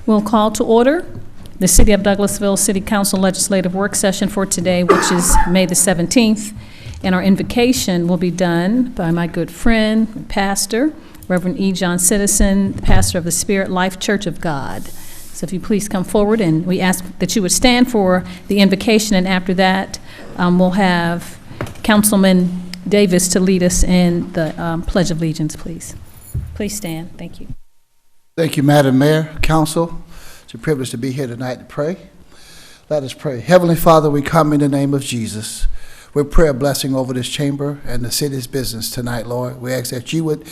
We'll call to order the City of Douglasville City Council Legislative Work Session for today, which is May the 17th. And our invocation will be done by my good friend, Pastor, Reverend E. John Citizen, pastor of the Spirit Life Church of God. So if you please come forward, and we ask that you would stand for the invocation, and after that, we'll have Councilman Davis to lead us in the Pledge of Allegiance, please. Please stand. Thank you. Thank you, Madam Mayor, Council. It's a privilege to be here tonight to pray. Let us pray. Heavenly Father, we come in the name of Jesus. We pray a blessing over this chamber and the city's business tonight, Lord. We ask that you would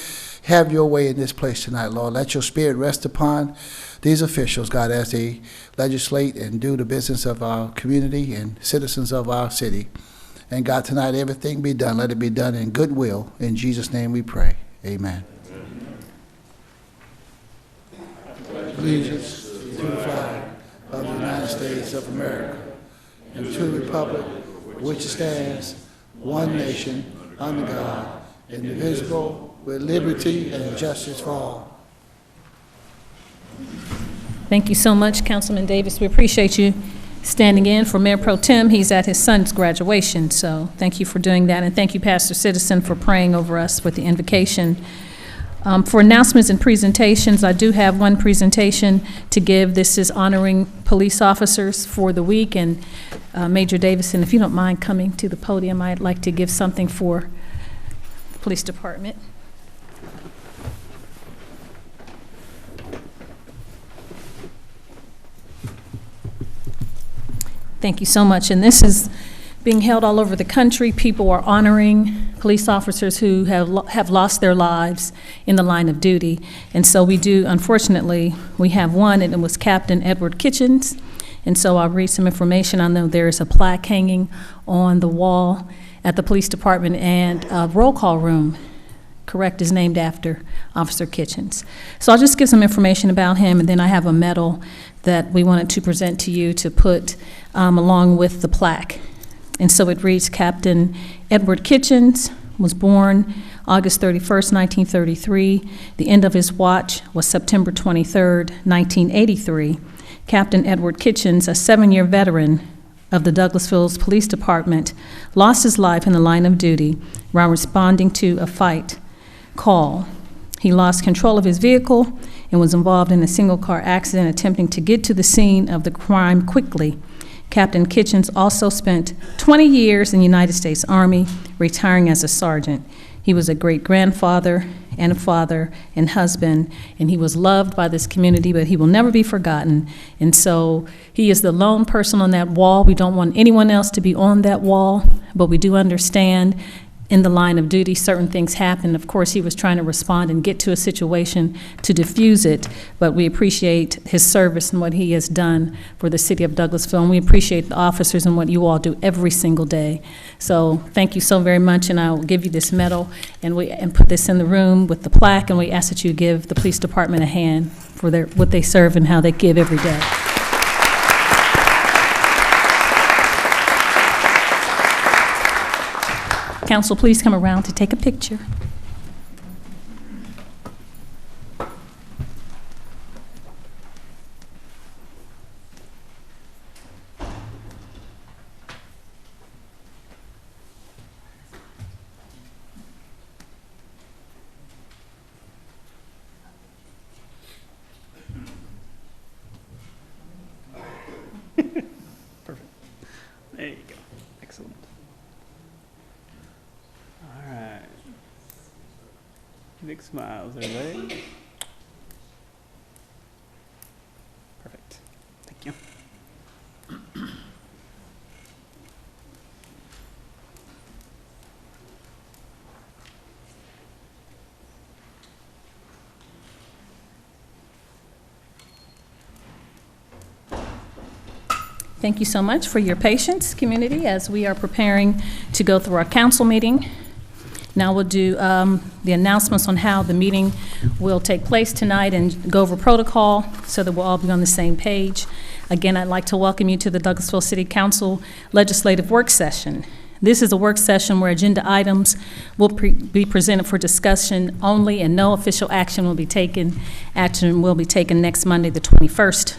have your way in this place tonight, Lord. Let your spirit rest upon these officials, God, as they legislate and do the business of our community and citizens of our city. And God, tonight, everything be done. Let it be done in goodwill. In Jesus' name we pray. Amen. Allegiance to the flag of the United States of America and to the republic which stands one nation under God, indivisible, with liberty and justice for all. Thank you so much, Councilman Davis. We appreciate you standing in for Mayor Pro Tem. He's at his son's graduation, so thank you for doing that. And thank you, Pastor Citizen, for praying over us with the invocation. For announcements and presentations, I do have one presentation to give. This is honoring police officers for the week. And Major Davison, if you don't mind coming to the podium, I'd like to give something for the police department. Thank you so much. And this is being held all over the country. People are honoring police officers who have lost their lives in the line of duty. And so we do, unfortunately, we have one, and it was Captain Edward Kitchens. And so I'll read some information. I know there is a plaque hanging on the wall at the police department, and a roll call room, correct, is named after Officer Kitchens. So I'll just give some information about him, and then I have a medal that we wanted to present to you to put along with the plaque. And so it reads, Captain Edward Kitchens was born August 31st, 1933. The end of his watch was September 23rd, 1983. Captain Edward Kitchens, a 7-year veteran of the Douglasville Police Department, lost his life in the line of duty while responding to a fight call. He lost control of his vehicle and was involved in a single-car accident attempting to get to the scene of the crime quickly. Captain Kitchens also spent 20 years in the United States Army, retiring as a sergeant. He was a great-grandfather and a father and husband, and he was loved by this community, but he will never be forgotten. And so he is the lone person on that wall. We don't want anyone else to be on that wall, but we do understand in the line of duty, certain things happen. Of course, he was trying to respond and get to a situation to diffuse it, but we appreciate his service and what he has done for the city of Douglasville, and we appreciate the officers and what you all do every single day. So thank you so very much, and I'll give you this medal, and put this in the room with the plaque, and we ask that you give the police department a hand for what they serve and how they give every day. Council, please come around to take a picture. Perfect. There you go. Excellent. All right. Big smiles, everybody. Perfect. Thank you. Thank you so much for your patience, community, as we are preparing to go through our council meeting. Now we'll do the announcements on how the meeting will take place tonight and go over protocol so that we'll all be on the same page. Again, I'd like to welcome you to the Douglasville City Council Legislative Work Session. This is a work session where agenda items will be presented for discussion only, and no official action will be taken. Action will be taken next Monday, the 21st,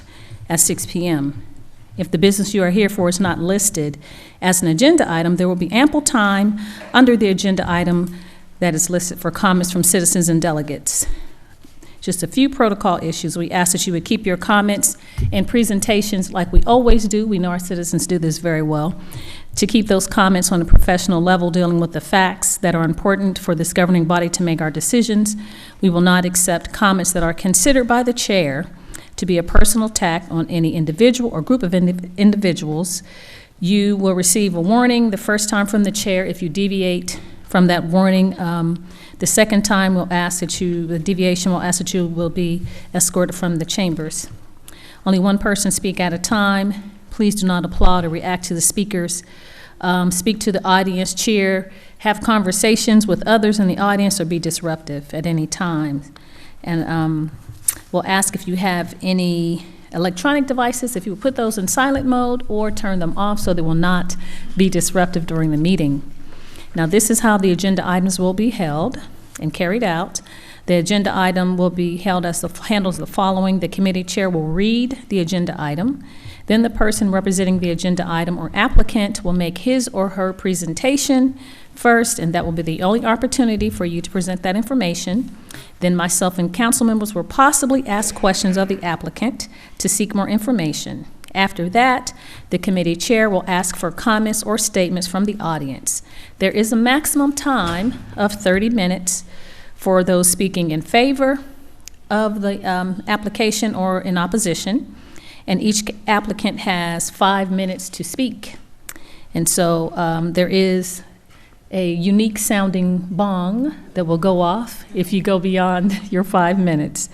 at 6 p.m. If the business you are here for is not listed as an agenda item, there will be ample time under the agenda item that is listed for comments from citizens and delegates. Just a few protocol issues. We ask that you would keep your comments and presentations like we always do. We know our citizens do this very well. To keep those comments on a professional level, dealing with the facts that are important for this governing body to make our decisions. We will not accept comments that are considered by the chair to be a personal attack on any individual or group of individuals. You will receive a warning the first time from the chair. If you deviate from that warning, the second time the deviation will ask that you will be escorted from the chambers. Only one person speak at a time. Please do not applaud or react to the speakers. Speak to the audience, cheer, have conversations with others in the audience, or be disruptive at any time. And we'll ask if you have any electronic devices, if you would put those in silent mode or turn them off so they will not be disruptive during the meeting. Now, this is how the agenda items will be held and carried out. The agenda item will be held as handles the following. The committee chair will read the agenda item. Then the person representing the agenda item or applicant will make his or her presentation first, and that will be the only opportunity for you to present that information. Then myself and council members will possibly ask questions of the applicant to seek more information. After that, the committee chair will ask for comments or statements from the audience. There is a maximum time of 30 minutes for those speaking in favor of the application or in opposition, and each applicant has 5 minutes to speak. And so there is a unique sounding bong that will go off if you go beyond your 5 minutes.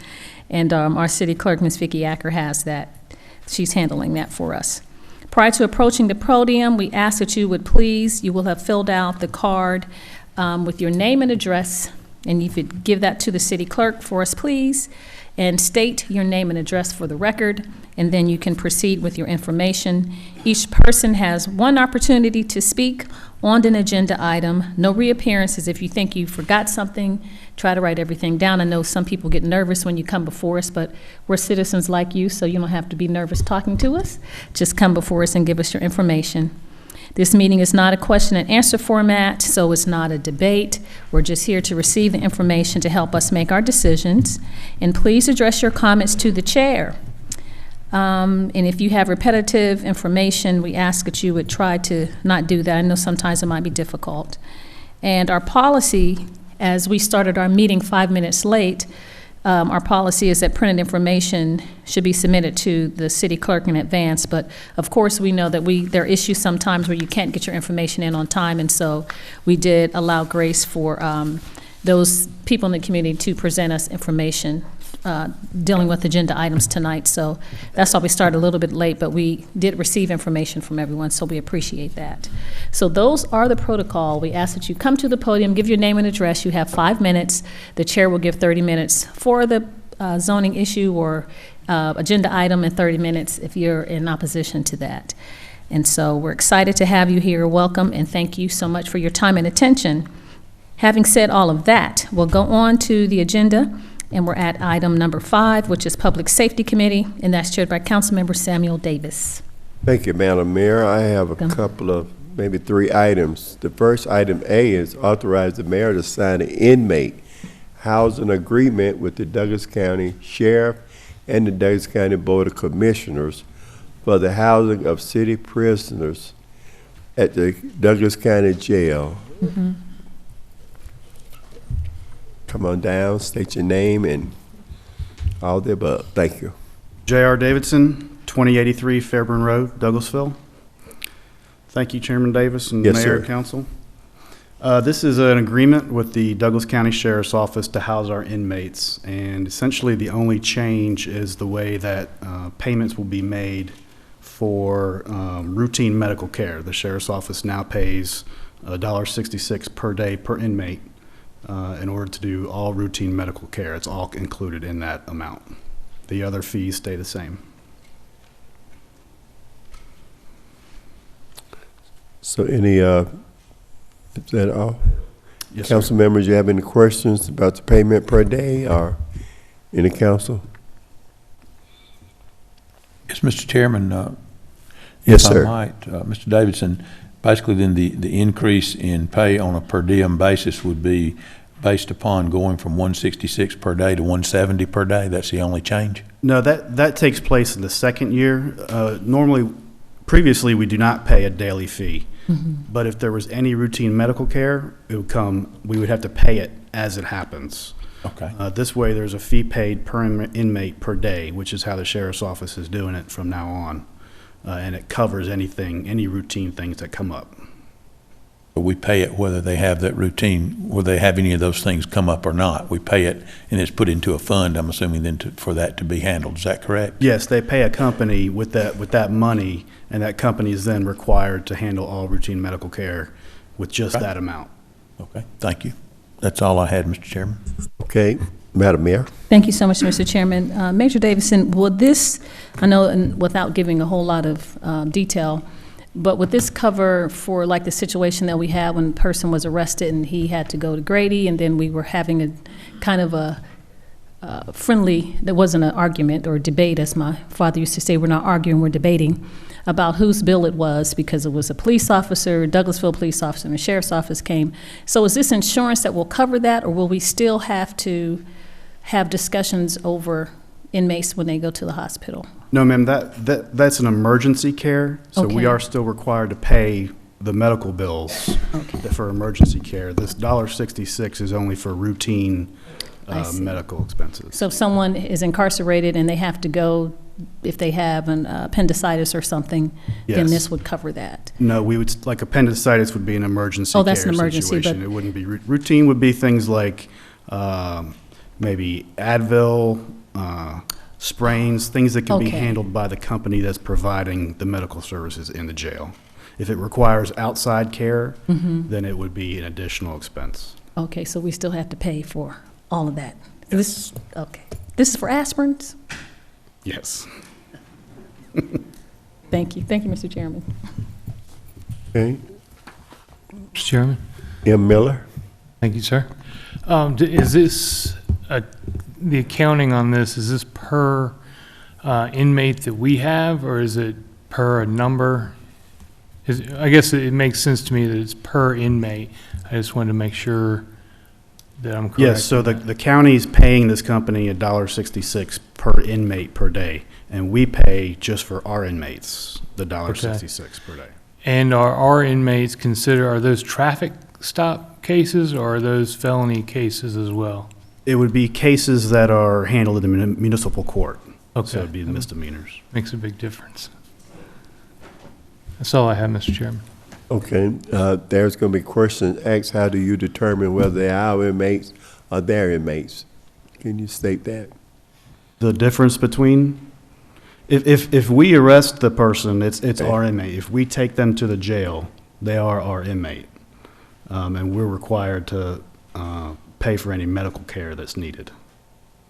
And our city clerk, Ms. Vicki Acker, has that. She's handling that for us. Prior to approaching the podium, we ask that you would please, you will have filled out the card with your name and address, and you could give that to the city clerk for us, please, and state your name and address for the record, and then you can proceed with your information. Each person has one opportunity to speak on an agenda item. No reappearances. If you think you forgot something, try to write everything down. I know some people get nervous when you come before us, but we're citizens like you, so you don't have to be nervous talking to us. Just come before us and give us your information. This meeting is not a question and answer format, so it's not a debate. We're just here to receive the information to help us make our decisions. And please address your comments to the chair. And if you have repetitive information, we ask that you would try to not do that. I know sometimes it might be difficult. And our policy, as we started our meeting 5 minutes late, our policy is that printed information should be submitted to the city clerk in advance. But of course, we know that there are issues sometimes where you can't get your information in on time, and so we did allow grace for those people in the community to present us information dealing with agenda items tonight. So that's why we started a little bit late, but we did receive information from everyone, so we appreciate that. So those are the protocol. We ask that you come to the podium, give your name and address. You have 5 minutes. The chair will give 30 minutes for the zoning issue or agenda item, and 30 minutes if you're in opposition to that. And so we're excited to have you here. Welcome, and thank you so much for your time and attention. Having said all of that, we'll go on to the agenda. And we're at item number 5, which is Public Safety Committee, and that's chaired by Councilmember Samuel Davis. Thank you, Madam Mayor. I have a couple of, maybe 3 items. The first item A is authorize the mayor to sign an inmate housing agreement with the Douglas County Sheriff and the Douglas County Board of Commissioners for the housing of city prisoners at the Douglas County Jail. Mm-hmm. Come on down, state your name and all the above. Thank you. J.R. Davidson, 2083 Fairburn Road, Douglasville. Thank you, Chairman Davis and Yes, Mayor sir. and Council. This is an agreement with the Douglas County Sheriff's Office to house our inmates, and essentially the only change is the way that payments will be made for routine medical care. The Sheriff's Office now pays $1.66 per day per inmate in order to do all routine medical care. It's all included in that amount. The other fees stay the same. So any Is that all? Yes, sir. Council members, you have any questions about the payment per day or any council? Yes, Mr. Chairman, Yes, if I sir. might, Mr. Davidson, basically then the increase in pay on a per diem basis would be based upon going from 166 per day to 170 per day? That's the only change? No, that takes place in the second year. Previously, we do not pay a daily fee. But if there was any routine medical care, we would have to pay it as it happens. Okay. This way, there's a fee paid per inmate per day, which is how the sheriff's office is doing it from now on. And it covers any routine things that come up. But we pay it whether they have that routine, whether they have any of those things come up or not. We pay it, and it's put into a fund, I'm assuming, then for that to be handled. Is that correct? Yes, they pay a company with that money, and that company is then required to handle all routine medical care with just Right. that amount. Okay, thank you. That's all I had, Mr. Chairman. Okay, Madam Mayor? Thank you so much, Mr. Chairman. Major Davison, will this, I know, and without giving a whole lot of detail, but would this cover for like the situation that we had when the person was arrested and he had to go to Grady, and then we were having a kind of a friendly, there wasn't an argument or debate, as my father used to say, we're not arguing, we're debating, about whose bill it was, because it was a police officer, Douglasville police officer, and the sheriff's office came. So is this insurance that will cover that, or will we still have to have discussions over inmates when they go to the hospital? No, ma'am, that's an emergency care, so we Okay. are still required to pay the medical bills for emergency care. This $1.66 is only for routine I see. medical expenses. So if someone is incarcerated and they have to go, if they have an appendicitis or something, then Yes. this would cover that? No, like appendicitis would be an emergency Oh, that's care an emergency, situation. but- It wouldn't be, routine would be things like maybe Advil, sprains, things that can be Okay. handled by the company that's providing the medical services in the jail. If it requires outside care, then it would be an additional expense. Okay, so we still have to pay for all of that? Okay. This is for aspirins? Yes. Thank you. Thank you, Mr. Chairman. Okay, Mr. Chairman, M. Miller? thank you, sir. Is this, the accounting on this, is this per inmate that we have, or is it per a number? I guess it makes sense to me that it's per inmate. I just wanted to make sure that I'm correct. Yes, so in that. the county's paying this company $1.66 per inmate per day, and we pay just for our inmates, the $1.66 per day. And are our inmates are those traffic stop cases, or are those felony cases as well? It would be cases that are handled in the municipal court. Okay. So it'd be the misdemeanors. Makes a big difference. That's all I have, Mr. Chairman. Okay, there's going to be questions asked, how do you determine whether they're our inmates or their inmates? Can you state that? The difference between, if we arrest the person, it's Okay. our inmate. If we take them to the jail, they are our inmate. And we're required to pay for any medical care that's needed.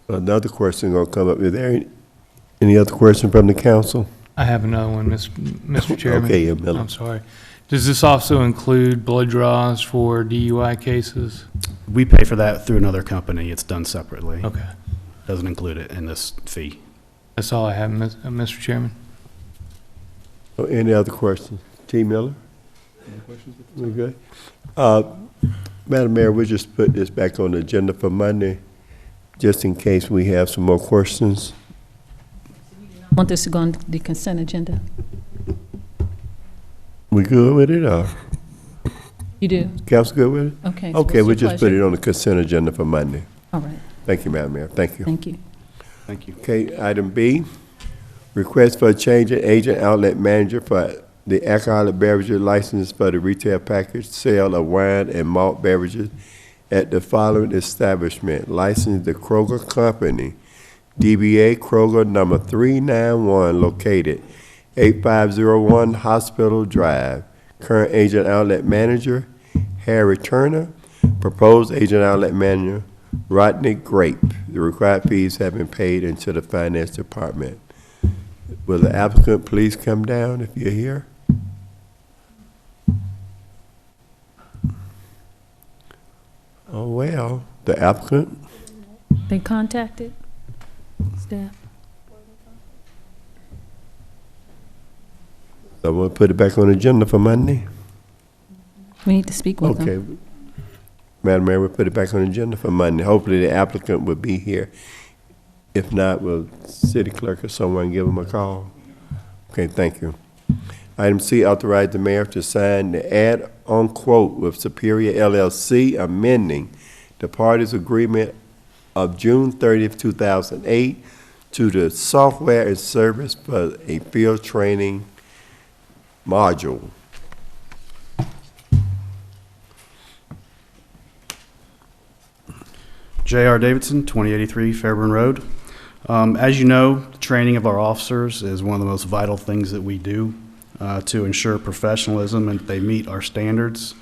Another question going to come up. Is there any other question from the council? I have another one, Mr. Chairman. Okay, yeah, Miller. I'm sorry. Does this also include blood draws for DUI cases? We pay for that through another company. It's done separately. Okay. Doesn't include it in this fee. That's all I have, Mr. Chairman. Oh, any other questions? T. Miller? We good? Madam Mayor, we'll just put this back on the agenda for Monday, just in case we have some more questions. Want this to go on the consent agenda? We good with it, or You do? council good with it? Okay. so Okay, what's we'll your just put it pleasure? on the consent agenda for Monday. All right. Thank you, Madam Mayor. Thank you. Thank you. Thank you. Okay, item B, request for a change in agent outlet manager for the alcoholic beverages license for the retail package sale of wine and malt beverages at the following establishment. License the Kroger Company, DBA Kroger number 391, located 8501 Hospital Drive. Current agent outlet manager, Harry Turner. Proposed agent outlet manager, Rodney Grape. The required fees have been paid into the finance department. Will the applicant please come down if you're here? Oh, well, the applicant, They contacted staff? someone put it back on the agenda for Monday? We need to speak with them. Okay. Madam Mayor, we'll put it back on the agenda for Monday. Hopefully the applicant will be here. If not, will city clerk or someone give them a call? Okay, thank you. Item C, authorize the mayor to sign the add-on quote with Superior LLC amending the parties' agreement of June 30th, 2008 to the software and service for a field training module. J.R. Davidson, 2083 Fairburn Road. As you know, the training of our officers is one of the most vital things that we do to ensure professionalism and that they meet our standards.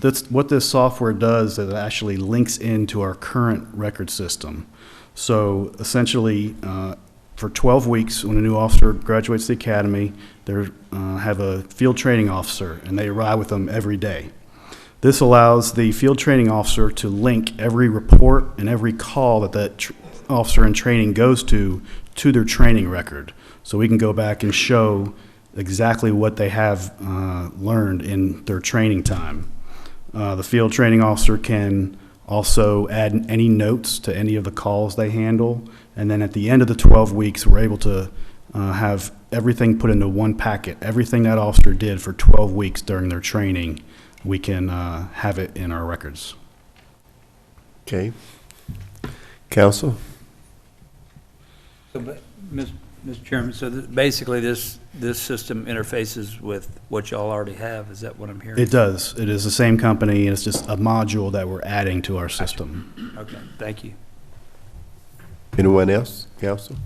That's what this software does, is it actually links into our current record system. So essentially, for 12 weeks, when a new officer graduates the academy, they have a field training officer, and they ride with them every day. This allows the field training officer to link every report and every call that officer in training goes to their training record. So we can go back and show exactly what they have learned in their training time. The field training officer can also add any notes to any of the calls they handle. And then at the end of the 12 weeks, we're able to have everything put into one packet. Everything that officer did for 12 weeks during their training, we can have it in our records. Okay. Counsel? So, Mr. Chairman, so basically this system interfaces with what y'all already have, is that what I'm hearing? It does. It is the same company, and it's just a module that we're adding to our system. Okay, thank you. Anyone else, counsel?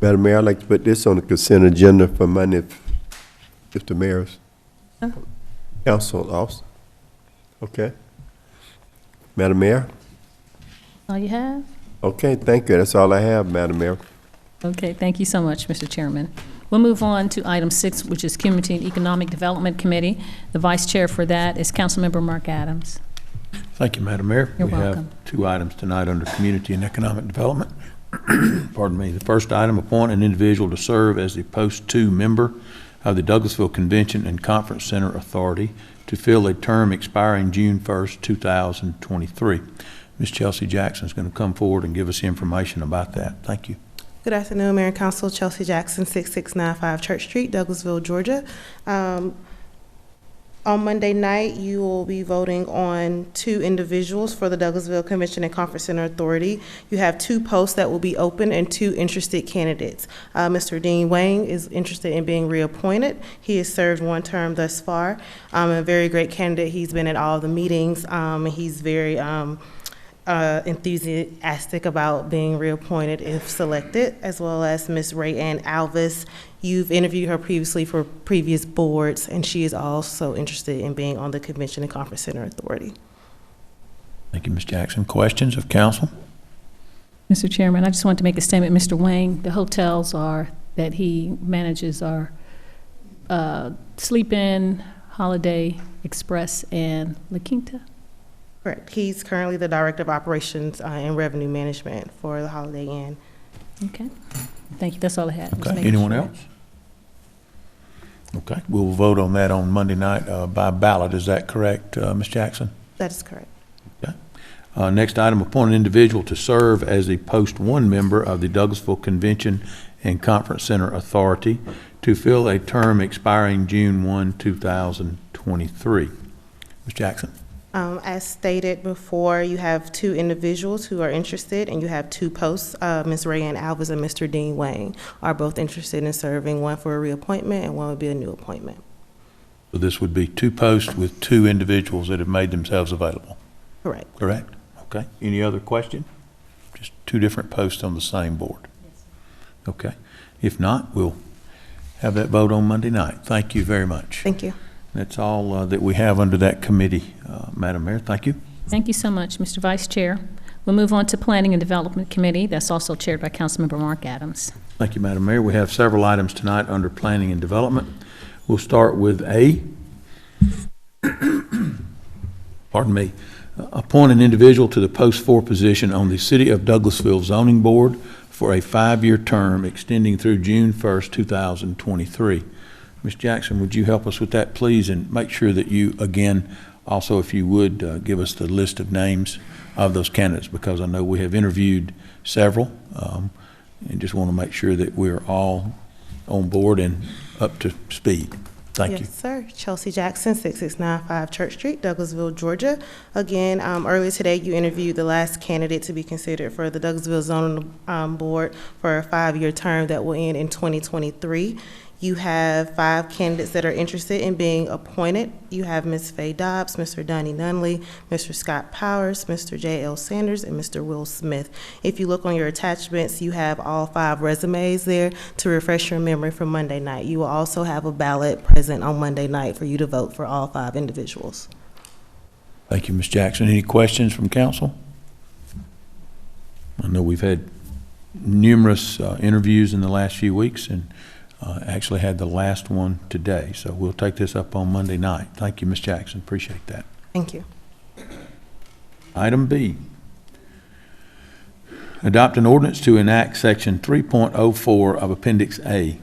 Madam Mayor, I'd like to put this on the consent agenda for Monday if the mayor's counsel also. Okay. Madam Mayor? All you have? Okay, thank you. That's all I have, Madam Mayor. Okay, thank you so much, Mr. Chairman. We'll move on to item 6, which is Community and Economic Development Committee. The vice chair for that is Councilmember Mark Adams. Thank you, Madam Mayor. You're We welcome. have 2 items tonight under Community and Economic Development. Pardon me. The first item, appoint an individual to serve as the Post 2 member of the Douglasville Convention and Conference Center Authority to fill a term expiring June 1st, 2023. Ms. Chelsea Jackson is going to come forward and give us information about that. Thank you. Good afternoon, Mayor and Council. Chelsea Jackson, 6695 Church Street, Douglasville, Georgia. On Monday night, you will be voting on 2 individuals for the Douglasville Convention and Conference Center Authority. You have 2 posts that will be open and 2 interested candidates. Mr. Dean Wang is interested in being reappointed. He has served 1 term thus far. A very great candidate. He's been at all the meetings. He's very enthusiastic about being reappointed if selected, as well as Ms. Ray Ann Alvis. You've interviewed her previously for previous boards, and she is also interested in being on the Convention and Conference Center Authority. Thank you, Ms. Jackson. Questions of council? Mr. Chairman, I just want to make a statement. Mr. Wang, the hotels that he manages are Sleep Inn, Holiday Express, and La Quinta. Correct. He's currently the Director of Operations and Revenue Management for the Holiday Inn. Okay. Thank you. That's all I had. Just Okay. making Anyone sure. else? Okay. We'll vote on that on Monday night by ballot. Is that correct, Ms. Jackson? That is correct. Okay. Next item, appoint an individual to serve as the Post 1 member of the Douglasville Convention and Conference Center Authority to fill a term expiring June 1, 2023. Ms. Jackson? As stated before, you have 2 individuals who are interested, and you have 2 posts. Ms. Ray Ann Alvis and Mr. Dean Wang are both interested in serving, 1 for a reappointment and 1 would be a new appointment. So this would be 2 posts with 2 individuals that have made themselves available. Correct. Correct? Okay. Any other question? Just 2 different posts on the same board. Okay. If not, we'll have that vote on Monday night. Thank you very much. Thank you. That's all that we have under that committee, Madam Mayor. Thank you. Thank you so much, Mr. Vice Chair. We'll move on to Planning and Development Committee. That's also chaired by Councilmember Mark Adams. Thank you, Madam Mayor. We have several items tonight under Planning and Development. We'll start with A. appoint an individual to the post 4 position on the City of Douglasville Zoning Board for a 5-year term extending through June 1st, 2023. Ms. Jackson, would you help us with that, please, and make sure that you, again, also, if you would, give us the list of names of those candidates, because I know we have interviewed several, and just want to make sure that we're all on board and up to speed. Thank you. Yes, sir. Chelsea Jackson, 6695 Church Street, Douglasville, Georgia. Again, earlier today, you interviewed the last candidate to be considered for the Douglasville Zoning Board for a 5-year term that will end in 2023. You have 5 candidates that are interested in being appointed. You have Ms. Faye Dobbs, Mr. Donnie Nunley, Mr. Scott Powers, Mr. J.L. Sanders, and Mr. Will Smith. If you look on your attachments, you have all 5 resumes there to refresh your memory for Monday night. You will also have a ballot present on Monday night for you to vote for all 5 individuals. Thank you, Ms. Jackson. Any questions from council? I know we've had numerous interviews in the last few weeks, and actually had the last one today, so we'll take this up on Monday night. Thank you, Ms. Jackson. Appreciate that. Thank you. Item B, adopt an ordinance to enact Section 3.04 of Appendix A,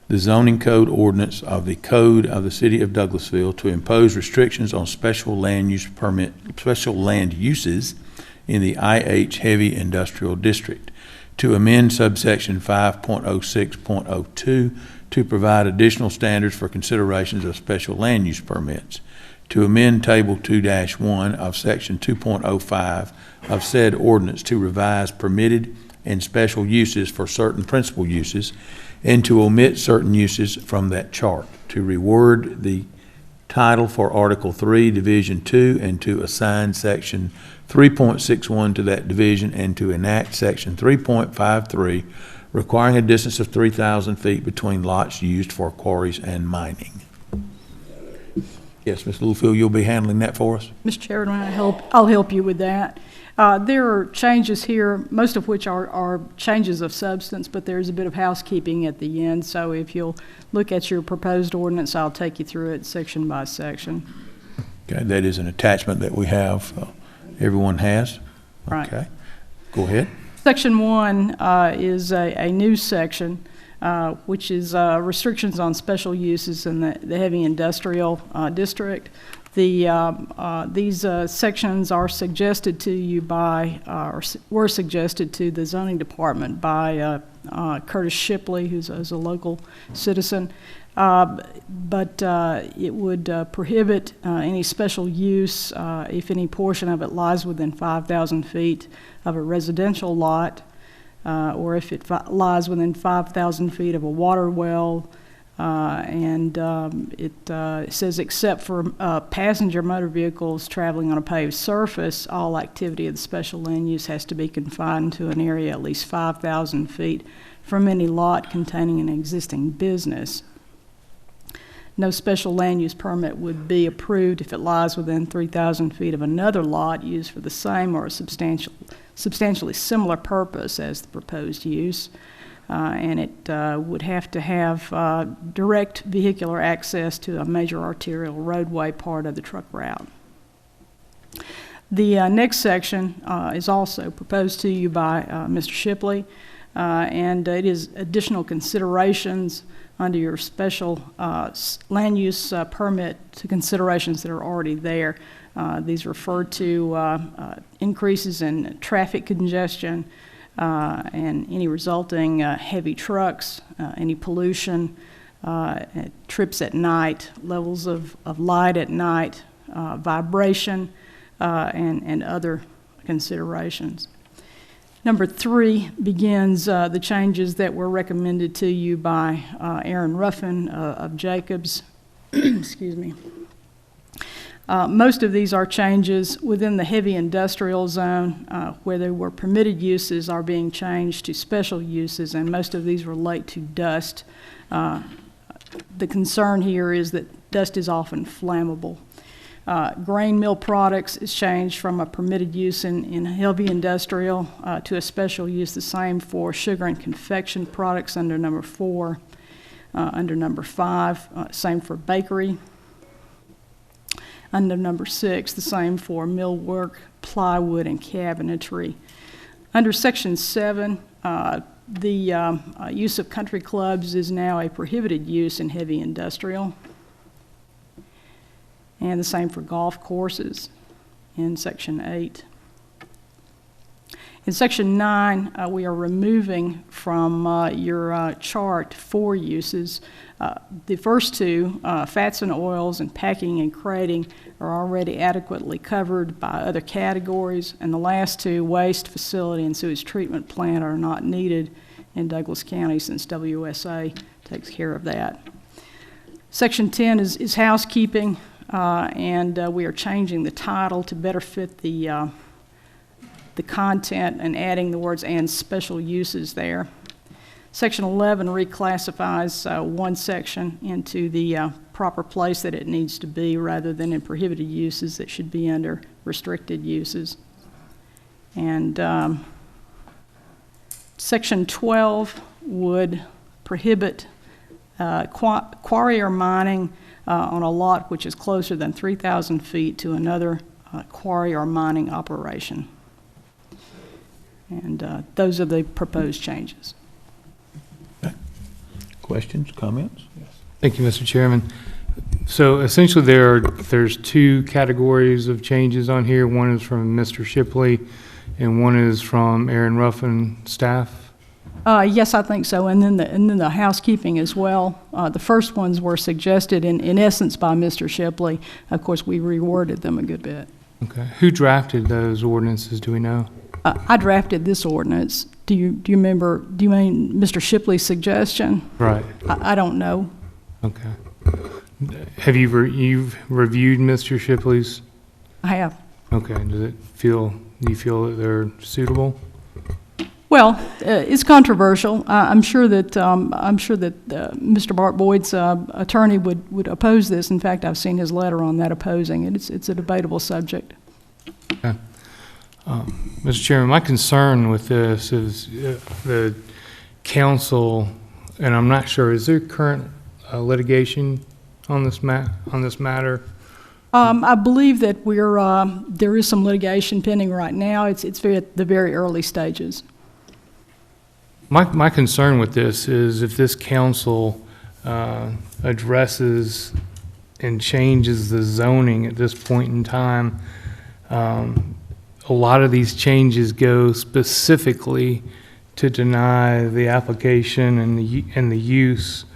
the zoning code ordinance of the Code of the City of Douglasville, to impose restrictions on special land uses in the IH Heavy Industrial District, to amend subsection 5.06.02 to provide additional standards for considerations of special land use permits, to amend Table 2-1 of Section 2.05 of said ordinance to revise permitted and special uses for certain principal uses, and to omit certain uses from that chart, to reword the title for Article 3, Division 2, and to assign Section 3.61 to that division, and to enact Section 3.53, requiring a distance of 3,000 feet between lots used for quarries and mining. Yes, Ms. Littlefield, you'll be handling that for us? Mr. Chairman, I'll help you with that. There are changes here, most of which are changes of substance, but there's a bit of housekeeping at the end. So if you'll look at your proposed ordinance, I'll take you through it section by section. Okay, that is an attachment that we have. Everyone has? Right. Okay. Go ahead. Section 1 is a new section, which is restrictions on special uses in the heavy industrial district. These sections are suggested to you by, or were suggested to the zoning department by Curtis Shipley, who's a local citizen. But it would prohibit any special use if any portion of it lies within 5,000 feet of a residential lot, or if it lies within 5,000 feet of a water well, and it says except for passenger motor vehicles traveling on a paved surface, all activity of the special land use has to be confined to an area at least 5,000 feet from any lot containing an existing business. No special land use permit would be approved if it lies within 3,000 feet of another lot used for the same or a substantially similar purpose as the proposed use. And it would have to have direct vehicular access to a major arterial roadway part of the truck route. The next section is also proposed to you by Mr. Shipley, and it is additional considerations under your special land use permit to considerations that are already there. These refer to increases in traffic congestion and any resulting heavy trucks, any pollution, trips at night, levels of light at night, vibration, and other considerations. Number 3 begins the changes that were recommended to you by Aaron Ruffin of Jacobs. Excuse me. Most of these are changes within the heavy industrial zone where there were permitted uses are being changed to special uses, and most of these relate to dust. The concern here is that dust is often flammable. Grain mill products is changed from a permitted use in heavy industrial to a special use, the same for sugar and confection products under number 4. Under number 5, same for bakery. Under number 6, the same for millwork, plywood, and cabinetry. Under section 7, the use of country clubs is now a prohibited use in heavy industrial. And the same for golf courses in section 8. In section 9, we are removing from your chart 4 uses. The first 2, fats and oils and packing and crating, are already adequately covered by other categories, and the last 2, waste facility and sewage treatment plant, are not needed in Douglas County since WSA takes care of that. Section 10 is housekeeping, and we are changing the title to better fit the content and adding the words "and special uses" there. Section 11 reclassifies one section into the proper place that it needs to be, rather than in prohibited uses that should be under restricted uses. And Section 12 would prohibit quarry or mining on a lot which is closer than 3,000 feet to another quarry or mining operation. And those are the proposed changes. Questions, comments? Thank you, Mr. Chairman. So essentially there's 2 categories of changes on here. One is from Mr. Shipley and one is from Aaron Ruffin staff. Yes, I think so, and then the housekeeping as well. The first ones were suggested in essence by Mr. Shipley. Of course, we reworded them a good bit. Okay. Who drafted those ordinances, do we know? I drafted this ordinance. Do you remember, do you mean Mr. Shipley's suggestion? Right. I don't know. Okay. Have you've reviewed Mr. Shipley's? I have. Okay. Do you feel that they're suitable? Well, it's controversial. I'm sure that Mr. Bart Boyd's attorney would oppose this. In fact, I've seen his letter on that opposing it. It's a debatable subject. Okay. Mr. Chairman, my concern with this is the council, and I'm not sure, is there current litigation on this matter? I believe that there is some litigation pending right now. It's at the very early stages. My concern with this is if this council addresses and changes the zoning at this point in time, a lot of these changes go specifically to deny the application and the use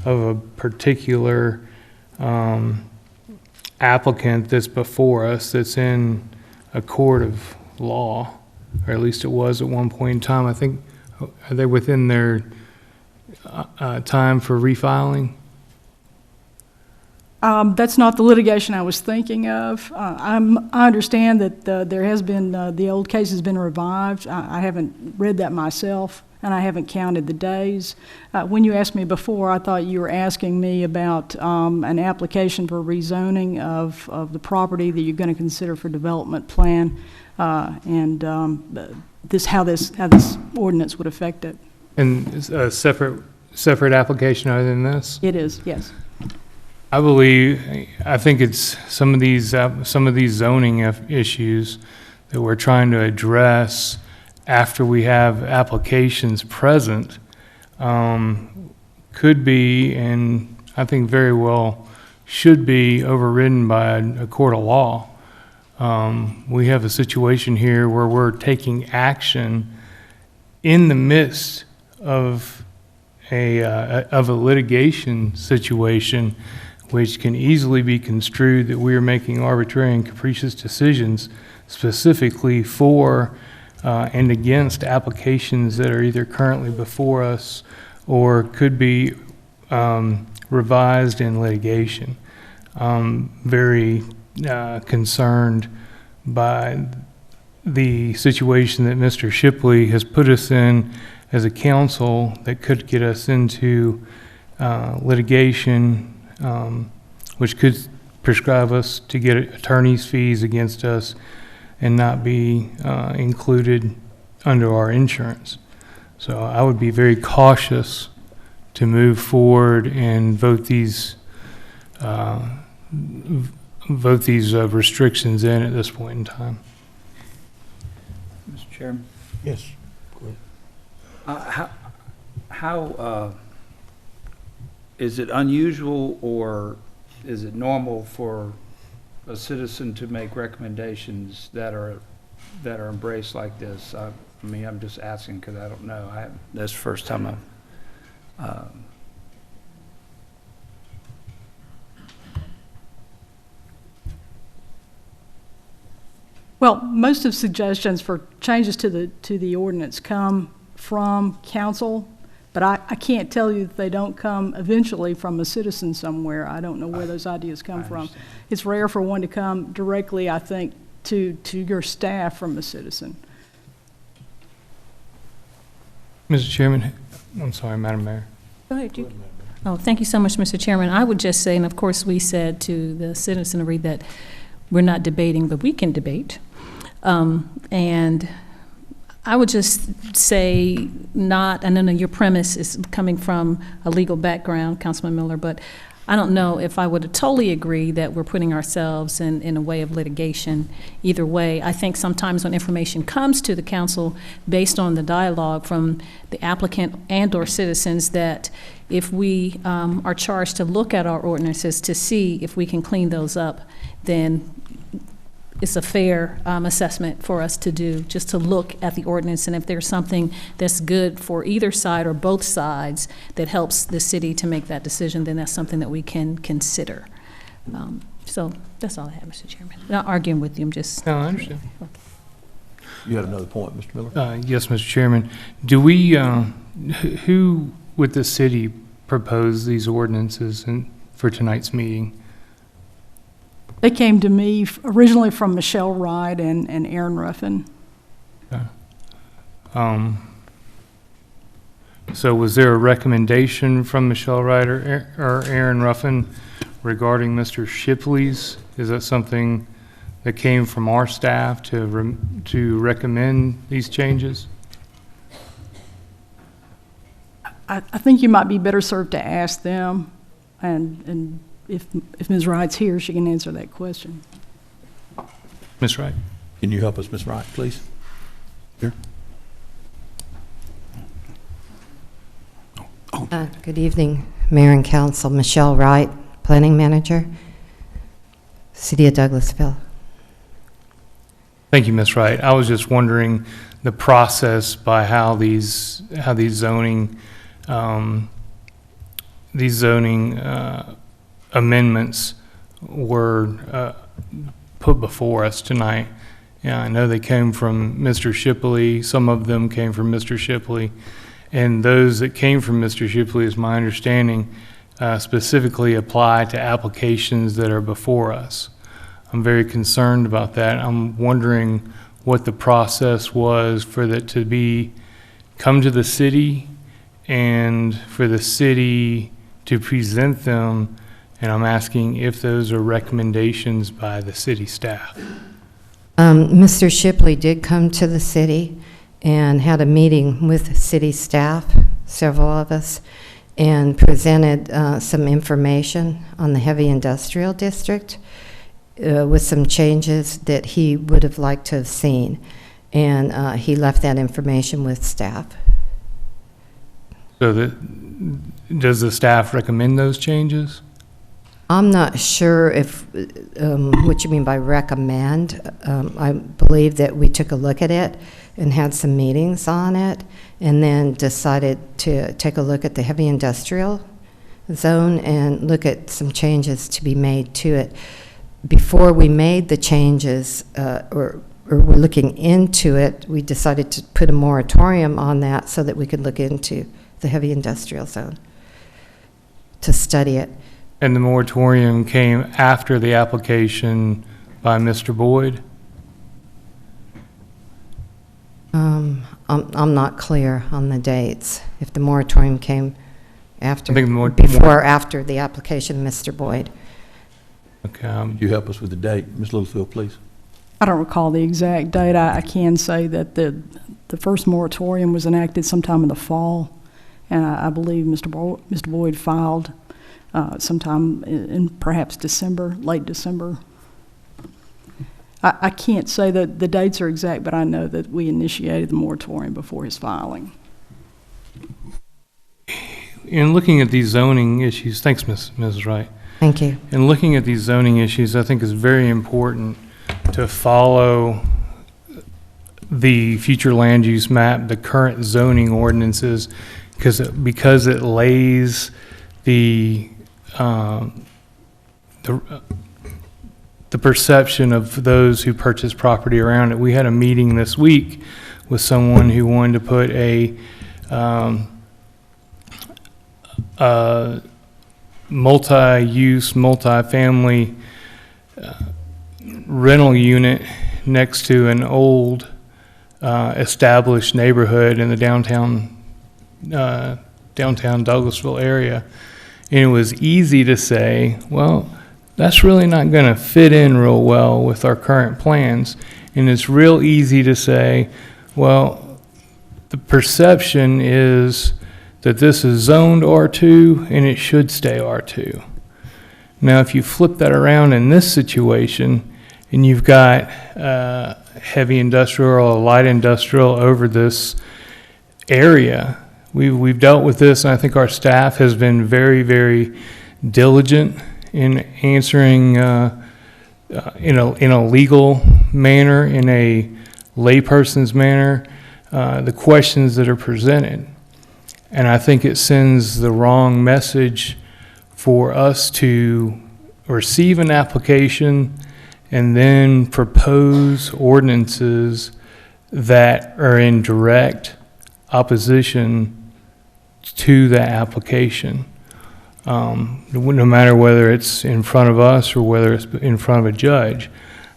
of a particular applicant that's before us, that's in a court of law, or at least it was at one point in time. I think, are they within their time for refiling? That's not the litigation I was thinking of. I understand that there has been, the old case has been revived. I haven't read that myself, and I haven't counted the days. When you asked me before, I thought you were asking me about an application for rezoning of the property that you're going to consider for development plan, and how this ordinance would affect it. And a separate application other than this? It is, yes. I think it's some of these zoning issues that we're trying to address after we have applications present could be, and I think very well should be, overridden by a court of law. We have a situation here where we're taking action in the midst of a litigation situation, which can easily be construed that we are making arbitrary and capricious decisions specifically for and against applications that are either currently before us or could be revised in litigation. I'm very concerned by the situation that Mr. Shipley has put us in as a council that could get us into litigation, which could prescribe us to get attorney's fees against us and not be included under our insurance. So I would be very cautious to move forward and vote vote these restrictions in at this point in time. Mr. Chairman, Yes. how is it unusual or is it normal for a citizen to make recommendations that are embraced like this? I mean, I'm just asking because I don't know. That's the first time I've. Well, most of suggestions for changes to the ordinance come from council, but I can't tell you that they don't come eventually from a citizen somewhere. I don't know where those ideas come from. understand. It's rare for one to come directly, I think, to your staff from a citizen. Mr. Chairman, I'm sorry, Madam Mayor. Go ahead, Judy. Oh, thank you so much, Mr. Chairman. I would just say, and of course, we said to the citizenry that we're not debating, but we can debate. And I would just say not, I know your premise is coming from a legal background, Councilman Miller, but I don't know if I would totally agree that we're putting ourselves in a way of litigation either way. I think sometimes when information comes to the council based on the dialogue from the applicant and or citizens, that if we are charged to look at our ordinances to see if we can clean those up, then it's a fair assessment for us to do, just to look at the ordinance, and if there's something that's good for either side or both sides that helps the city to make that decision, then that's something that we can consider. So that's all I have, Mr. Chairman. Not arguing with you, I'm just. No, I understand. You had another point, Mr. Miller? Yes, Mr. Chairman. Do we, who with the city propose these ordinances for tonight's meeting? They came to me originally from Michelle Wright and Aaron Ruffin. So was there a recommendation from Michelle Wright or Aaron Ruffin regarding Mr. Shipley's? Is that something that came from our staff to recommend these changes? I think you might be better served to ask them, and if Ms. Wright's here, she can answer that question. Ms. Wright? Can you help us, Ms. Wright, please? Here. Good evening, Mayor and Council. Michelle Wright, Planning Manager, City of Douglasville. Thank you, Ms. Wright. I was just wondering the process by how these zoning amendments were put before us tonight. Yeah, I know they came from Mr. Shipley. Some of them came from Mr. Shipley. And those that came from Mr. Shipley, is my understanding, specifically apply to applications that are before us. I'm very concerned about that. I'm wondering what the process was for that to come to the city and for the city to present them, and I'm asking if those are recommendations by the city staff. Mr. Shipley did come to the city and had a meeting with city staff, several of us, and presented some information on the heavy industrial district with some changes that he would have liked to have seen. And he left that information with staff. So does the staff recommend those changes? I'm not sure if what you mean by recommend. I believe that we took a look at it and had some meetings on it, and then decided to take a look at the heavy industrial zone and look at some changes to be made to it. Before we made the changes, or were looking into it, we decided to put a moratorium on that so that we could look into the heavy industrial zone to study it. And the moratorium came after the application by Mr. Boyd? I'm not clear on the dates, if the moratorium came after, I think before or after the application, Mr. Boyd. Okay. Could you help us with the date? Ms. Littlefield, please. I don't recall the exact date. I can say that the first moratorium was enacted sometime in the fall, and I believe Mr. Boyd filed sometime in perhaps December, late December. I can't say that the dates are exact, but I know that we initiated the moratorium before his filing. In looking at these zoning issues, thanks, Mrs. Wright. Thank you. In looking at these zoning issues, I think it's very important to follow the future land use map, the current zoning ordinances, because it lays the perception of those who purchase property around it. We had a meeting this week with someone who wanted to put a multi-use, multi-family rental unit next to an old established neighborhood in the downtown Douglasville area. And it was easy to say, well, that's really not going to fit in real well with our current plans. And it's real easy to say, well, the perception is that this is zoned R2 and it should stay R2. Now, if you flip that around in this situation and you've got heavy industrial or light industrial over this area, we've dealt with this, and I think our staff has been very, very diligent in answering in a legal manner, in a layperson's manner, the questions that are presented. And I think it sends the wrong message for us to receive an application and then propose ordinances that are in direct opposition to that application. No matter whether it's in front of us or whether it's in front of a judge,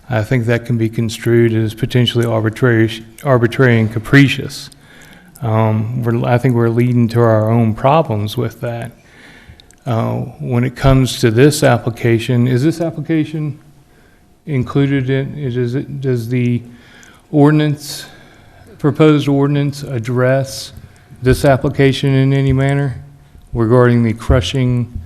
I think that can be construed as potentially arbitrary and capricious. I think we're leading to our own problems with that. When it comes to this application, is this application included in, does the ordinance, proposed ordinance address this application in any manner regarding the crushing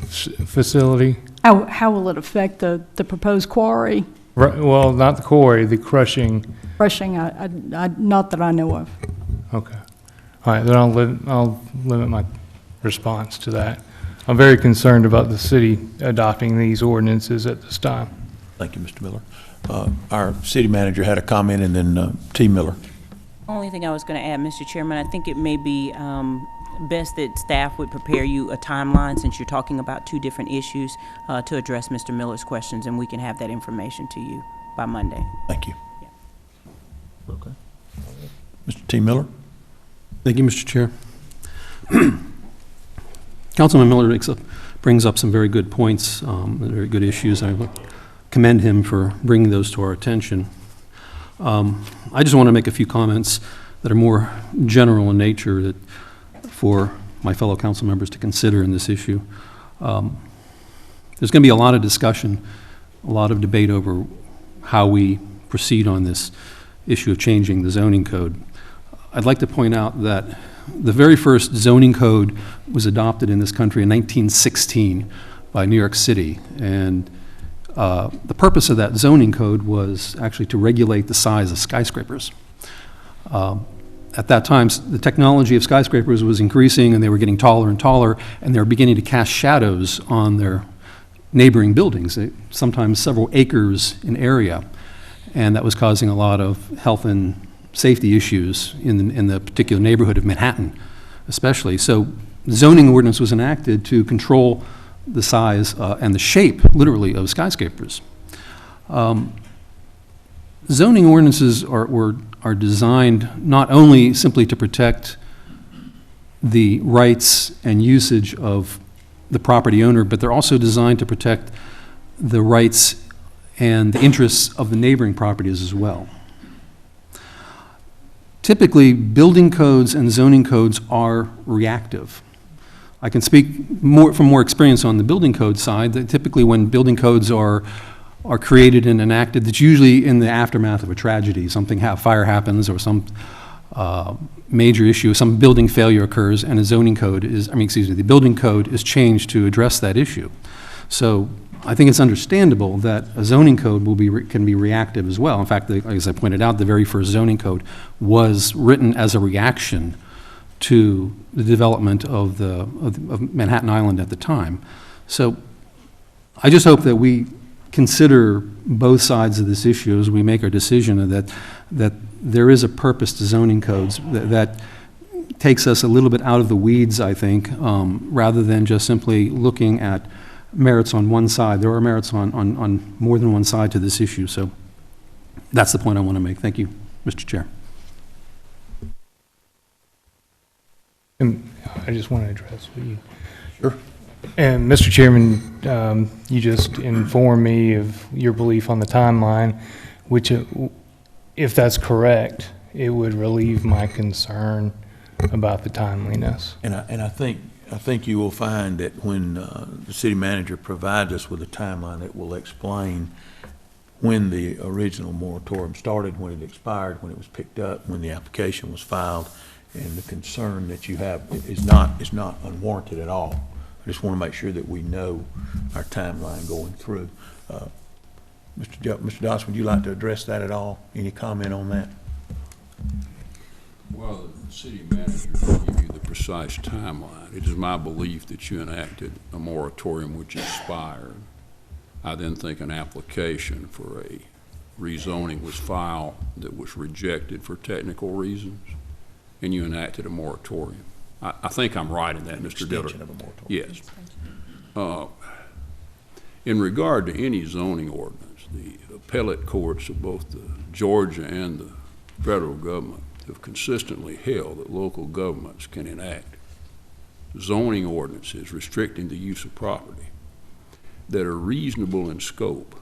facility? How will it affect the proposed quarry? Right, well, not the quarry, the crushing. Crushing, not that I know of. Okay. All right, then I'll limit my response to that. I'm very concerned about the city adopting these ordinances at this time. Thank you, Mr. Miller. Our city manager had a comment, and then T. Miller. Only thing I was going to add, Mr. Chairman, I think it may be best that staff would prepare you a timeline, since you're talking about two different issues, to address Mr. Miller's questions, and we can have that information to you by Monday. Thank you. Okay. Mr. T. Miller? Thank you, Mr. Chair. Councilman Miller brings up some very good points, very good issues. I commend him for bringing those to our attention. I just want to make a few comments that are more general in nature that for my fellow council members to consider in this issue. There's going to be a lot of discussion, a lot of debate over how we proceed on this issue of changing the zoning code. I'd like to point out that the very first zoning code was adopted in this country in 1916 by New York City, and the purpose of that zoning code was actually to regulate the size of skyscrapers. At that time, the technology of skyscrapers was increasing, and they were getting taller and taller, and they were beginning to cast shadows on their neighboring buildings, sometimes several acres in area, and that was causing a lot of health and safety issues in the particular neighborhood of Manhattan, especially. So the zoning ordinance was enacted to control the size and the shape, literally, of skyscrapers. Zoning ordinances are designed not only simply to protect the rights and usage of the property owner, but they're also designed to protect the rights and the interests of the neighboring properties as well. Typically, building codes and zoning codes are reactive. I can speak from more experience on the building code side, that typically when building codes are created and enacted, that's usually in the aftermath of a tragedy. Fire happens, or some major issue, some building failure occurs, and a zoning code the building code is changed to address that issue. So I think it's understandable that a zoning code can be reactive as well. In fact, as I pointed out, the very first zoning code was written as a reaction to the development of Manhattan Island at the time. So I just hope that we consider both sides of this issue as we make our decision, that there is a purpose to zoning codes that takes us a little bit out of the weeds, I think, rather than just simply looking at merits on one side. There are merits on more than one side to this issue. So that's the point I want to make. Thank you, Mr. Chair. And I just want to address what you. Sure. And Mr. Chairman, you just informed me of your belief on the timeline, which, if that's correct, it would relieve my concern about the timeliness. And I think you will find that when the city manager provides us with a timeline, it will explain when the original moratorium started, when it expired, when it was picked up, when the application was filed, and the concern that you have is not unwarranted at all. I just want to make sure that we know our timeline going through. Mr. Dawson, would you like to address that at all? Any comment on that? Well, the city manager will give you the precise timeline. It is my belief that you enacted a moratorium which expired. I then think an application for a rezoning was filed that was rejected for technical reasons, and you enacted a moratorium. I think I'm right in that, Mr. Diller. Extension of a moratorium. Yes. In regard to any zoning ordinance, the appellate courts of both the Georgia and the federal government have consistently held that local governments can enact zoning ordinances restricting the use of property that are reasonable in scope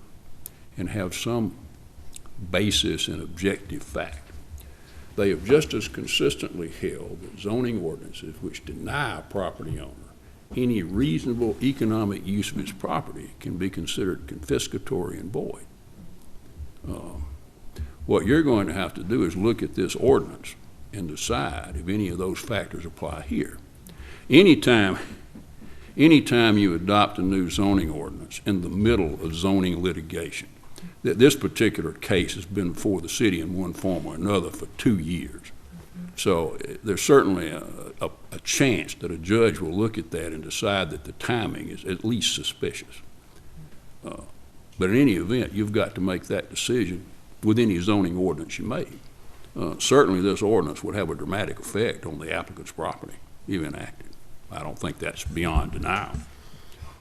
and have some basis in objective fact. They have just as consistently held that zoning ordinances which deny a property owner any reasonable economic use of his property can be considered confiscatory and void. What you're going to have to do is look at this ordinance and decide if any of those factors apply here. Anytime you adopt a new zoning ordinance in the middle of zoning litigation, that this particular case has been before the city in one form or another for 2 years. So there's certainly a chance that a judge will look at that and decide that the timing is at least suspicious. But in any event, you've got to make that decision with any zoning ordinance you make. Certainly this ordinance would have a dramatic effect on the applicant's property, if enacted. I don't think that's beyond denial.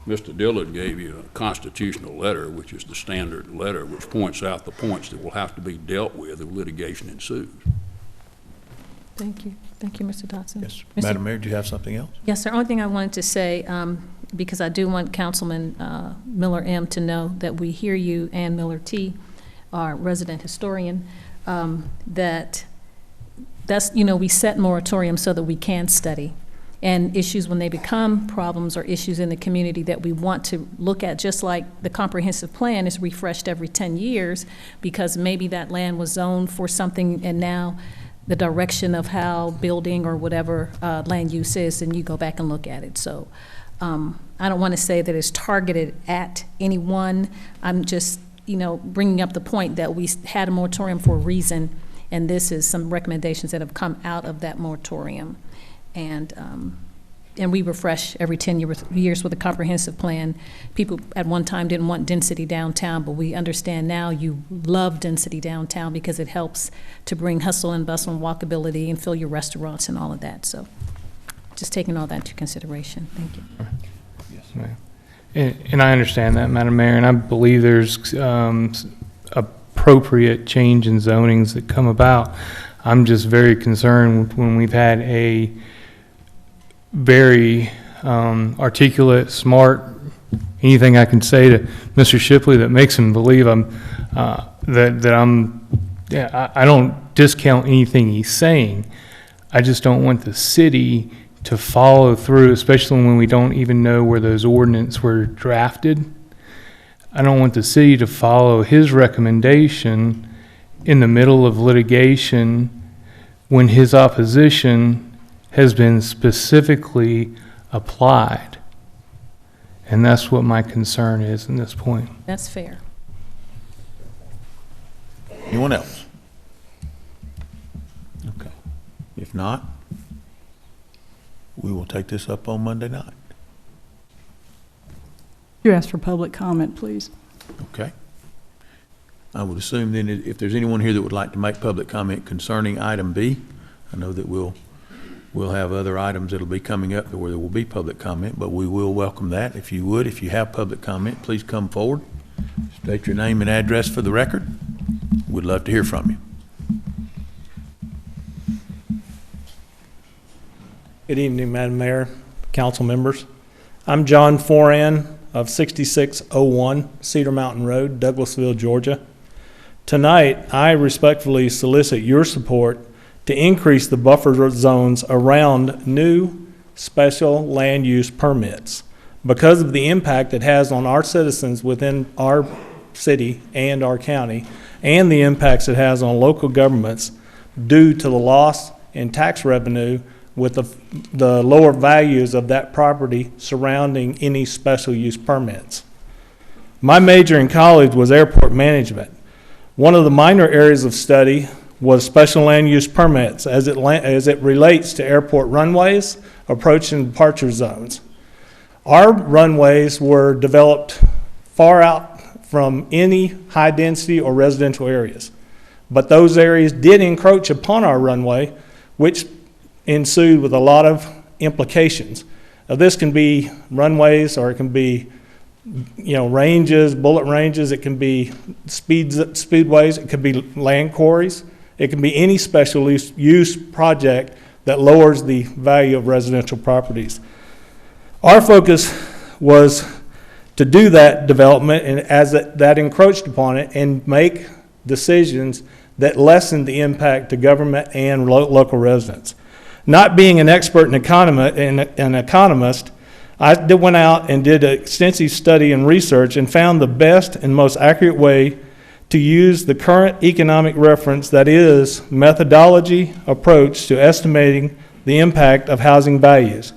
Mr. Dillard gave you a constitutional letter, which is the standard letter, which points out the points that will have to be dealt with if litigation ensues. Thank you. Thank you, Mr. Dodson. Yes. Madam Mayor, do you have something else? Yes, sir. Only thing I wanted to say, because I do want Councilman Miller M. to know that we hear you, and Miller T., our resident historian, that's, we set moratoriums so that we can study. And issues, when they become problems or issues in the community that we want to look at, just like the comprehensive plan is refreshed every 10 years, because maybe that land was zoned for something and now the direction of how building or whatever land use is, and you go back and look at it. So I don't want to say that it's targeted at anyone. I'm just, bringing up the point that we had a moratorium for a reason, and this is some recommendations that have come out of that moratorium. And we refresh every 10 years with a comprehensive plan. People at one time didn't want density downtown, but we understand now you love density downtown because it helps to bring hustle and bustle and walkability and fill your restaurants and all of that. So just taking all that into consideration. Thank you. Yes. And I understand that, Madam Mayor, and I believe there's appropriate change in zonings that come about. I'm just very concerned when we've had a very articulate, smart, anything I can say to Mr. Shipley that makes him believe I don't discount anything he's saying. I just don't want the city to follow through, especially when we don't even know where those ordinances were drafted. I don't want the city to follow his recommendation in the middle of litigation when his opposition has been specifically applied. And that's what my concern is in this point. That's fair. Anyone else? Okay. If not, we will take this up on Monday night. You asked for public comment, please. Okay. I would assume then if there's anyone here that would like to make public comment concerning item B, I know that we'll have other items that'll be coming up where there will be public comment, but we will welcome that. If you would, if you have public comment, please come forward. State your name and address for the record. We'd love to hear from you. Good evening, Madam Mayor, council members. I'm John Foran of 6601 Cedar Mountain Road, Douglasville, Georgia. Tonight, I respectfully solicit your support to increase the buffer zones around new special land use permits because of the impact it has on our citizens within our city and our county, and the impacts it has on local governments due to the loss in tax revenue with the lower values of that property surrounding any special use permits. My major in college was airport management. One of the minor areas of study was special land use permits as it relates to airport runways, approach and departure zones. Our runways were developed far out from any high density or residential areas, but those areas did encroach upon our runway, which ensued with a lot of implications. Now, this can be runways, or it can be, ranges, bullet ranges. It can be speedways. It could be land quarries. It can be any special use project that lowers the value of residential properties. Our focus was to do that development, and as that encroached upon it, and make decisions that lessened the impact to government and local residents. Not being an expert in an economist, I went out and did an extensive study and research and found the best and most accurate way to use the current economic reference, that is, methodology approach to estimating the impact of housing values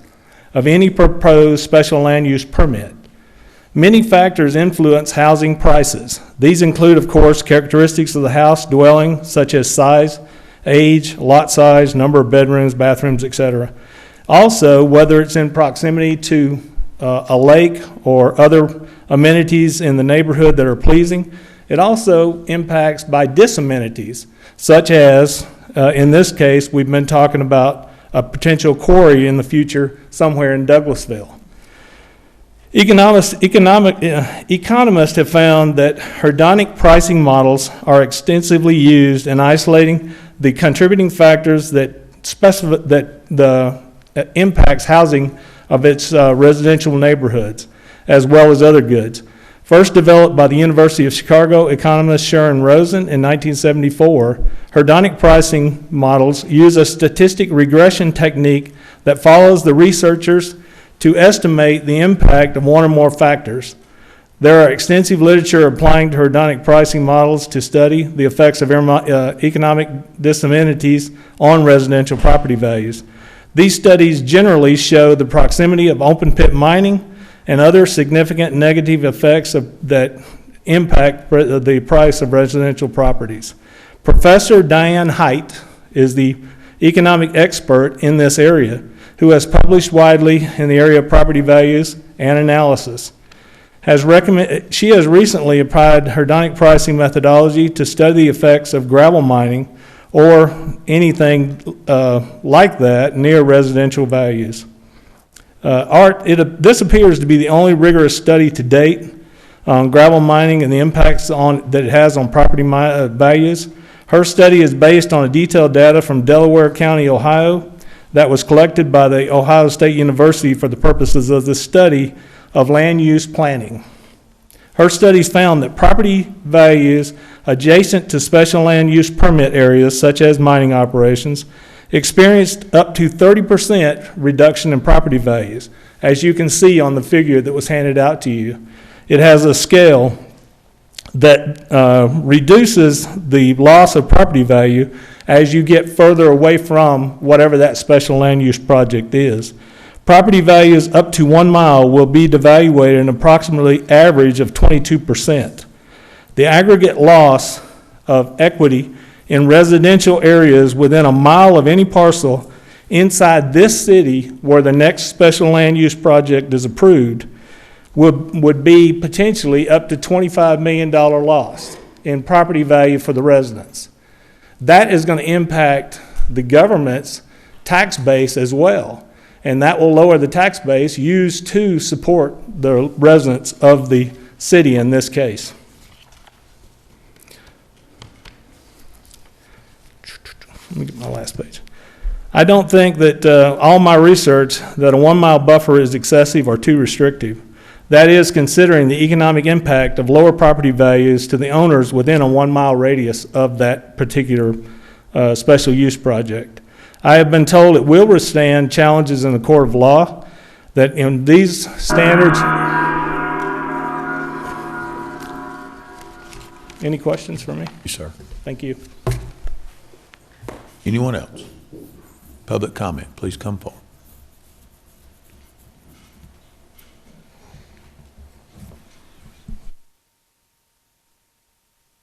of any proposed special land use permit. Many factors influence housing prices. These include, of course, characteristics of the house dwelling, such as size, age, lot size, number of bedrooms, bathrooms, etc. Also, whether it's in proximity to a lake or other amenities in the neighborhood that are pleasing. It also impacts by disamenities, such as, in this case, we've been talking about a potential quarry in the future somewhere in Douglasville. Economists have found that hedonic pricing models are extensively used in isolating the contributing factors that impacts housing of its residential neighborhoods, as well as other goods. First developed by the University of Chicago economist Sharon Rosen in 1974, hedonic pricing models use a statistic regression technique that follows the researchers to estimate the impact of one or more factors. There are extensive literature applying to hedonic pricing models to study the effects of economic disamenities on residential property values. These studies generally show the proximity of open pit mining and other significant negative effects that impact the price of residential properties. Professor Diane Height is the economic expert in this area, who has published widely in the area of property values and analysis. She has recently applied hedonic pricing methodology to study the effects of gravel mining or anything like that near residential values. This appears to be the only rigorous study to date on gravel mining and the impacts that it has on property values. Her study is based on detailed data from Delaware County, Ohio, that was collected by the Ohio State University for the purposes of the study of land use planning. Her studies found that property values adjacent to special land use permit areas, such as mining operations, experienced up to 30% reduction in property values, as you can see on the figure that was handed out to you. It has a scale that reduces the loss of property value as you get further away from whatever that special land use project is. Property values up to 1 mile will be devaluated an approximately average of 22%. The aggregate loss of equity in residential areas within a mile of any parcel inside this city where the next special land use project is approved would be potentially up to $25 million loss in property value for the residents. That is going to impact the government's tax base as well, and that will lower the tax base used to support the residents of the city in this case. Let me get my last page. I don't think that all my research that a 1 mile buffer is excessive or too restrictive. That is, considering the economic impact of lower property values to the owners within a 1 mile radius of that particular special use project. I have been told it will withstand challenges in the court of law, that in these standards. Any questions for me? Yes, sir. Thank you. Anyone else? Public comment, please come forward.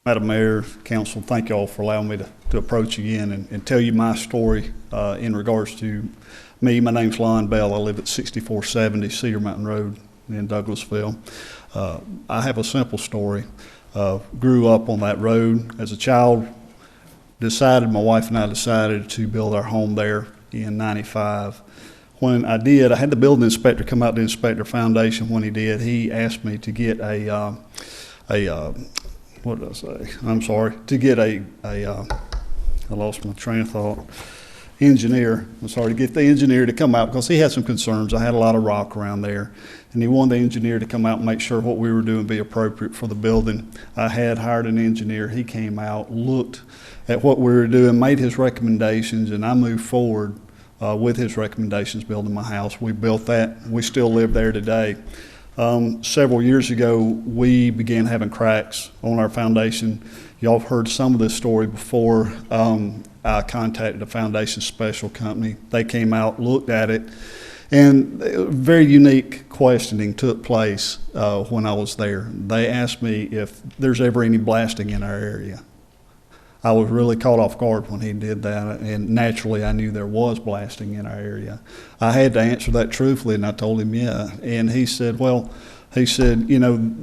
Madam Mayor, Council, thank you all for allowing me to approach again and tell you my story in regards to me. My name's Lon Bell. I live at 6470 Cedar Mountain Road in Douglasville. I have a simple story. Grew up on that road as a child. My wife and I decided to build our home there in '95. When I did, I had the building inspector come out to inspect our foundation. When he did, he asked me to get what did I say? I'm sorry. To get I lost my train of thought. Engineer. I'm sorry, to get the engineer to come out because he had some concerns. I had a lot of rock around there, and he wanted the engineer to come out and make sure what we were doing be appropriate for the building. I had hired an engineer. He came out, looked at what we were doing, made his recommendations, and I moved forward with his recommendations, building my house. We built that. We still live there today. Several years ago, we began having cracks on our foundation. Y'all have heard some of this story before. I contacted a foundation special company. They came out, looked at it, and very unique questioning took place when I was there. They asked me if there's ever any blasting in our area. I was really caught off guard when he did that, and naturally I knew there was blasting in our area. I had to answer that truthfully, and I told him, yeah. And he said, you know,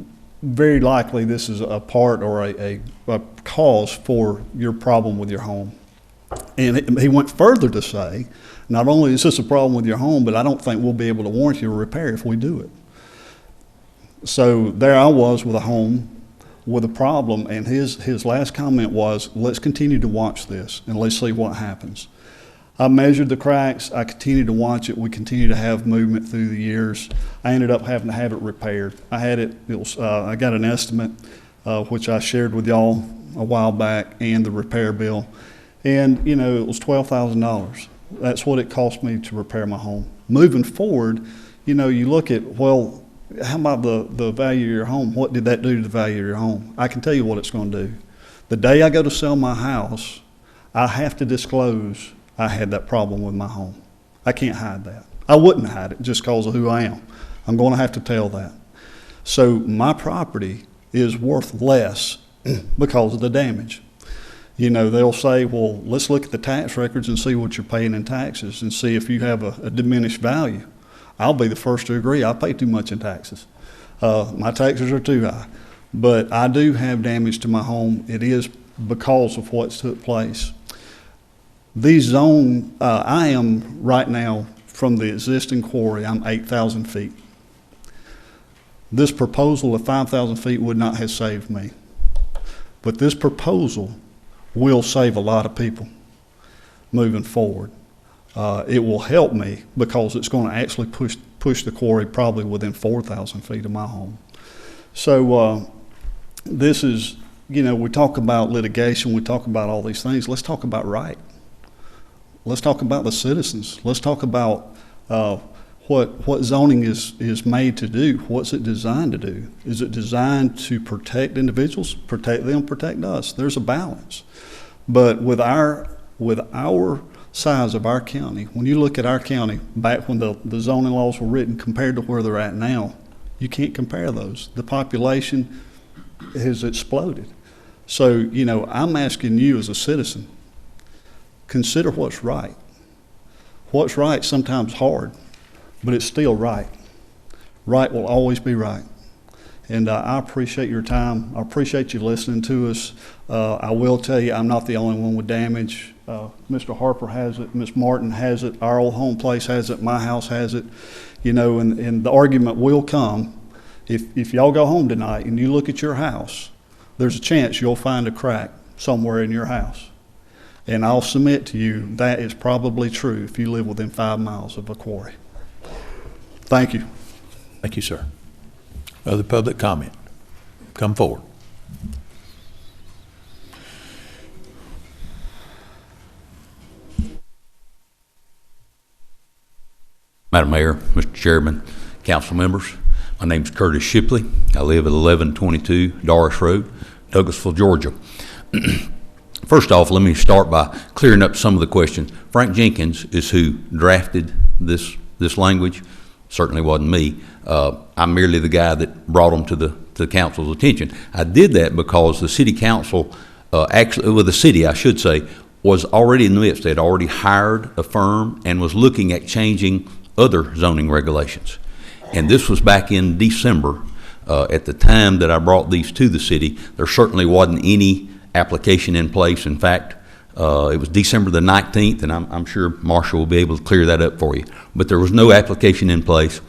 very likely this is a part or a cause for your problem with your home. And he went further to say, not only is this a problem with your home, but I don't think we'll be able to warranty or repair if we do it. So there I was with a home with a problem, and his last comment was, let's continue to watch this and let's see what happens. I measured the cracks. I continued to watch it. We continued to have movement through the years. I ended up having to have it repaired. I got an estimate, which I shared with y'all a while back, and the repair bill. And, you know, it was $12,000. That's what it cost me to repair my home. Moving forward, you know, you look at, well, how about the value of your home? What did that do to the value of your home? I can tell you what it's going to do. The day I go to sell my house, I have to disclose I had that problem with my home. I can't hide that. I wouldn't hide it just because of who I am. I'm going to have to tell that. So my property is worth less because of the damage. You know, they'll say, well, let's look at the tax records and see what you're paying in taxes and see if you have a diminished value. I'll be the first to agree. I pay too much in taxes. My taxes are too high. But I do have damage to my home. It is because of what's took place. These zone, I am right now from the existing quarry, I'm 8,000 feet. This proposal of 5,000 feet would not have saved me. But this proposal will save a lot of people moving forward. It will help me because it's going to actually push the quarry probably within 4,000 feet of my home. So this is, you know, we talk about litigation, we talk about all these things. Let's talk about right. Let's talk about the citizens. Let's talk about what zoning is made to do. What's it designed to do? Is it designed to protect individuals, protect them, protect us? There's a balance. But with our size of our county, when you look at our county back when the zoning laws were written compared to where they're at now, you can't compare those. The population has exploded. So, you know, I'm asking you as a citizen, consider what's right. What's right sometimes hard, but it's still right. Right will always be right. And I appreciate your time. I appreciate you listening to us. I will tell you, I'm not the only one with damage. Mr. Harper has it, Ms. Martin has it, our old home place has it, my house has it. You know, and the argument will come, if y'all go home tonight and you look at your house, there's a chance you'll find a crack somewhere in your house. And I'll submit to you that is probably true if you live within 5 miles of a quarry. Thank you. Thank you, sir. Other public comment? Come forward. Madam Mayor, Mr. Chairman, council members, my name is Curtis Shipley. I live at 1122 Doris Road, Douglasville, Georgia. First off, let me start by clearing up some of the questions. Frank Jenkins is who drafted this language. Certainly wasn't me. I'm merely the guy that brought them to the council's attention. I did that because the city council, the city, I should say, was already in the midst. They had already hired a firm and was looking at changing other zoning regulations. And this was back in December. At the time that I brought these to the city, there certainly wasn't any application in place. In fact, it was December the 19th, and I'm sure Marshall will be able to clear that up for you. But there was no application in place.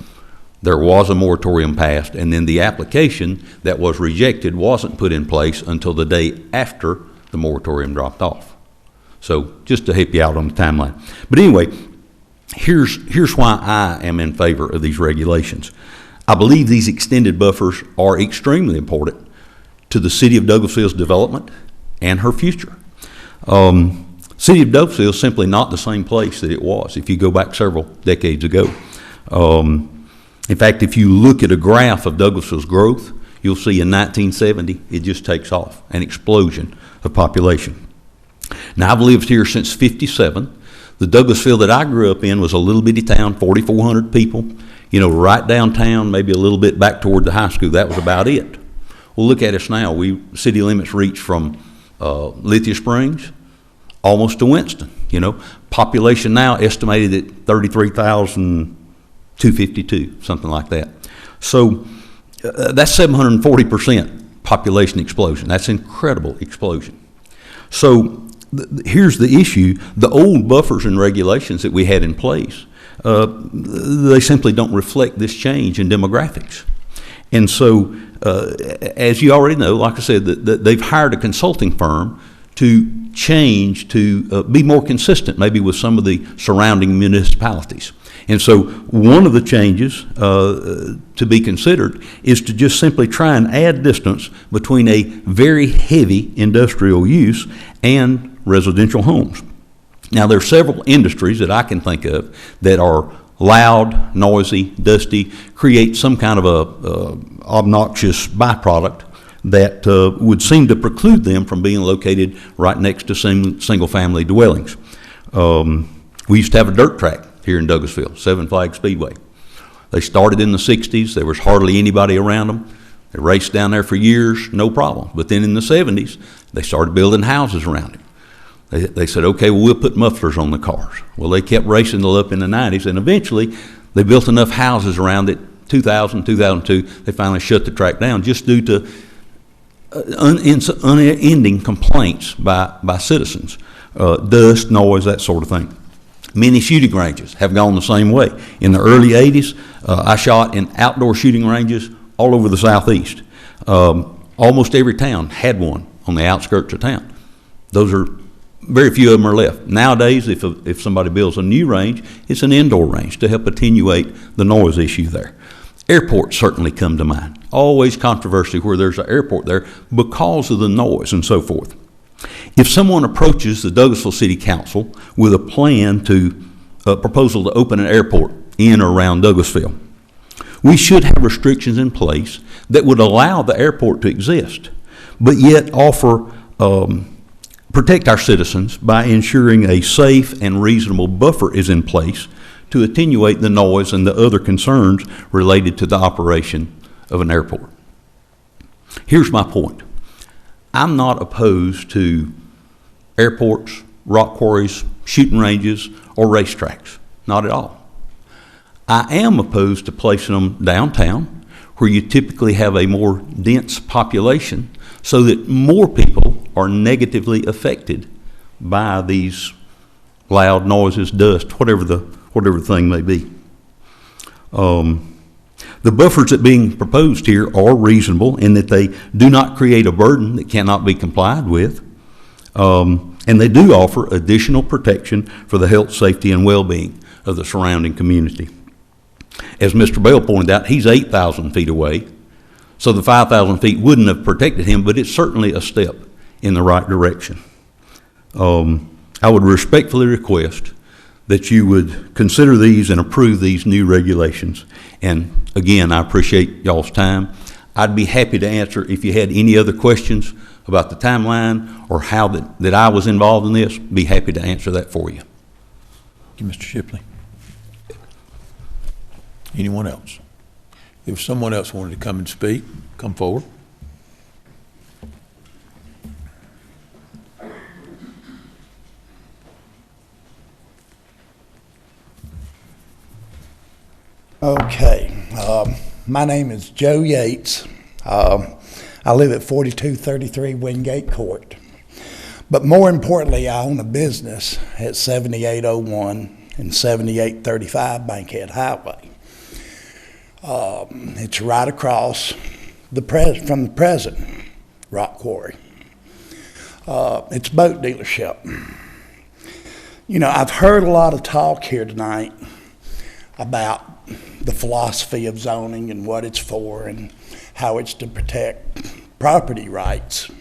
There was a moratorium passed, and then the application that was rejected wasn't put in place until the day after the moratorium dropped off. So just to help you out on the timeline. But anyway, here's why I am in favor of these regulations. I believe these extended buffers are extremely important to the city of Douglasville's development and her future. City of Douglasville is simply not the same place that it was if you go back several decades ago. In fact, if you look at a graph of Douglasville's growth, you'll see in 1970 it just takes off, an explosion of population. Now, I've lived here since '57. The Douglasville that I grew up in was a little bitty town, 4,400 people, you know, right downtown, maybe a little bit back toward the high school. That was about it. Well, look at us now. City limits reach from Lithia Springs almost to Winston, you know. Population now estimated at 33,252, something like that. So that's 740% population explosion. That's an incredible explosion. So here's the issue. The old buffers and regulations that we had in place, they simply don't reflect this change in demographics. And so, as you already know, like I said, they've hired a consulting firm to change, to be more consistent maybe with some of the surrounding municipalities. And so one of the changes to be considered is to just simply try and add distance between a very heavy industrial use and residential homes. Now, there are several industries that I can think of that are loud, noisy, dusty, create some kind of a obnoxious byproduct that would seem to preclude them from being located right next to single-family dwellings. We used to have a dirt track here in Douglasville, Seven Flag Speedway. They started in the 60s. There was hardly anybody around them. They raced down there for years, no problem. But then in the 70s, they started building houses around it. They said, okay, well, we'll put mufflers on the cars. Well, they kept racing up in the 90s, and eventually they built enough houses around it, 2000, 2002, they finally shut the track down just due to unending complaints by citizens, dust, noise, that sort of thing. Many shooting ranges have gone the same way. In the early 80s, I shot in outdoor shooting ranges all over the southeast. Almost every town had one on the outskirts of town. Very few of them are left. Nowadays, if somebody builds a new range, it's an indoor range to help attenuate the noise issue there. Airports certainly come to mind. Always controversy where there's an airport there because of the noise and so forth. If someone approaches the Douglasville City Council with a plan proposal to open an airport in or around Douglasville, we should have restrictions in place that would allow the airport to exist, but yet offer protect our citizens by ensuring a safe and reasonable buffer is in place to attenuate the noise and the other concerns related to the operation of an airport. Here's my point. I'm not opposed to airports, rock quarries, shooting ranges, or racetracks. Not at all. I am opposed to placing them downtown, where you typically have a more dense population, so that more people are negatively affected by these loud noises, dust, whatever the thing may be. The buffers that are being proposed here are reasonable in that they do not create a burden that cannot be complied with, and they do offer additional protection for the health, safety, and well-being of the surrounding community. As Mr. Bell pointed out, he's 8,000 feet away, so the 5,000 feet wouldn't have protected him, but it's certainly a step in the right direction. I would respectfully request that you would consider these and approve these new regulations. And again, I appreciate y'all's time. I'd be happy to answer if you had any other questions about the timeline or how that I was involved in this. Be happy to answer that for you. Thank you, Mr. Shipley. Anyone else? If someone else wanted to come and speak, come forward. Okay, my name is Joe Yates. I live at 4233 Wingate Court. But more importantly, I own a business at 7801 and 7835 Bankhead Highway. It's right across from the present rock quarry. It's a boat dealership. You know, I've heard a lot of talk here tonight about the philosophy of zoning and what it's for and how it's to protect property rights.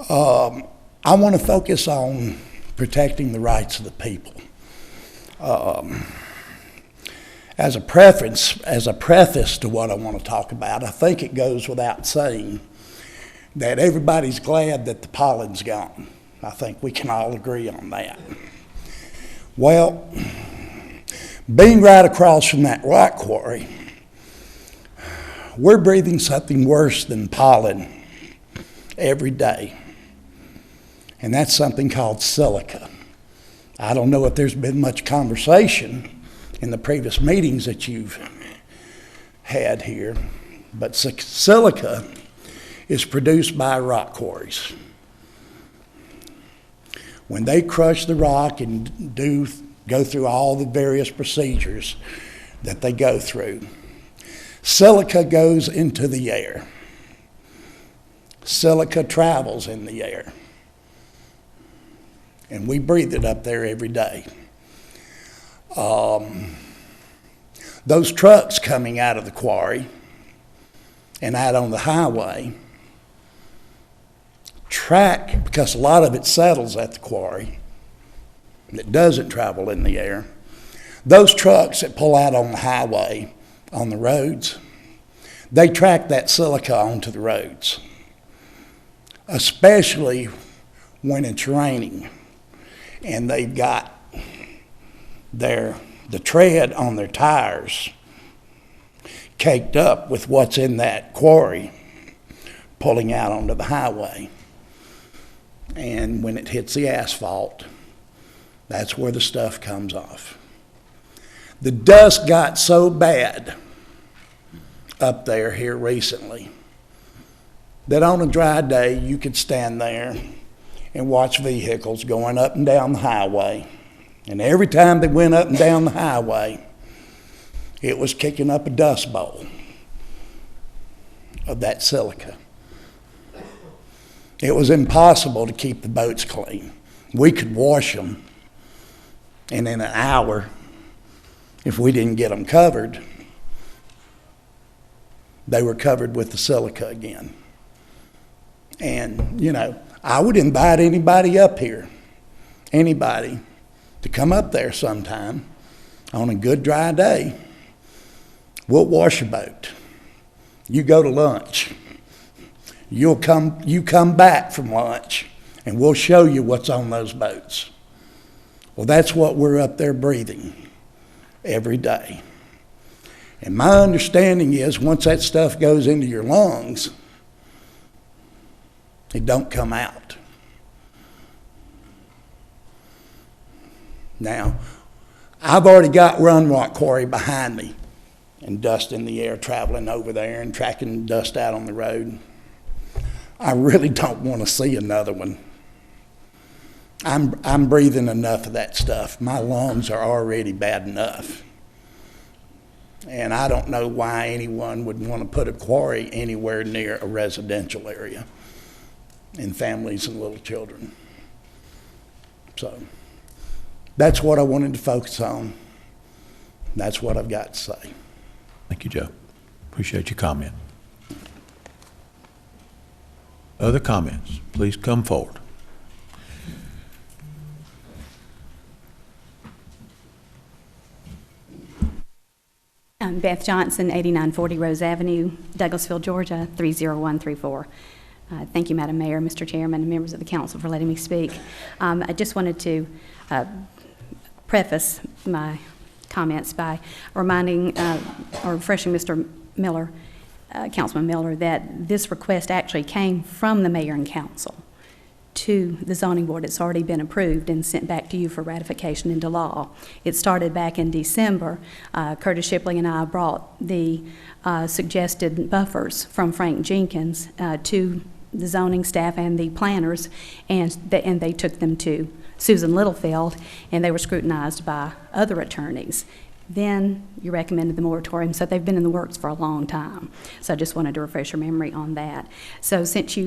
I want to focus on protecting the rights of the people. As a preface to what I want to talk about, I think it goes without saying that everybody's glad that the pollen's gone. I think we can all agree on that. Well, being right across from that rock quarry, we're breathing something worse than pollen every day. And that's something called silica. I don't know if there's been much conversation in the previous meetings that you've had here, but silica is produced by rock quarries. When they crush the rock and go through all the various procedures that they go through, silica goes into the air. Silica travels in the air. And we breathe it up there every day. Those trucks coming out of the quarry and out on the highway track, because a lot of it settles at the quarry, that doesn't travel in the air. Those trucks that pull out on the highway, on the roads, they track that silica onto the roads, especially when it's raining and they've got the tread on their tires caked up with what's in that quarry pulling out onto the highway. And when it hits the asphalt, that's where the stuff comes off. The dust got so bad up there here recently that on a dry day you could stand there and watch vehicles going up and down the highway. And every time they went up and down the highway, it was kicking up a dust bowl of that silica. It was impossible to keep the boats clean. We could wash them, and in an hour, if we didn't get them covered, they were covered with the silica again. And, you know, I would invite anybody up here, anybody, to come up there sometime on a good dry day. We'll wash a boat. You go to lunch. You come back from lunch, and we'll show you what's on those boats. Well, that's what we're up there breathing every day. And my understanding is once that stuff goes into your lungs, it don't come out. Now, I've already got Run Rock Quarry behind me and dust in the air traveling over there and tracking dust out on the road. I really don't want to see another one. I'm breathing enough of that stuff. My lungs are already bad enough. And I don't know why anyone would want to put a quarry anywhere near a residential area and families and little children. So that's what I wanted to focus on. That's what I've got to say. Thank you, Joe. Appreciate your comment. Other comments, please come forward. I'm Beth Johnson, 8940 Rose Avenue, Douglasville, Georgia, 30134. Thank you, Madam Mayor, Mr. Chairman, and members of the council for letting me speak. I just wanted to preface my comments by reminding or refreshing Mr. Miller, Councilman Miller, that this request actually came from the mayor and council to the zoning board. It's already been approved and sent back to you for ratification into law. It started back in December. Curtis Shipley and I brought the suggested buffers from Frank Jenkins to the zoning staff and the planners, and they took them to Susan Littlefield, and they were scrutinized by other attorneys. Then you recommended the moratorium, so they've been in the works for a long time. So I just wanted to refresh your memory on that. So since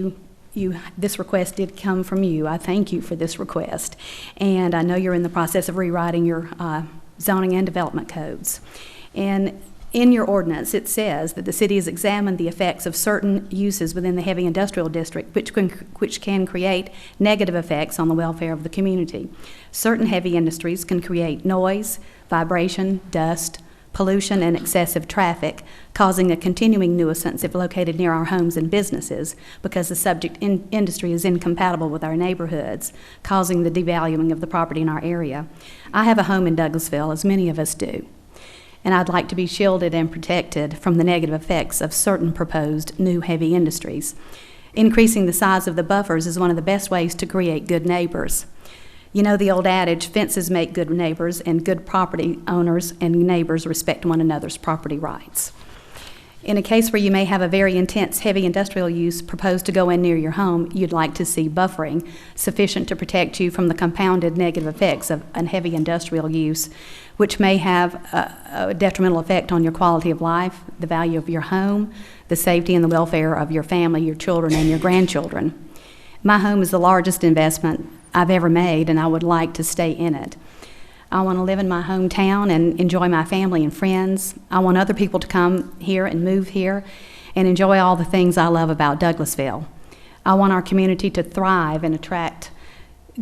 this request did come from you, I thank you for this request. And I know you're in the process of rewriting your zoning and development codes. And in your ordinance, it says that the city has examined the effects of certain uses within the heavy industrial district, which can create negative effects on the welfare of the community. Certain heavy industries can create noise, vibration, dust, pollution, and excessive traffic, causing a continuing nuisance if located near our homes and businesses, because the subject industry is incompatible with our neighborhoods, causing the devaluing of the property in our area. I have a home in Douglasville, as many of us do, and I'd like to be shielded and protected from the negative effects of certain proposed new heavy industries. Increasing the size of the buffers is one of the best ways to create good neighbors. You know the old adage, fences make good neighbors, and good property owners and neighbors respect one another's property rights. In a case where you may have a very intense heavy industrial use proposed to go in near your home, you'd like to see buffering sufficient to protect you from the compounded negative effects of a heavy industrial use, which may have a detrimental effect on your quality of life, the value of your home, the safety and the welfare of your family, your children, and your grandchildren. My home is the largest investment I've ever made, and I would like to stay in it. I want to live in my hometown and enjoy my family and friends. I want other people to come here and move here and enjoy all the things I love about Douglasville. I want our community to thrive and attract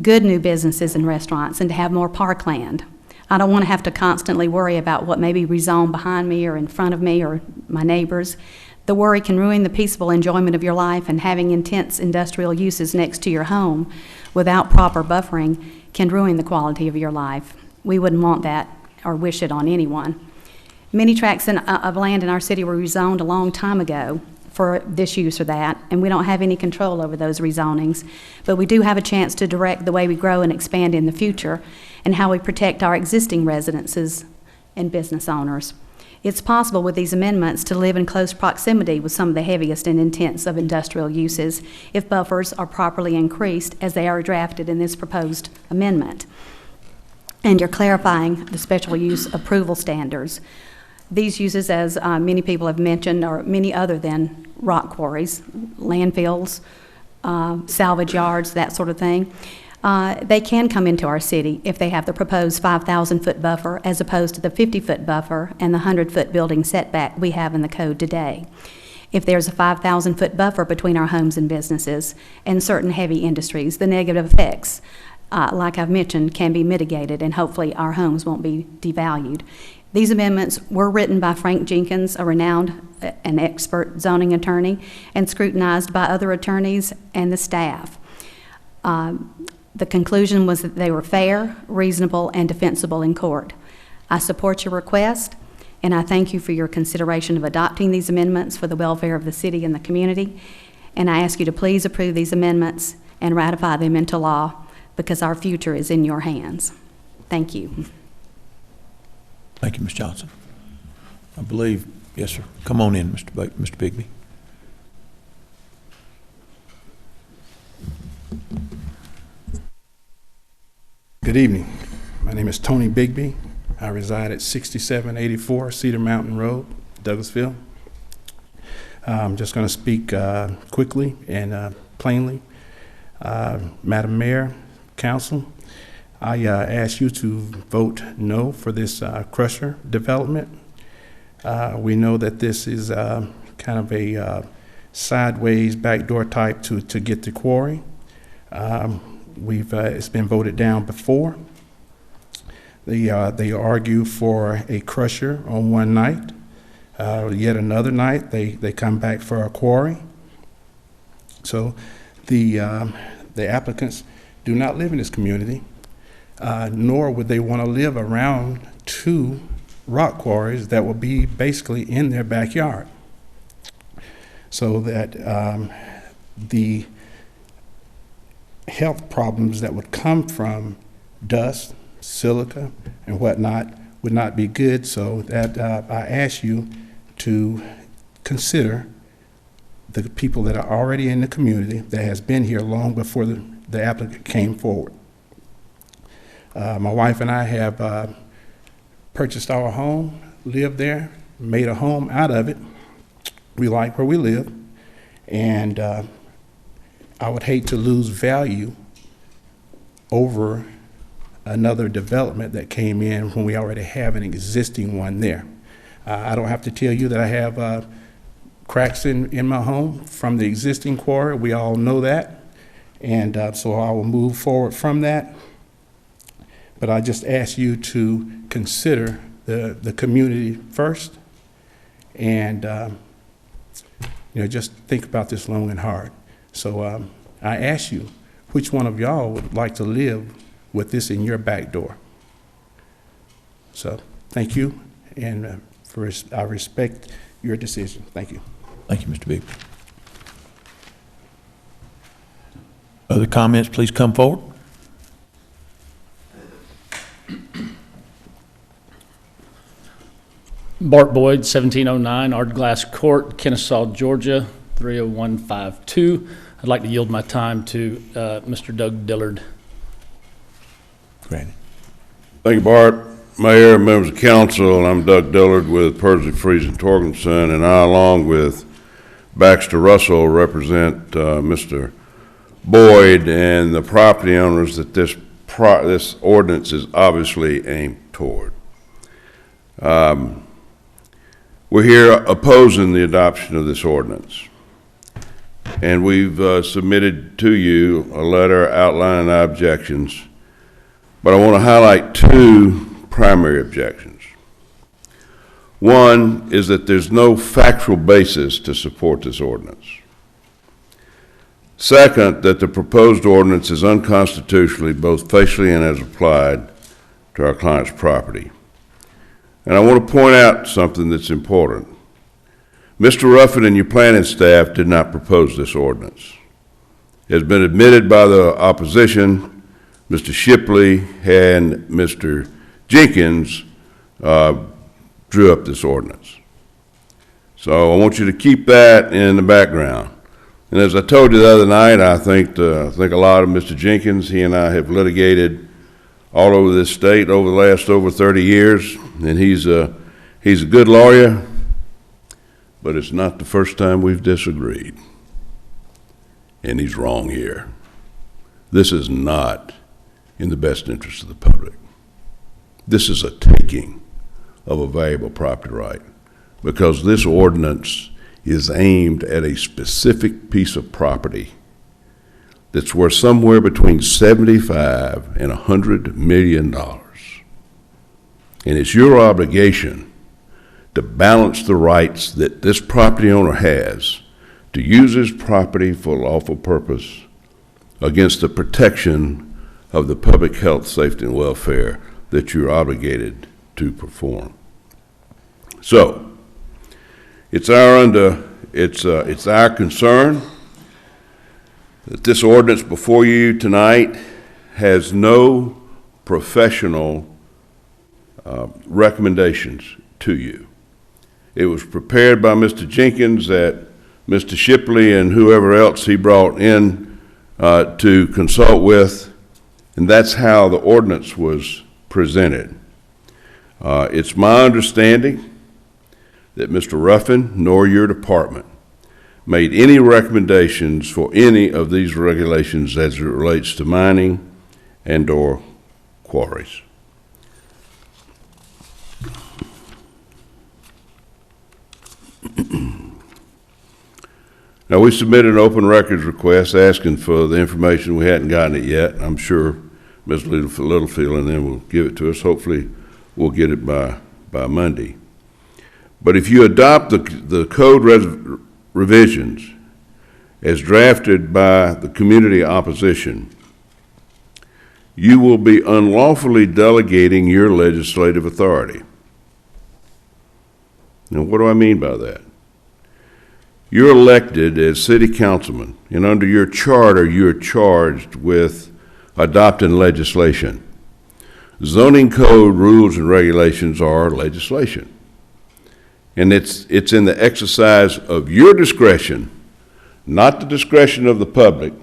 good new businesses and restaurants and to have more parkland. I don't want to have to constantly worry about what may be rezoned behind me or in front of me or my neighbors. The worry can ruin the peaceful enjoyment of your life, and having intense industrial uses next to your home without proper buffering can ruin the quality of your life. We wouldn't want that or wish it on anyone. Many tracts of land in our city were rezoned a long time ago for this use or that, and we don't have any control over those rezonings, but we do have a chance to direct the way we grow and expand in the future and how we protect our existing residences and business owners. It's possible with these amendments to live in close proximity with some of the heaviest and intense of industrial uses if buffers are properly increased as they are drafted in this proposed amendment. And you're clarifying the special use approval standards. These uses, as many people have mentioned, are many other than rock quarries, landfills, salvage yards, that sort of thing. They can come into our city if they have the proposed 5,000-foot buffer as opposed to the 50-foot buffer and the 100-foot building setback we have in the code today. If there's a 5,000-foot buffer between our homes and businesses and certain heavy industries, the negative effects, like I've mentioned, can be mitigated, and hopefully our homes won't be devalued. These amendments were written by Frank Jenkins, a renowned and expert zoning attorney, and scrutinized by other attorneys and the staff. The conclusion was that they were fair, reasonable, and defensible in court. I support your request, and I thank you for your consideration of adopting these amendments for the welfare of the city and the community. And I ask you to please approve these amendments and ratify them into law, because our future is in your hands. Thank you. Thank you, Ms. Johnson. I believe, yes, sir. Come on in, Mr. Bigby. Good evening. My name is Tony Bigby. I reside at 6784 Cedar Mountain Road, Douglasville. I'm just going to speak quickly and plainly. Madam Mayor, Council, I ask you to vote no for this crusher development. We know that this is kind of a sideways backdoor type to get the quarry. It's been voted down before. They argue for a crusher on one night. Yet another night, they come back for a quarry. So the applicants do not live in this community, nor would they want to live around two rock quarries that will be basically in their backyard. So that the health problems that would come from dust, silica, and whatnot would not be good. So that I ask you to consider the people that are already in the community that has been here long before the applicant came forward. My wife and I have purchased our home, lived there, made a home out of it. We like where we live, and I would hate to lose value over another development that came in when we already have an existing one there. I don't have to tell you that I have cracks in my home from the existing quarry. We all know that, and so I will move forward from that. But I just ask you to consider the community first, and just think about this long and hard. So I ask you, which one of y'all would like to live with this in your back door? So thank you, and I respect your decision. Thank you. Thank you, Mr. Bigby. Other comments, please come forward. Bart Boyd, 1709 Ardglass Court, Kennesaw, Georgia, 30152. I'd like to yield my time to Mr. Doug Dillard. Granted. Thank you, Bart. Mayor, members of council, I'm Doug Dillard with Persley, Freese, and Torgenson, and I, along with Baxter Russell, represent Mr. Boyd and the property owners that this ordinance is obviously aimed toward. We're here opposing the adoption of this ordinance, and we've submitted to you a letter outlining our objections, but I want to highlight two primary objections. One is that there's no factual basis to support this ordinance. Second, that the proposed ordinance is unconstitutionally, both facially and as applied to our client's property. And I want to point out something that's important. Mr. Ruffin and your planning staff did not propose this ordinance. It has been admitted by the opposition. Mr. Shipley and Mr. Jenkins drew up this ordinance. So I want you to keep that in the background. And as I told you the other night, I think a lot of Mr. Jenkins, he and I have litigated all over this state over the last over 30 years, and he's a good lawyer, but it's not the first time we've disagreed. And he's wrong here. This is not in the best interest of the public. This is a taking of a valuable property right, because this ordinance is aimed at a specific piece of property that's worth somewhere between $75 and $100 million. And it's your obligation to balance the rights that this property owner has to use his property for lawful purpose against the protection of the public health, safety, and welfare that you're obligated to perform. So, it's our concern that this ordinance before you tonight has no professional recommendations to you. It was prepared by Mr. Jenkins that Mr. Shipley and whoever else he brought in to consult with, and that's how the ordinance was presented. It's my understanding that Mr. Ruffin nor your department made any recommendations for any of these regulations as it relates to mining and/or quarries. Now, we submitted an open records request asking for the information. We hadn't gotten it yet. I'm sure Ms. Littlefield and then will give it to us. Hopefully, we'll get it by Monday. But if you adopt the code revisions as drafted by the community opposition, you will be unlawfully delegating your legislative authority. Now, what do I mean by that? You're elected as city councilman, and under your charter, you're charged with adopting legislation. Zoning code rules and regulations are legislation. And it's in the exercise of your discretion, not the discretion of the public,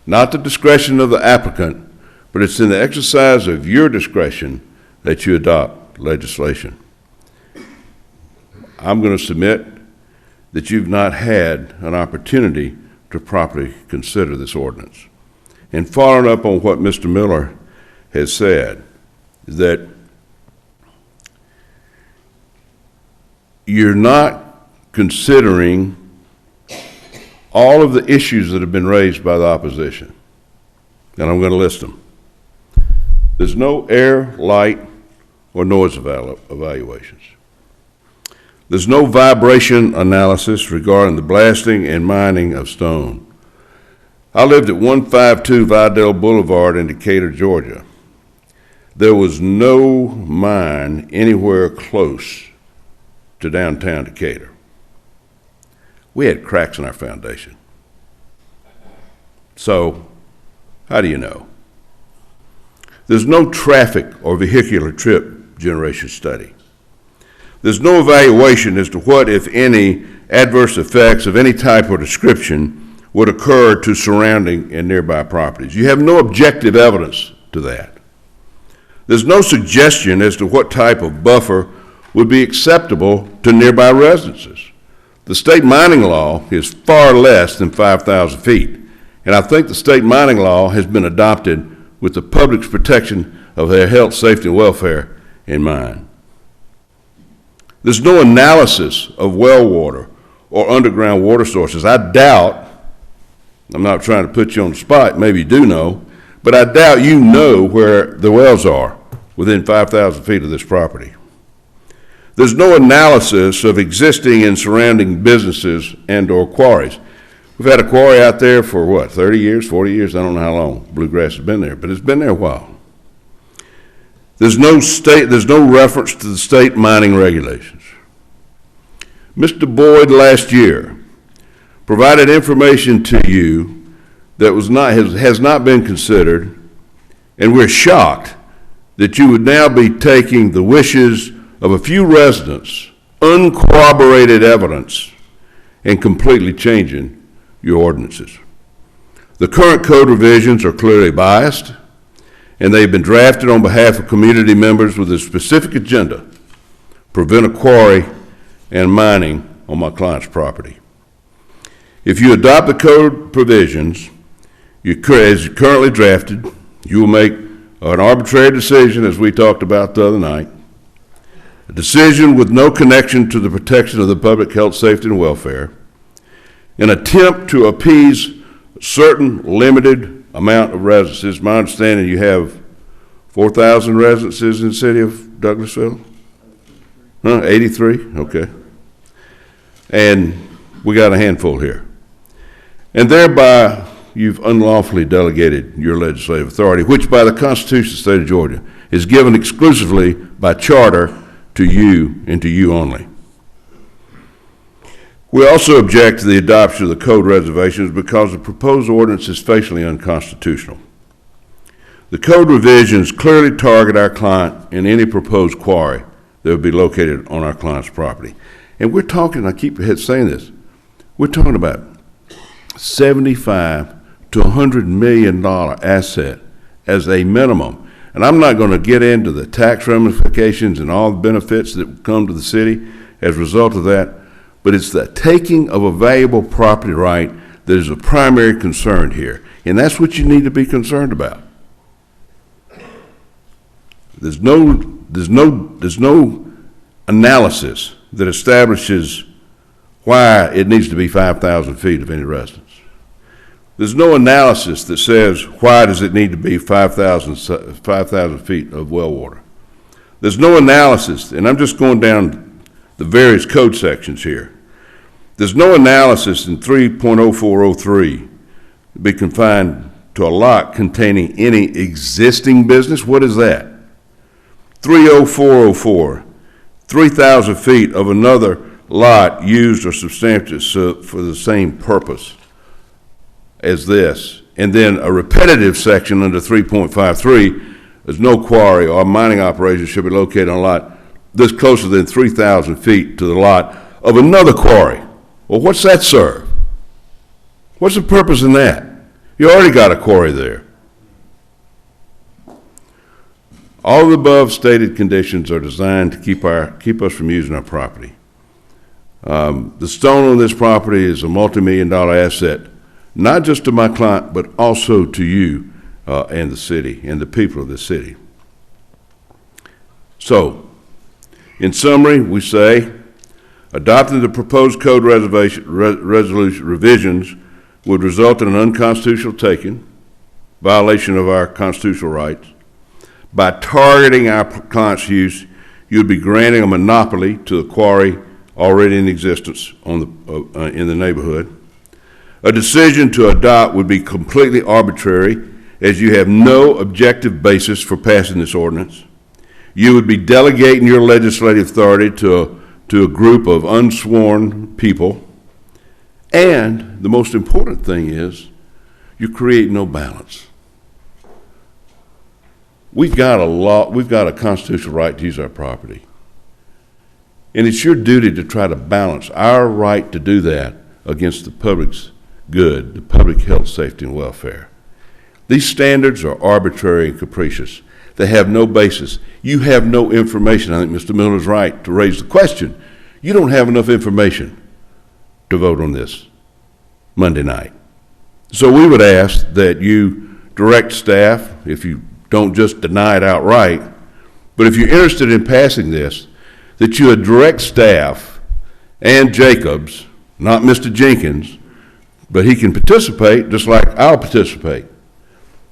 not the discretion of the applicant, but it's in the exercise of your discretion that you adopt legislation. I'm going to submit that you've not had an opportunity to properly consider this ordinance. And following up on what Mr. Miller has said, is that you're not considering all of the issues that have been raised by the opposition. And I'm going to list them. There's no air, light, or noise evaluations. There's no vibration analysis regarding the blasting and mining of stone. I lived at 152 Vidal Boulevard in Decatur, Georgia. There was no mine anywhere close to downtown Decatur. We had cracks in our foundation. So, how do you know? There's no traffic or vehicular trip generation study. There's no evaluation as to what, if any, adverse effects of any type or description would occur to surrounding and nearby properties. You have no objective evidence to that. There's no suggestion as to what type of buffer would be acceptable to nearby residences. The state mining law is far less than 5,000 feet, and I think the state mining law has been adopted with the public's protection of their health, safety, and welfare in mind. There's no analysis of well water or underground water sources. I doubt, I'm not trying to put you on the spot, maybe you do know, but I doubt you know where the wells are within 5,000 feet of this property. There's no analysis of existing and surrounding businesses and or quarries. We've had a quarry out there for what, 30 years, 40 years? I don't know how long Bluegrass has been there, but it's been there a while. There's no reference to the state mining regulations. Mr. Boyd last year provided information to you that has not been considered, and we're shocked that you would now be taking the wishes of a few residents, uncorroborated evidence, and completely changing your ordinances. The current code revisions are clearly biased, and they've been drafted on behalf of community members with a specific agenda: prevent a quarry and mining on my client's property. If you adopt the code provisions as currently drafted, you will make an arbitrary decision, as we talked about the other night, a decision with no connection to the protection of the public health, safety, and welfare, an attempt to appease a certain limited amount of residences. My understanding, you have 4,000 residences in the city of Douglasville? 83? Okay. And we got a handful here. And thereby you've unlawfully delegated your legislative authority, which by the Constitution of the State of Georgia is given exclusively by charter to you and to you only. We also object to the adoption of the code reservations because the proposed ordinance is facially unconstitutional. The code revisions clearly target our client in any proposed quarry that would be located on our client's property. And we're talking, I keep saying this, we're talking about $75 to $100 million asset as a minimum. And I'm not going to get into the tax ramifications and all the benefits that come to the city as a result of that, but it's the taking of a valuable property right that is a primary concern here. And that's what you need to be concerned about. There's no analysis that establishes why it needs to be 5,000 feet of any residence. There's no analysis that says why does it need to be 5,000 feet of well water. There's no analysis, and I'm just going down the various code sections here. There's no analysis in 3.0403 to be confined to a lot containing any existing business. What is that? 30404, 3,000 feet of another lot used or substantiated for the same purpose as this. And then a repetitive section under 3.53, there's no quarry or mining operation should be located on a lot this closer than 3,000 feet to the lot of another quarry. Well, what's that serve? What's the purpose in that? You already got a quarry there. All of the above stated conditions are designed to keep us from using our property. The stone on this property is a multi-million-dollar asset, not just to my client, but also to you and the city and the people of the city. So, in summary, we say, adopting the proposed code resolution revisions would result in an unconstitutional taking, violation of our constitutional rights. By targeting our client's use, you'd be granting a monopoly to the quarry already in existence in the neighborhood. A decision to adopt would be completely arbitrary, as you have no objective basis for passing this ordinance. You would be delegating your legislative authority to a group of unsworn people. And the most important thing is, you create no balance. We've got a constitutional right to use our property. And it's your duty to try to balance our right to do that against the public's good, the public health, safety, and welfare. These standards are arbitrary and capricious. They have no basis. You have no information. I think Mr. Miller's right to raise the question. You don't have enough information to vote on this Monday night. So we would ask that you direct staff, if you don't just deny it outright, but if you're interested in passing this, that you would direct staff and Jacobs, not Mr. Jenkins, but he can participate just like I'll participate,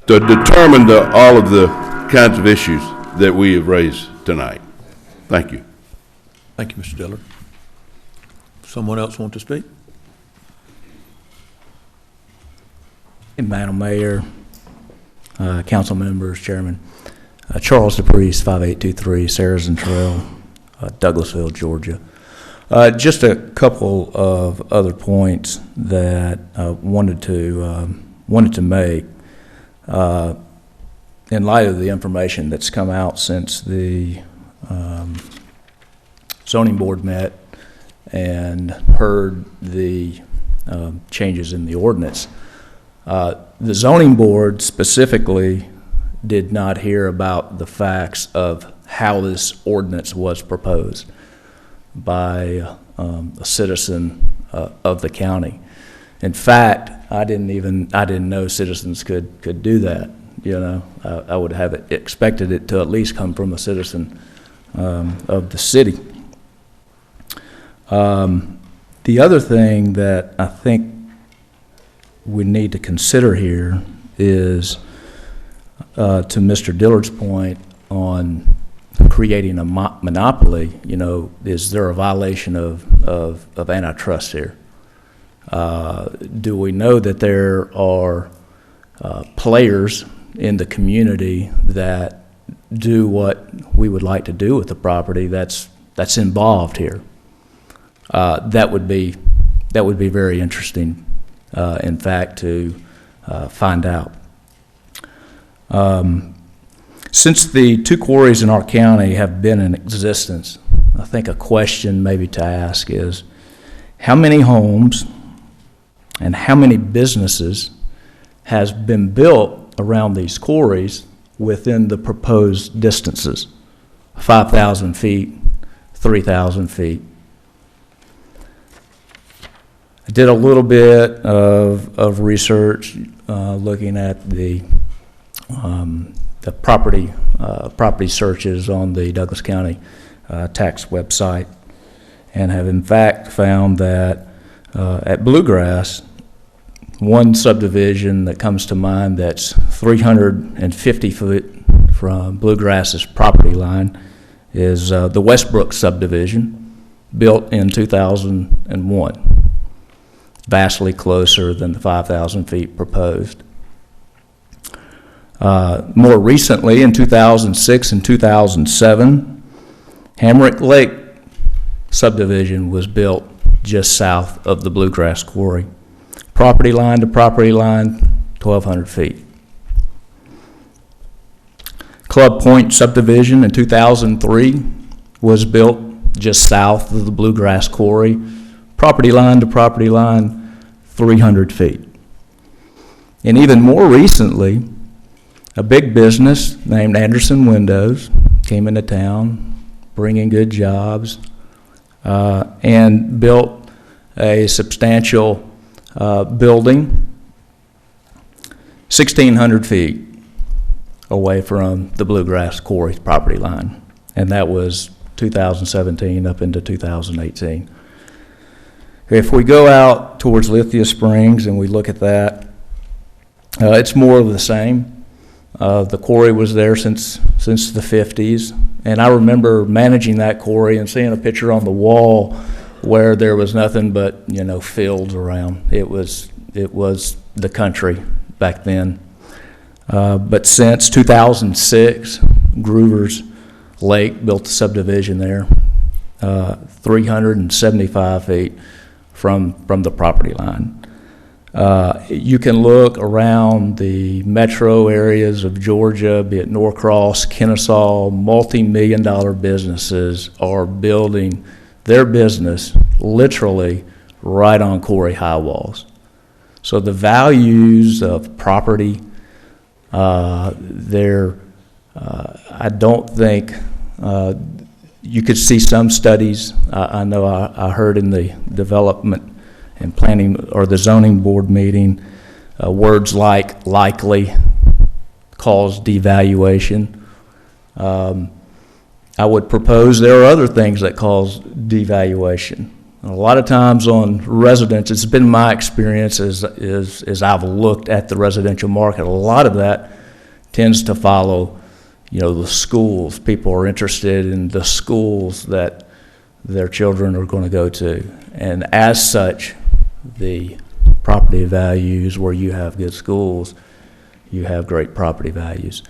to determine all of the kinds of issues that we have raised tonight. Thank you. Thank you, Mr. Dillard. Someone else want to speak? Madam Mayor, council members, chairman, Charles DePriest, 5823 Saracen Trail, Douglasville, Georgia. Just a couple of other points that I wanted to make in light of the information that's come out since the zoning board met and heard the changes in the ordinance. The zoning board specifically did not hear about the facts of how this ordinance was proposed by a citizen of the county. In fact, I didn't know citizens could do that. You know, I would have expected it to at least come from a citizen of the city. The other thing that I think we need to consider here is, to Mr. Dillard's point on creating a monopoly, you know, is there a violation of antitrust here? Do we know that there are players in the community that do what we would like to do with the property that's involved here? That would be very interesting, in fact, to find out. Since the two quarries in our county have been in existence, I think a question maybe to ask is, how many homes and how many businesses has been built around these quarries within the proposed distances? 5,000 feet, 3,000 feet. I did a little bit of research looking at the property searches on the Douglas County tax website, and have in fact found that at Bluegrass, one subdivision that comes to mind that's 350 feet from Bluegrass's property line is the Westbrook subdivision, built in 2001, vastly closer than the 5,000 feet proposed. More recently, in 2006 and 2007, Hamrick Lake subdivision was built just south of the Bluegrass Quarry. Property line to property line, 1,200 feet. Club Point subdivision in 2003 was built just south of the Bluegrass Quarry. Property line to property line, 300 feet. And even more recently, a big business named Anderson Windows came into town, bringing good jobs, and built a substantial building 1,600 feet away from the Bluegrass Quarry property line. And that was 2017 up into 2018. If we go out towards Lithia Springs and we look at that, it's more of the same. The quarry was there since the 50s, and I remember managing that quarry and seeing a picture on the wall where there was nothing but, you know, fields around. It was the country back then. But since 2006, Groover's Lake built a subdivision there, 375 feet from the property line. You can look around the metro areas of Georgia, be it Norcross, Kennesaw, multi-million-dollar businesses are building their business literally right on quarry high walls. So the values of property, I don't think, you could see some studies. I know I heard in the development and planning or the zoning board meeting, words like likely cause devaluation. I would propose there are other things that cause devaluation. A lot of times on residents, it's been my experience as I've looked at the residential market, a lot of that tends to follow, you know, the schools. People are interested in the schools that their children are going to go to. And as such, the property values where you have good schools, you have great property values.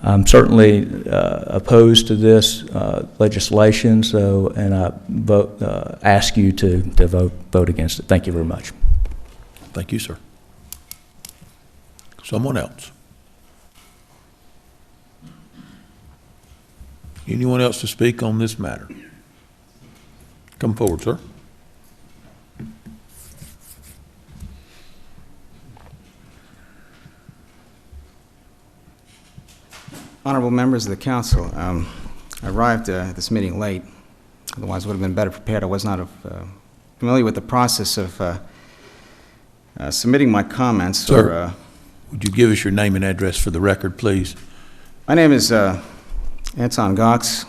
I'm certainly opposed to this legislation, and I ask you to vote against it. Thank you very much. Thank you, sir. Someone else? Anyone else to speak on this matter? Come forward, sir. Honorable members of the council, I arrived at this meeting late. Otherwise, I would have been better prepared. I was not familiar with the process of submitting my comments. Sir, would you give us your name and address for the record, please? My name is Anton Gox.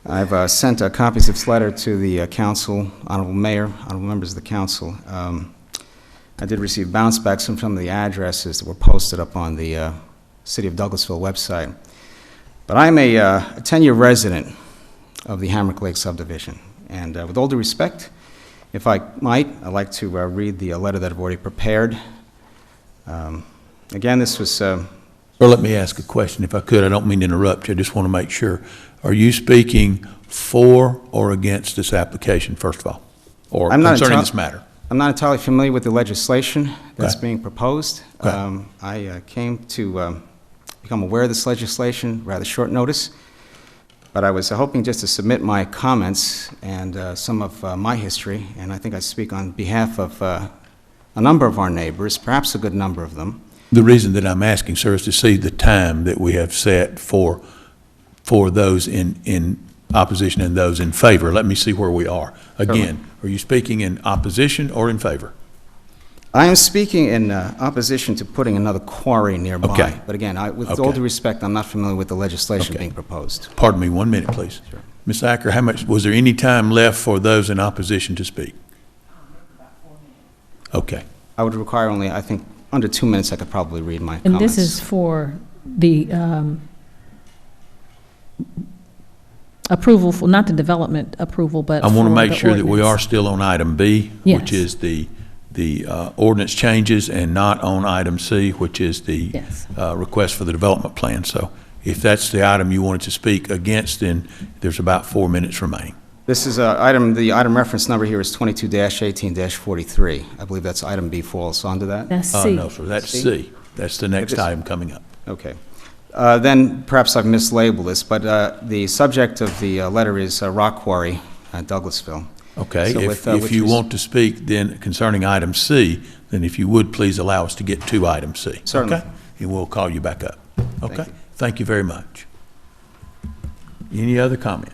I've sent copies of this letter to the council, honorable mayor, honorable members of the council. I did receive bounce backs from some of the addresses that were posted up on the City of Douglasville website. But I'm a 10-year resident of the Hamrick Lake subdivision. And with all due respect, If I might, I'd like to read the letter that I've already prepared. Again, this was... Or let me ask a question, if I could. I don't mean to interrupt you. I just want to make sure. Are you speaking for or against this application, first of all, or concerning this matter? I'm not entirely familiar with the legislation that's being proposed. I came to become aware of this legislation rather short notice, but I was hoping just to submit my comments and some of my history, and I think I speak on behalf of a number of our neighbors, perhaps a good number of them. The reason that I'm asking, sir, is to see the time that we have set for those in opposition and those in favor. Let me see where we are. Again, are you speaking in opposition or in favor? I am speaking in opposition to putting another quarry nearby. Okay. But again, with all due respect, I'm not familiar with the legislation being proposed. Pardon me, 1 minute, please. Sure. Ms. Acker, was there any time left for those in opposition to speak? Okay. I would require only, I think, under 2 minutes I could probably read my And comments. this is for the approval, for not the development approval, but I want to make the sure that we ordinance. are still on item B, Yes. which is the ordinance changes, and not on item C, which is the request for the development plan. So if that's the item you wanted to speak against, then there's about 4 minutes remaining. This is the item reference number here is 22-18-43. I believe that's item B falls onto that? That's C. No, sir, that's C. That's the next item coming up. Okay. Then perhaps I've mislabeled this, but the subject of the letter is rock quarry at Douglasville. Okay, So if you want to speak then concerning item C, then if you would, please allow us to get to item C. Certainly. Okay? And we'll call you back up. Okay? Thank you very much. Any other comment?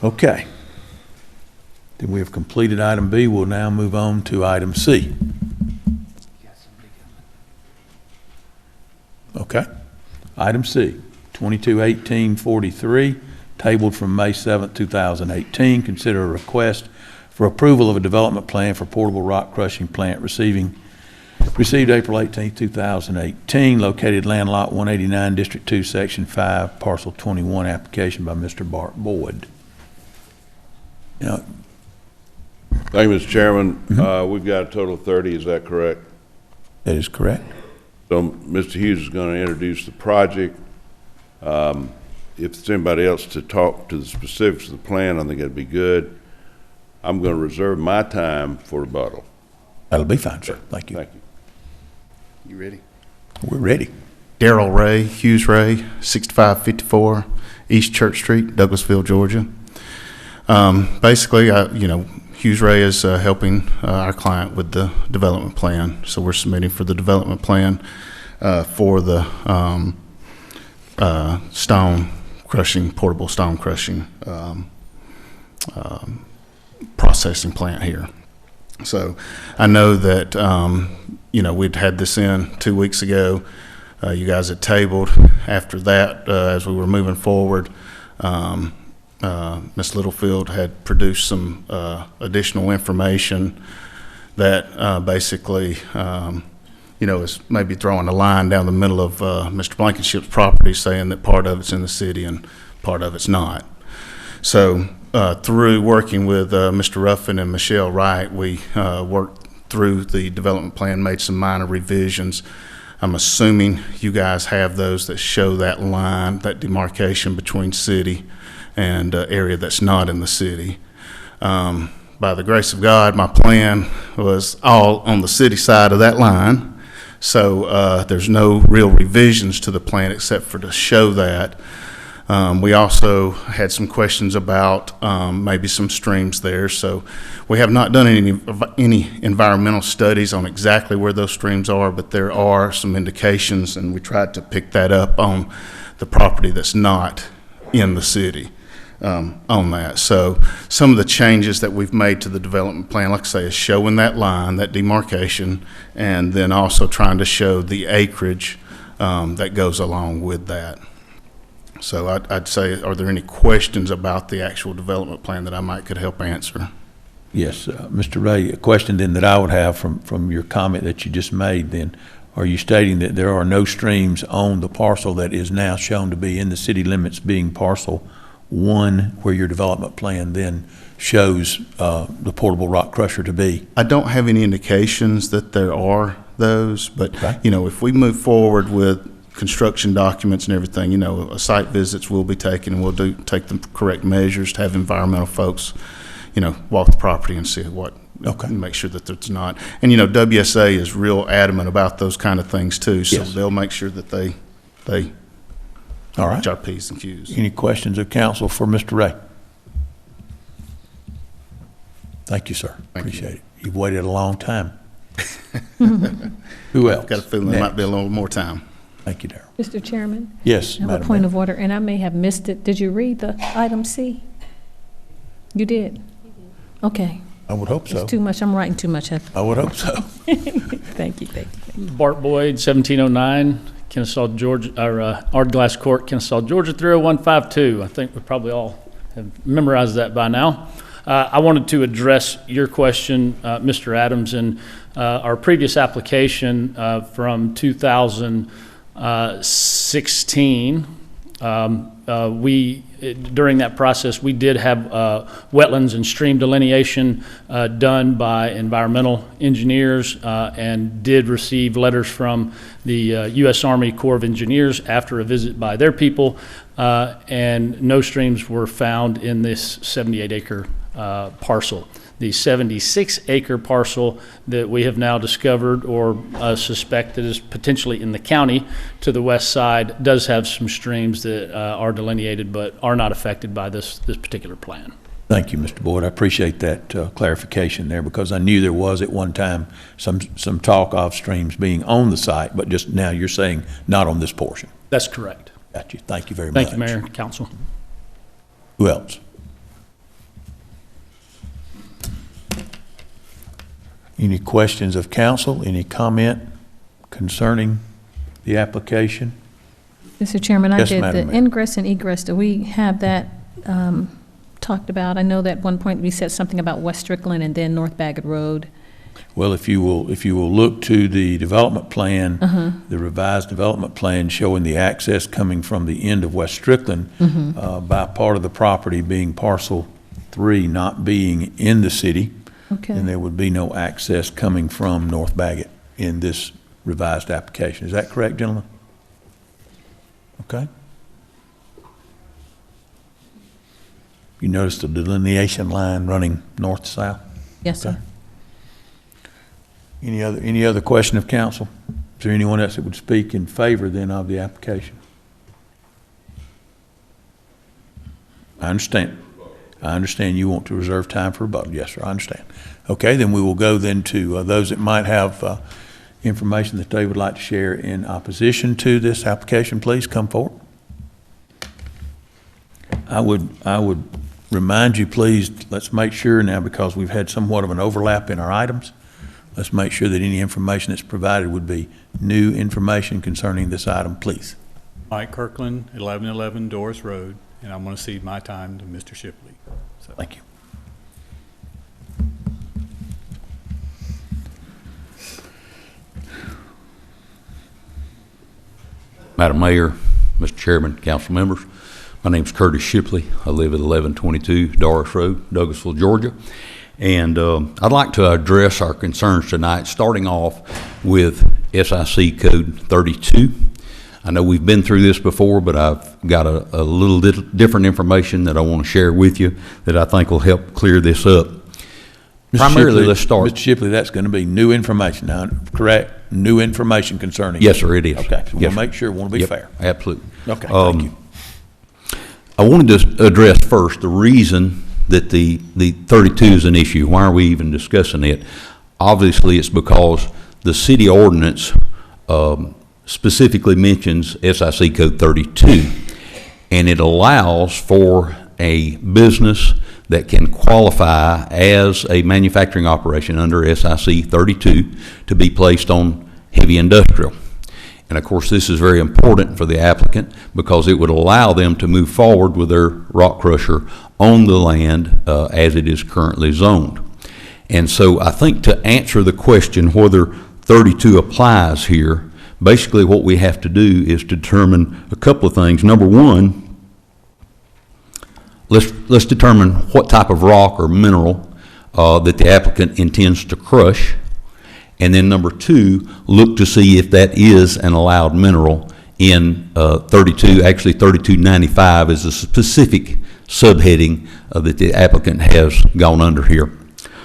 Okay. Then we have completed item B. We'll now move on to item C. Okay. Item C, 22-18-43, tabled from May 7th, 2018. Consider a request for approval of a development plan for portable rock crushing plant received April 18th, 2018, located land lot 189, District 2, Section 5, Parcel 21, application by Mr. Bart Boyd. Thank you, Mr. Chairman. We've got a total of 30, is that correct? That is correct. So Mr. Hughes is going to introduce the project. If there's anybody else to talk to the specifics of the plan, I think that'd be good. I'm going to reserve my time for rebuttal. That'll be fine, sir. Thank you. Thank you. You ready? We're ready. Darrell Ray, Hughes Ray, 6554 East Church Street, Douglasville, Georgia. Basically, Hughes Ray is helping our client with the development plan. So we're submitting for the development plan for the stone crushing, portable stone crushing processing plant here. So I know that, we'd had this in 2 weeks ago. You guys had tabled. After that, as we were moving forward, Ms. Littlefield had produced some additional information that basically, is maybe throwing a line down the middle of Mr. Blankenship's property, saying that part of it's in the city and part of it's not. So through working with Mr. Ruffin and Michelle Wright, we worked through the development plan, made some minor revisions. I'm assuming you guys have those that show that line, that demarcation between city and area that's not in the city. By the grace of God, my plan was all on the city side of that line. So there's no real revisions to the plan except for to show that. We also had some questions about maybe some streams there. So we have not done any environmental studies on exactly where those streams are, but there are some indications, and we tried to pick that up on the property that's not in the city. On that. So some of the changes that we've made to the development plan, like I say, is showing that line, that demarcation, and then also trying to show the acreage that goes along with that. So I'd say, are there any questions about the actual development plan that I could help answer? Yes, Mr. Ray, a question then that I would have from your comment that you just made then, are you stating that there are no streams on the parcel that is now shown to be in the city limits being parcel one where your development plan then shows the portable rock crusher to be? I don't have any indications that there are those, but, Okay. if we move forward with construction documents and everything, site visits will be taken, and we'll take the correct measures to have environmental folks, walk the property and see what, Okay. and make sure that it's not. And, WSA is real adamant about those kind of things too, so Yes. they'll make sure that they All right. reach our P's and Q's. Any questions of council for Mr. Ray? Thank you, sir. Appreciate it. You've waited a long time. Who else? Got a feeling there might be a little more time. Thank you, Darrell. Mr. Chairman? Yes, I have a Madam point Mayor. of order, and I may have missed it. Did you read the item C? You did? Okay. I would hope so. It's too much. I'm writing too much. I would hope so. Thank you. Bart Boyd, 1709, Kennesaw, Georgia, or Ardglass Court, Kennesaw, Georgia, 30152. I think we probably all have memorized that by now. I wanted to address your question, Mr. Adams, in our previous application from 2016. During that process, we did have wetlands and stream delineation done by environmental engineers and did receive letters from the U.S. Army Corps of Engineers after a visit by their people, and no streams were found in this 78-acre parcel. The 76-acre parcel that we have now discovered or suspect that is potentially in the county to the west side does have some streams that are delineated but are not affected by this particular plan. Thank you, Mr. Boyd. I appreciate that clarification there, because I knew there was at one time some talk of streams being on the site, but just now you're saying not on this portion. That's correct. Got you. Thank you very much. Thank you, Mayor, Council. Who else? Any questions of council? Any comment concerning the application? Mr. Chairman, I Yes, did Madam the Mayor. ingress and egress. Do we have that talked about? I know that at one point we said something about West Strickland and then North Bagot Road. Well, if you will look to the development plan, the revised development plan showing the access coming from the end of West Strickland by part of the property being parcel 3 not being in the city, Okay. and there would be no access coming from North Bagot in this revised application. Is that correct, gentlemen? Okay. You notice the delineation line running north to south? Yes, sir. Any other question of council? Is there anyone else that would speak in favor then of the application? I understand. I understand you want to reserve time for rebuttal. Yes, sir, I understand. Okay, then we will go then to those that might have information that they would like to share in opposition to this application. Please come forward. I would remind you, please, let's make sure now, because we've had somewhat of an overlap in our items, let's make sure that any information that's provided would be new information concerning this item, please. Mike Kirkland, 1111 Doris Road, and I'm going to cede my time to Mr. Shipley. So. Thank you. Madam Mayor, Mr. Chairman, council members, my name's Curtis Shipley. I live at 1122 Doris Road, Douglasville, Georgia. And I'd like to address our concerns tonight, starting off with SIC Code 32. I know we've been through this before, but I've got a little different information that I want to share with you that I think will help clear this up. Primarily, let's start. Mr. Shipley, that's going to be new information now, correct? New information concerning. Yes, sir, it is. Okay, so Yes, we'll make sure, want to be fair. Absolutely. Okay, thank you. I wanted to address first the reason that the 32 is an issue. Why are we even discussing it? Obviously, it's because the city ordinance specifically mentions SIC Code 32, and it allows for a business that can qualify as a manufacturing operation under SIC 32 to be placed on heavy industrial. And of course, this is very important for the applicant because it would allow them to move forward with their rock crusher on the land as it is currently zoned. And so I think to answer the question whether 32 applies here, basically what we have to do is determine a couple of things. Number one, let's determine what type of rock or mineral that the applicant intends to crush. And then number two, look to see if that is an allowed mineral in 3295 is a specific subheading that the applicant has gone under here.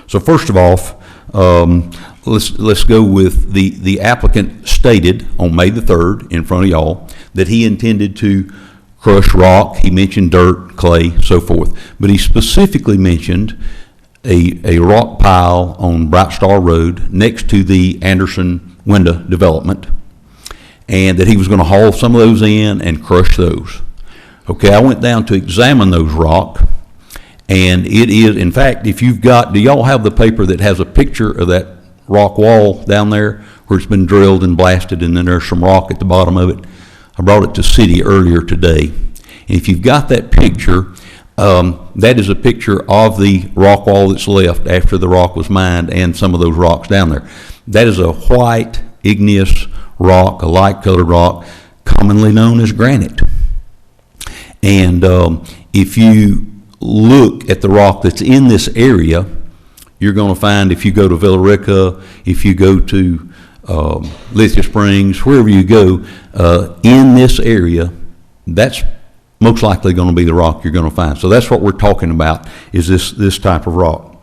So first of all, let's go with the applicant stated on May the 3rd in front of y'all that he intended to crush rock. He mentioned dirt, clay, so forth. But he specifically mentioned a rock pile on Bright Star Road next to the Anderson window development, and that he was going to haul some of those in and crush those. Okay, I went down to examine those rock, and it is, in fact, if you've got, do y'all have the paper that has a picture of that rock wall down there where it's been drilled and blasted and then there's some rock at the bottom of it? I brought it to City earlier today. And if you've got that picture, that is a picture of the rock wall that's left after the rock was mined and some of those rocks down there. That is a white igneous rock, a light colored rock, commonly known as granite. And if you look at the rock that's in this area, you're going to find, if you go to Villa Rica, if you go to Lithia Springs, wherever you go, in this area, that's most likely going to be the rock you're going to find. So that's what we're talking about, is this type of rock.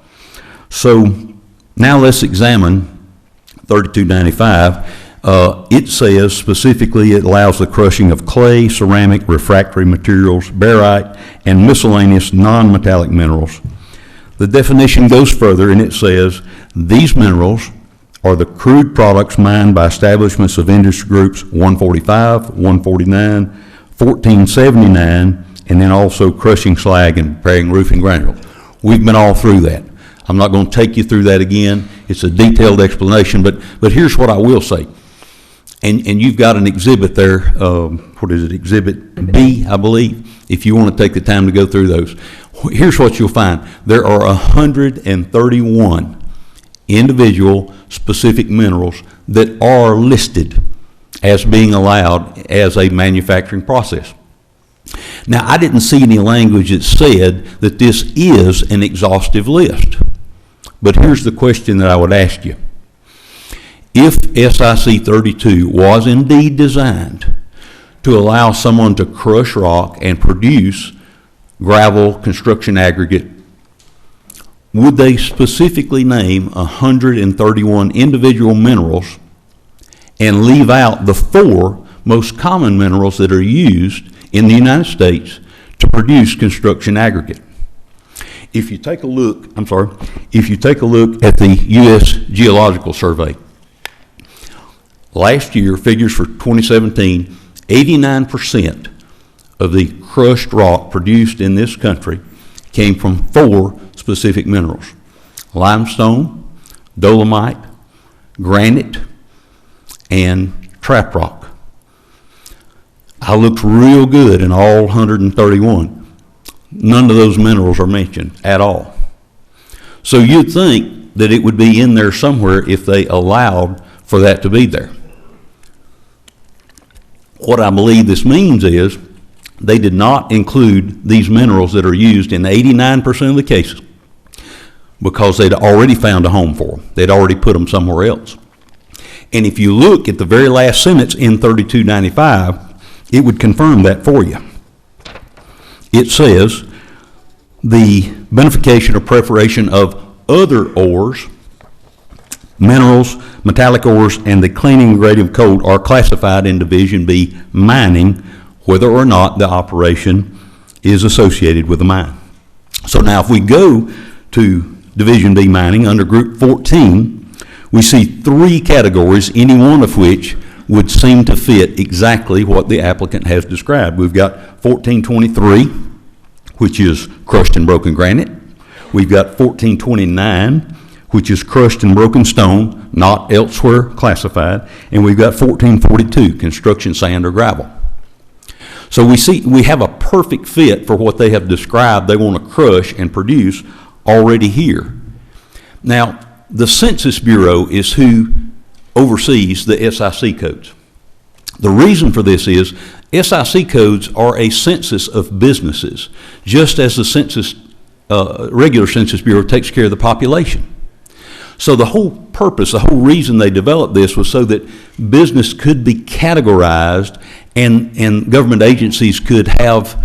So now let's examine 3295. It says specifically it allows the crushing of clay, ceramic, refractory materials, barite, and miscellaneous non-metallic minerals. The definition goes further and it says these minerals are the crude products mined by establishments of industry groups 145, 149, 1479, and then also crushing slag and preparing roofing granules. We've been all through that. I'm not going to take you through that again. It's a detailed explanation, but here's what I will say. And you've got an exhibit there, what is it, Exhibit B, I believe, if you want to take the time to go through those. Here's what you'll find. There are 131 individual specific minerals that are listed as being allowed as a manufacturing process. Now, I didn't see any language that said that this is an exhaustive list. But here's the question that I would ask you. If SIC 32 was indeed designed to allow someone to crush rock and produce gravel construction aggregate, would they specifically name 131 individual minerals and leave out the 4 most common minerals that are used in the United States to produce construction aggregate? If you take a look, if you take a look at the U.S. Geological Survey, last year, figures for 2017, 89% of the crushed rock produced in this country came from 4 specific minerals: limestone, dolomite, granite, and trap rock. I looked real good in all 131. None of those minerals are mentioned at all. So you'd think that it would be in there somewhere if they allowed for that to be there. What I believe this means is they did not include these minerals that are used in 89% of the cases because they'd already found a home for them. They'd already put them somewhere else. And if you look at the very last sentence in 3295, it would confirm that for you. It says, the beneficiation or preparation of other ores, minerals, metallic ores, and the cleaning grade of coal are classified in Division B mining, whether or not the operation is associated with the mine. So now if we go to Division B mining under Group 14, we see 3 categories, any one of which would seem to fit exactly what the applicant has described. We've got 1423, which is crushed and broken granite. We've got 1429, which is crushed and broken stone, not elsewhere classified. And we've got 1442, construction sand or gravel. So we have a perfect fit for what they have described they want to crush and produce already here. Now, the Census Bureau is who oversees the SIC codes. The reason for this is SIC codes are a census of businesses, just as the census, regular Census Bureau takes care of the population. So the whole purpose, the whole reason they developed this was so that business could be categorized and government agencies could have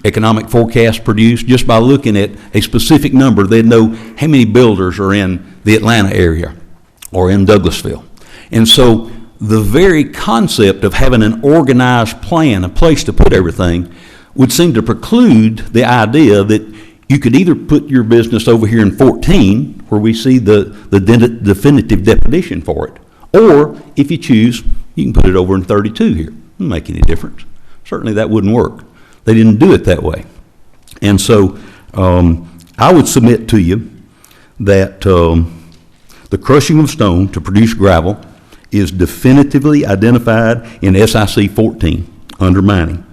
economic forecasts produced just by looking at a specific number. They'd know how many builders are in the Atlanta area or in Douglasville. And so the very concept of having an organized plan, a place to put everything, would seem to preclude the idea that you could either put your business over here in 14, where we see the definitive definition for it, or if you choose, you can put it over in 32 here. Doesn't make any difference. Certainly that wouldn't work. They didn't do it that way. And so I would submit to you that the crushing of stone to produce gravel is definitively identified in SIC 14 under mining.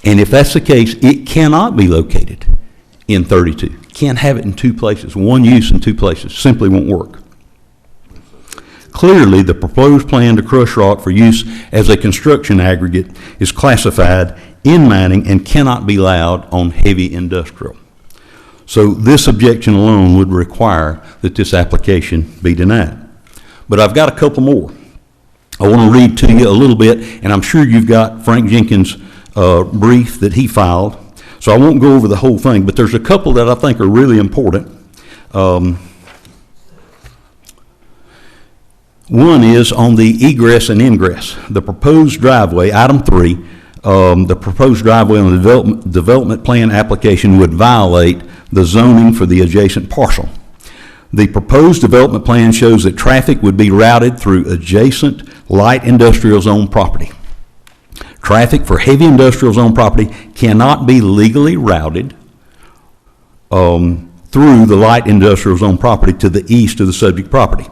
And if that's the case, it cannot be located in 32. Can't have it in two places. One use in two places simply won't work. Clearly, the proposed plan to crush rock for use as a construction aggregate is classified in mining and cannot be allowed on heavy industrial. So this objection alone would require that this application be denied. But I've got a couple more. I want to read to you a little bit, and I'm sure you've got Frank Jenkins' brief that he filed, so I won't go over the whole thing, but there's a couple that I think are really important. One is on the egress and ingress. The proposed driveway, item 3, the proposed driveway on the development plan application would violate the zoning for the adjacent parcel. The proposed development plan shows that traffic would be routed through adjacent light industrial zone property. Traffic for heavy industrial zone property cannot be legally routed through the light industrial zone property to the east of the subject property.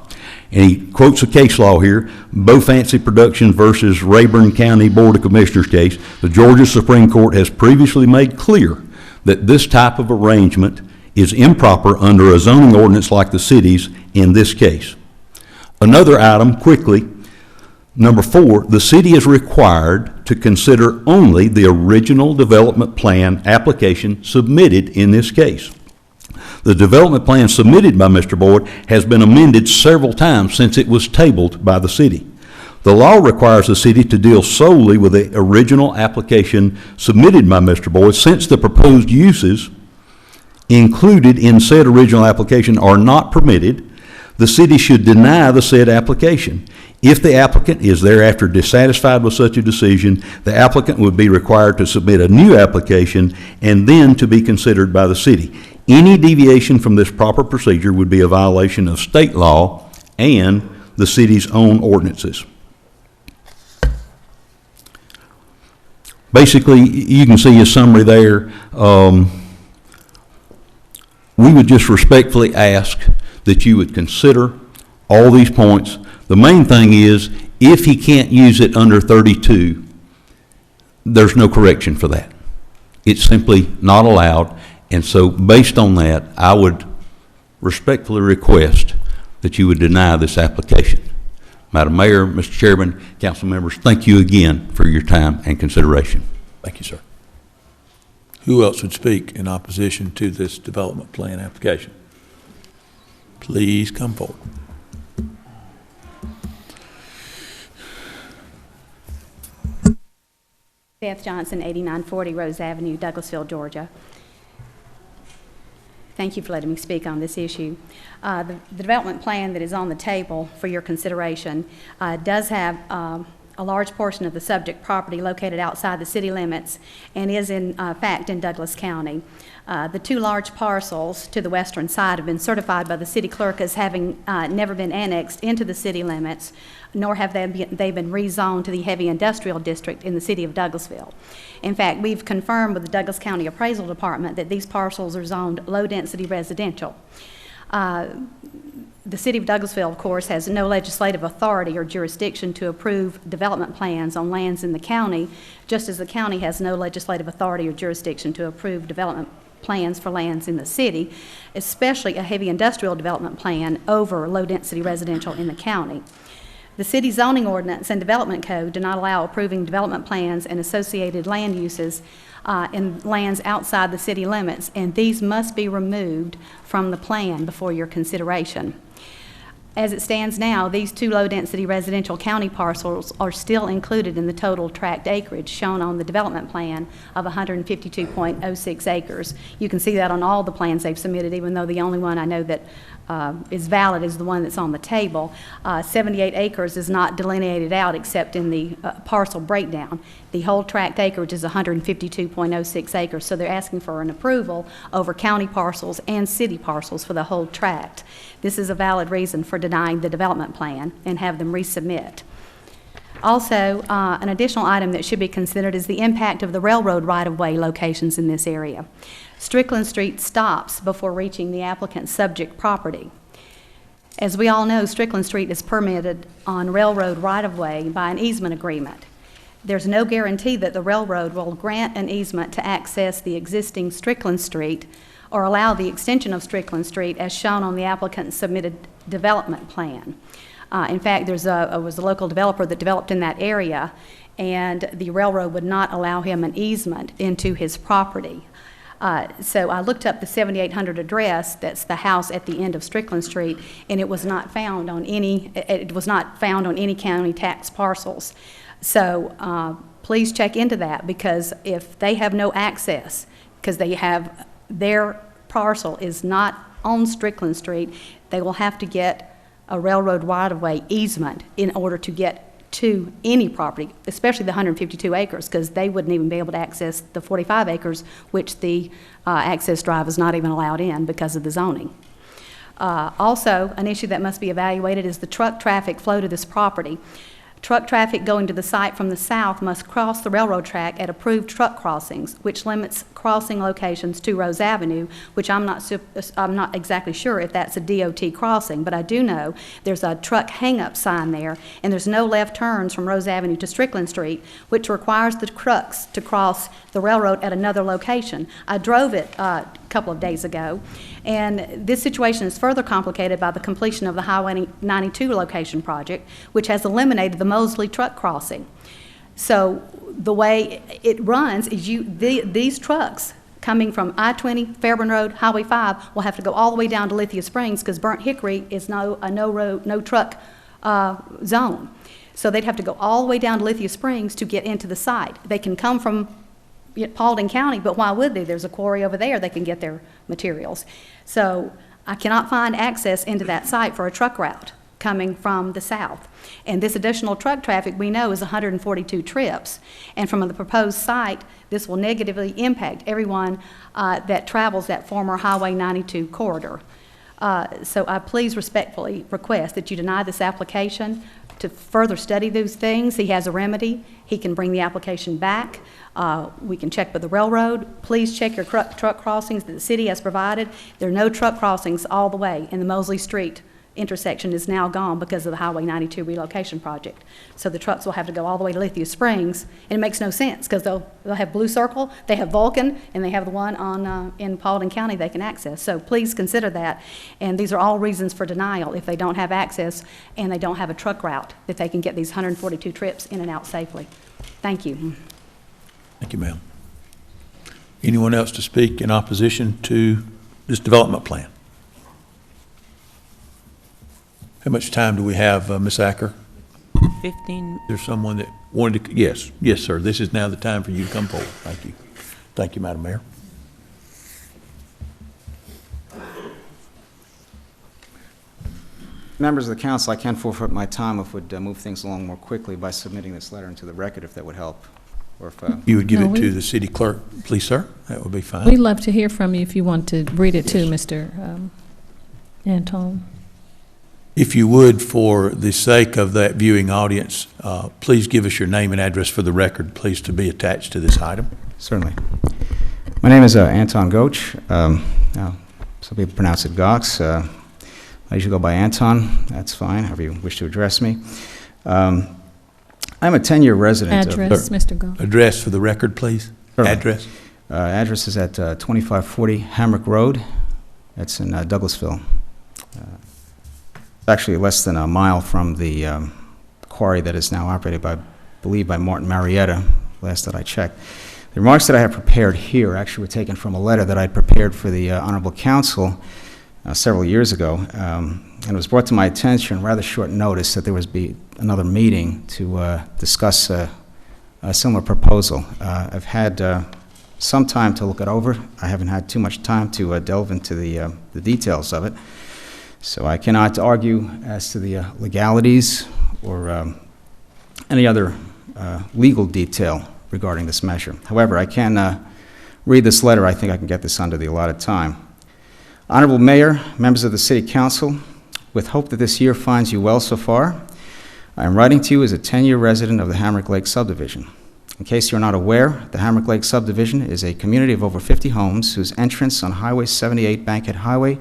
And he quotes a case law here, Bofancy Productions versus Rayburn County Board of Commissioners case. The Georgia Supreme Court has previously made clear that this type of arrangement is improper under a zoning ordinance like the city's in this case. Another item, quickly, number 4, the city is required to consider only the original development plan application submitted in this case. The development plan submitted by Mr. Boyd has been amended several times since it was tabled by the city. The law requires the city to deal solely with the original application submitted by Mr. Boyd. Since the proposed uses included in said original application are not permitted, the city should deny the said application. If the applicant is thereafter dissatisfied with such a decision, the applicant would be required to submit a new application and then to be considered by the city. Any deviation from this proper procedure would be a violation of state law and the city's own ordinances. Basically, you can see a summary there. We would just respectfully ask that you would consider all these points. The main thing is, if he can't use it under 32, there's no correction for that. It's simply not allowed. And so based on that, I would respectfully request that you would deny this application. Madam Mayor, Mr. Chairman, council members, thank you again for your time and consideration. Thank you, sir. Who else would speak in opposition to this development plan application? Please come forward. Beth Johnson, 8940 Rose Avenue, Douglasville, Georgia. Thank you for letting me speak on this issue. The development plan that is on the table for your consideration does have a large portion of the subject property located outside the city limits and is in fact in Douglas County. The 2 large parcels to the western side have been certified by the city clerk as having never been annexed into the city limits, nor have they been rezoned to the heavy industrial district in the city of Douglasville. In fact, we've confirmed with the Douglas County Appraisal Department that these parcels are zoned low-density residential. The city of Douglasville, of course, has no legislative authority or jurisdiction to approve development plans on lands in the county, just as the county has no legislative authority or jurisdiction to approve development plans for lands in the city, especially a heavy industrial development plan over low-density residential in the county. The city zoning ordinance and development code do not allow approving development plans and associated land uses in lands outside the city limits, and these must be removed from the plan before your consideration. As it stands now, these 2 low-density residential county parcels are still included in the total tract acreage shown on the development plan of 152.06 acres. You can see that on all the plans they've submitted, even though the only one I know that is valid is the one that's on the table. 78 acres is not delineated out except in the parcel breakdown. The whole tract acreage is 152.06 acres, so they're asking for an approval over county parcels and city parcels for the whole tract. This is a valid reason for denying the development plan and have them resubmit. Also, an additional item that should be considered is the impact of the railroad right-of-way locations in this area. Strickland Street stops before reaching the applicant's subject property. As we all know, Strickland Street is permitted on railroad right-of-way by an easement agreement. There's no guarantee that the railroad will grant an easement to access the existing Strickland Street or allow the extension of Strickland Street as shown on the applicant's submitted development plan. In fact, was a local developer that developed in that area, and the railroad would not allow him an easement into his property. So I looked up the 7800 address. That's the house at the end of Strickland Street, and it was not found on any. It was not found on any county tax parcels. So please check into that, because if they have no access, because they have their parcel is not on Strickland Street, they will have to get a railroad right-of-way easement in order to get to any property, especially the 152 acres, because they wouldn't even be able to access the 45 acres, which the access drive is not even allowed in because of the zoning. Also, an issue that must be evaluated is the truck traffic flow to this property. Truck traffic going to the site from the south must cross the railroad track at approved truck crossings, which limits crossing locations to Rose Avenue, which I'm not exactly sure if that's a DOT crossing, but I do know there's a truck hang-up sign there, and there's no left turns from Rose Avenue to Strickland Street, which requires the trucks to cross the railroad at another location. I drove it a couple of days ago, and this situation is further complicated by the completion of the Highway 92 location project, which has eliminated the Mosley truck crossing. So the way it runs is these trucks coming from I-20, Fairburn Road, Highway 5 will have to go all the way down to Lithia Springs, because Burnt Hickory is a no truck zone. So they'd have to go all the way down to Lithia Springs to get into the site. They can come from Paulding County, but why would they? There's a quarry over there they can get their materials. So I cannot find access into that site for a truck route coming from the south. And this additional truck traffic we know is 142 trips. And from the proposed site, this will negatively impact everyone that travels that former Highway 92 corridor. So I please respectfully request that you deny this application. To further study those things, he has a remedy. He can bring the application back. We can check with the railroad. Please check your truck crossings that the city has provided. There are no truck crossings all the way, and the Mosley Street intersection is now gone because of the Highway 92 relocation project. So the trucks will have to go all the way to Lithia Springs, and it makes no sense, because they'll have Blue Circle, they have Vulcan, and they have the one on in Paulding County they can access. So please consider that, and these are all reasons for denial if they don't have access and they don't have a truck route that they can get these 142 trips in and out safely. Thank you. Thank you, ma'am. Anyone else to speak in opposition to this development plan? How much time do we have, Ms. Acker? 15. There's someone that wanted to, yes, sir. This is now the time for you to come forward. Thank you. Thank you, Madam Mayor. Members of the council, I can forfeit my time if it would move things along more quickly by submitting this letter into the record, if that would help. Or if you would give it to the city clerk, please, sir. That would be fine. We'd love to hear from you if you want to read it too, Mr. Anton. If you would, for the sake of that viewing audience, please give us your name and address for the record, please, to be attached to this item. Certainly. My name is Anton Goch. Some people pronounce it Gox. I usually go by Anton. That's fine, however you wish to address me. I'm a 10-year resident. Address, Mr. Goch. Address for the record, please. Sure. Address. Address is at 2540 Hamrick Road. That's in Douglasville. Actually less than a mile from the quarry that is now operated by, I believe, by Martin Marietta, last that I checked. The remarks that I have prepared here actually were taken from a letter that I had prepared for the Honorable Council several years ago, and it was brought to my attention rather short notice that there was be another meeting to discuss a similar proposal. I've had some time to look it over. I haven't had too much time to delve into the details of it, so I cannot argue as to the legalities or any other legal detail regarding this measure. However, I can read this letter. I think I can get this under the allotted time. Honorable Mayor, members of the City Council, with hope that this year finds you well so far, I am writing to you as a 10-year resident of the Hamrick Lake subdivision. In case you're not aware, the Hamrick Lake subdivision is a community of over 50 homes whose entrance on Highway 78 Bankhead Highway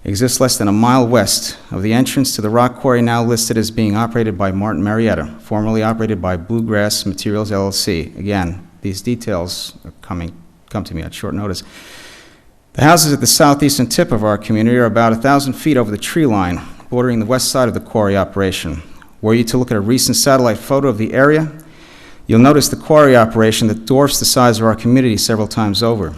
exists less than a mile west of the entrance to the rock quarry now listed as being operated by Martin Marietta, formerly operated by Bluegrass Materials LLC. Again, these details come to me at short notice. The houses at the southeastern tip of our community are about 1,000 feet over the tree line, bordering the west side of the quarry operation. Were you to look at a recent satellite photo of the area, you'll notice the quarry operation that dwarfs the size of our community several times over.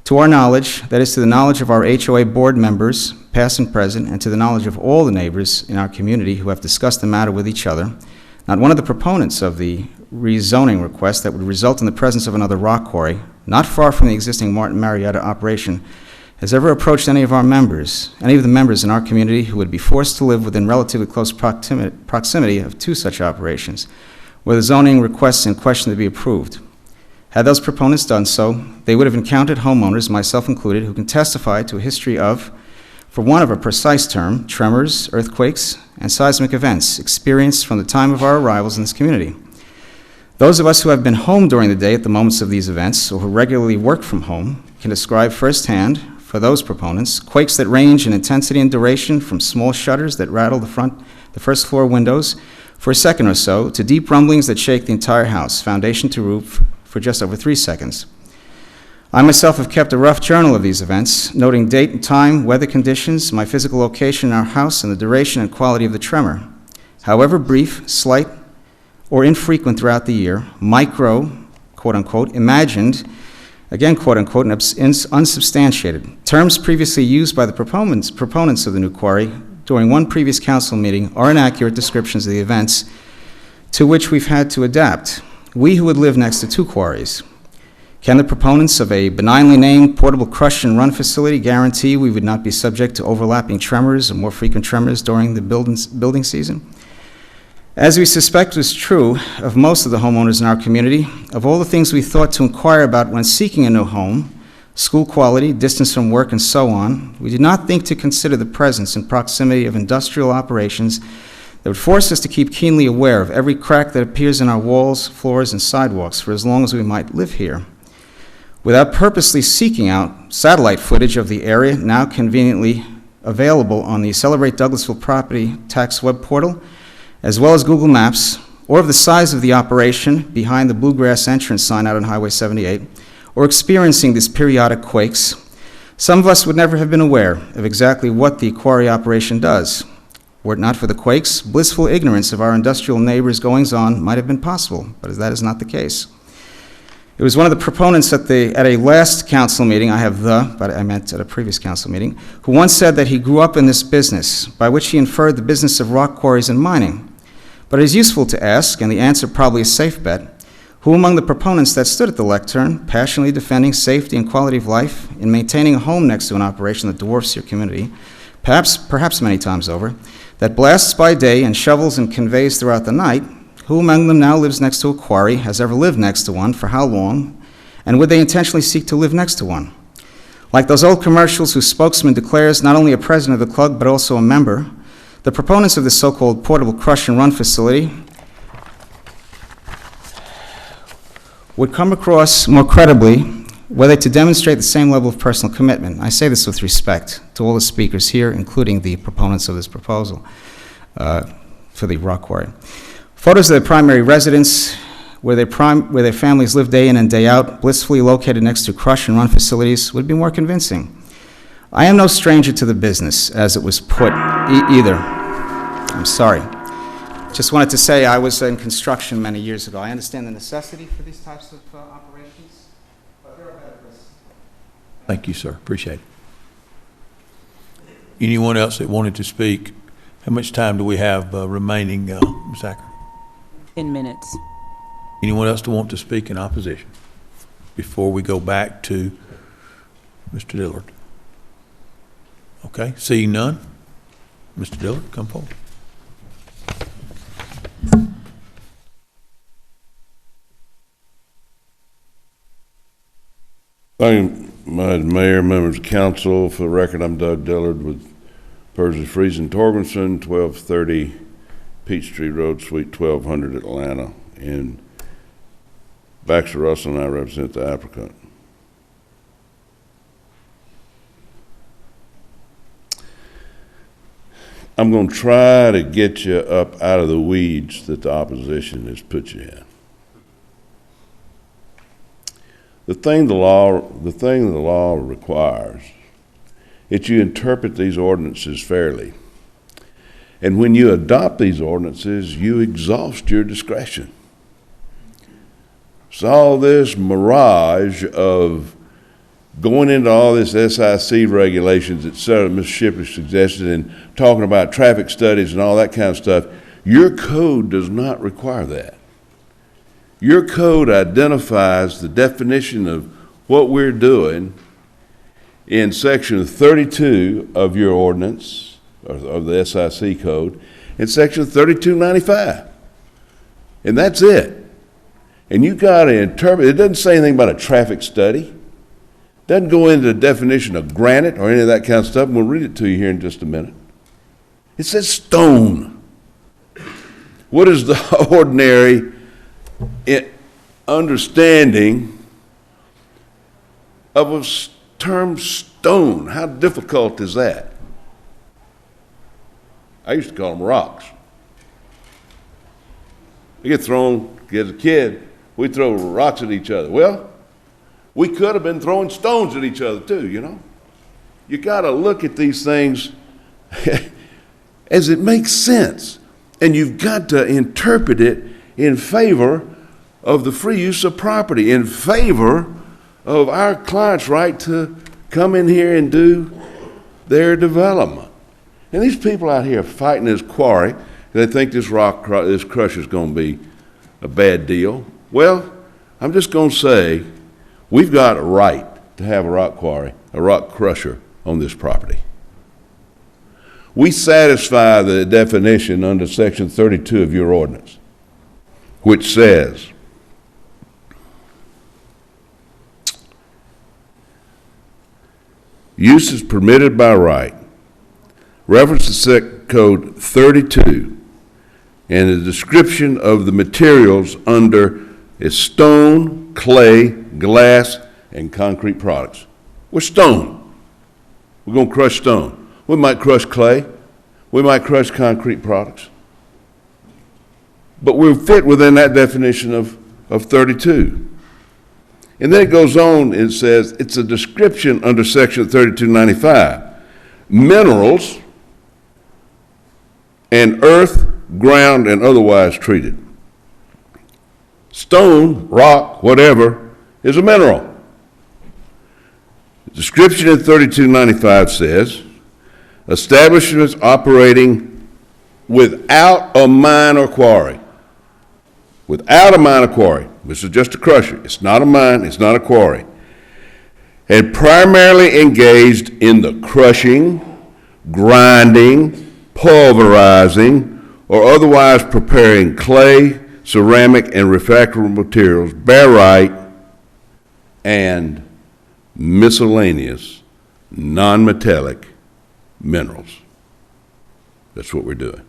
To our knowledge, that is to the knowledge of our HOA board members, past and present, and to the knowledge of all the neighbors in our community who have discussed the matter with each other, not one of the proponents of the rezoning request that would result in the presence of another rock quarry, not far from the existing Martin Marietta operation, has ever approached any of the members in our community who would be forced to live within relatively close proximity of two such operations, were the zoning requests in question to be approved. Had those proponents done so, they would have encountered homeowners, myself included, who can testify to a history of, for want of a precise term, tremors, earthquakes, and seismic events experienced from the time of our arrivals in this community. Those of us who have been home during the day at the moments of these events, or who regularly work from home, can describe firsthand, for those proponents, quakes that range in intensity and duration from small shudders that rattle the first floor windows for a second or so, to deep rumblings that shake the entire house, foundation to roof, for just over 3 seconds. I myself have kept a rough journal of these events, noting date and time, weather conditions, my physical location in our house, and the duration and quality of the tremor. However brief, slight, or infrequent throughout the year, micro, quote-unquote, imagined, again, quote-unquote, and unsubstantiated, terms previously used by the proponents of the new quarry during one previous council meeting are inaccurate descriptions of the events to which we've had to adapt. We who would live next to two quarries. Can the proponents of a benignly named portable crush and run facility guarantee we would not be subject to overlapping tremors or more frequent tremors during the building season? As we suspect was true of most of the homeowners in our community, of all the things we thought to inquire about when seeking a new home, school quality, distance from work, and so on, we did not think to consider the presence and proximity of industrial operations that would force us to keep keenly aware of every crack that appears in our walls, floors, and sidewalks for as long as we might live here. Without purposely seeking out satellite footage of the area now conveniently available on the Celebrate Douglasville Property Tax web portal, as well as Google Maps, or of the size of the operation behind the Bluegrass entrance sign out on Highway 78, or experiencing these periodic quakes, some of us would never have been aware of exactly what the quarry operation does. Were it not for the quakes, blissful ignorance of our industrial neighbors' goings-on might have been possible, but that is not the case. It was one of the proponents at a last council meeting, but I meant at a previous council meeting, who once said that he grew up in this business, by which he inferred the business of rock quarries and mining. But it is useful to ask, and the answer probably a safe bet, who among the proponents that stood at the lectern, passionately defending safety and quality of life in maintaining a home next to an operation that dwarfs your community, perhaps many times over, that blasts by day and shovels and conveys throughout the night, who among them now lives next to a quarry, has ever lived next to one, for how long, and would they intentionally seek to live next to one? Like those old commercials whose spokesman declares not only a president of the club, but also a member, the proponents of this so-called portable crush and run facility would come across more credibly were they to demonstrate the same level of personal commitment. I say this with respect to all the speakers here, including the proponents of this proposal for the rock quarry. Photos of their primary residence, where their families live day in and day out, blissfully located next to crush and run facilities, would be more convincing. I am no stranger to the business, as it was put either. I'm sorry. Just wanted to say I was in construction many years ago. I understand the necessity for these types of operations, but there are better places. Thank you, sir. Appreciate it. Anyone else that wanted to speak? How much time do we have remaining, Ms. Acker? 10 minutes. Anyone else to want to speak in opposition before we go back to Mr. Dillard? Okay, seeing none. Mr. Dillard, come forward. Thank you, Madam Mayor, members of council. For the record, I'm Doug Dillard with Percy Friesen Torgensen, 1230 Peachtree Road, Suite 1200, Atlanta. And Baxter Russell and I represent the applicant. I'm going to try to get you up out of the weeds that the opposition has put you in. The thing the law requires is you interpret these ordinances fairly. And when you adopt these ordinances, you exhaust your discretion. So all this mirage of going into all this SIC regulations, et cetera, Mr. Shipley suggested, and talking about traffic studies and all that kind of stuff, your code does not require that. Your code identifies the definition of what we're doing in section 32 of your ordinance, or of the SIC code, and section 3295. And that's it. And you got to interpret, it doesn't say anything about a traffic study. It doesn't go into the definition of granite or any of that kind of stuff, and we'll read it to you here in just a minute. It says stone. What is the ordinary understanding of a term stone? How difficult is that? I used to call them rocks. We get thrown, as a kid, we throw rocks at each other. Well, we could have been throwing stones at each other too, you know. You got to look at these things as it makes sense. And you've got to interpret it in favor of the free use of property, in favor of our client's right to come in here and do their development. And these people out here fighting this quarry, they think this this crush is going to be a bad deal. Well, I'm just going to say we've got a right to have a rock quarry, a rock crusher on this property. We satisfy the definition under section 32 of your ordinance, which says, use is permitted by right. Reference to Sec Code 32 and the description of the materials under is stone, clay, glass, and concrete products. We're stone. We're going to crush stone. We might crush clay. We might crush concrete products. But we fit within that definition of 32. And then it goes on and says it's a description under section 3295. Minerals and earth, ground, and otherwise treated. Stone, rock, whatever, is a mineral. The description in 3295 says, establishments operating without a mine or quarry. Without a mine or quarry. This is just a crusher. It's not a mine, it's not a quarry. And primarily engaged in the crushing, grinding, pulverizing, or otherwise preparing clay, ceramic, and refractory materials, barite, and miscellaneous non-metallic minerals. That's what we're doing.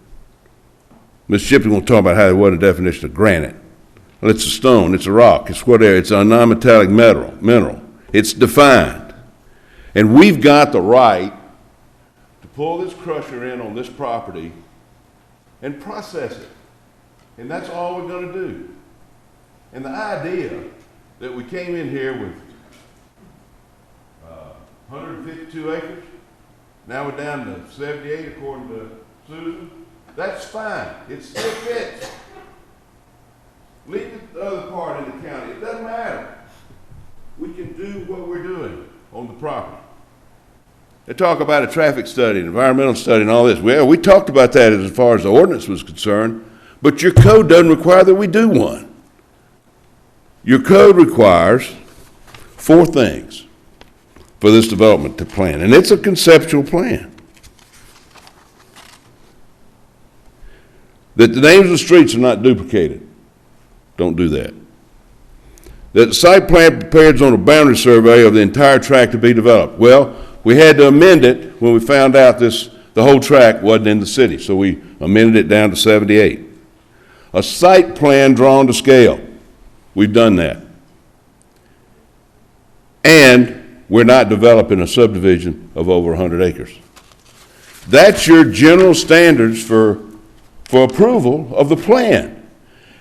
Ms. Shipley will talk about how there wasn't a definition of granite. Well, it's a stone, it's a rock, it's whatever, it's a non-metallic mineral. It's defined. And we've got the right to pull this crusher in on this property and process it. And that's all we're going to do. And the idea that we came in here with 152 acres, now we're down to 78 according to Susan. That's fine. It still fits. Leave the other part in the county. It doesn't matter. We can do what we're doing on the property. They talk about a traffic study, an environmental study, and all this. Well, we talked about that as far as the ordinance was concerned, but your code doesn't require that we do one. Your code requires 4 things for this development to plan, and it's a conceptual plan. That the names of the streets are not duplicated. Don't do that. That the site plan prepared on a boundary survey of the entire tract to be developed. Well, we had to amend it when we found out the whole tract wasn't in the city, so we amended it down to 78. A site plan drawn to scale. We've done that. And we're not developing a subdivision of over 100 acres. That's your general standards for approval of the plan.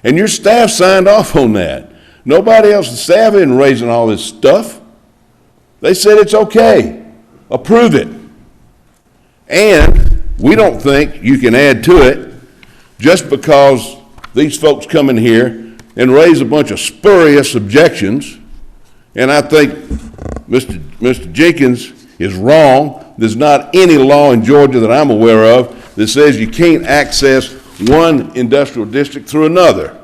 And your staff signed off on that. Nobody else, the staff isn't raising all this stuff. They said it's okay. Approve it. And we don't think you can add to it just because these folks come in here and raise a bunch of spurious objections. And I think Mr. Jenkins is wrong. There's not any law in Georgia that I'm aware of that says you can't access one industrial district through another.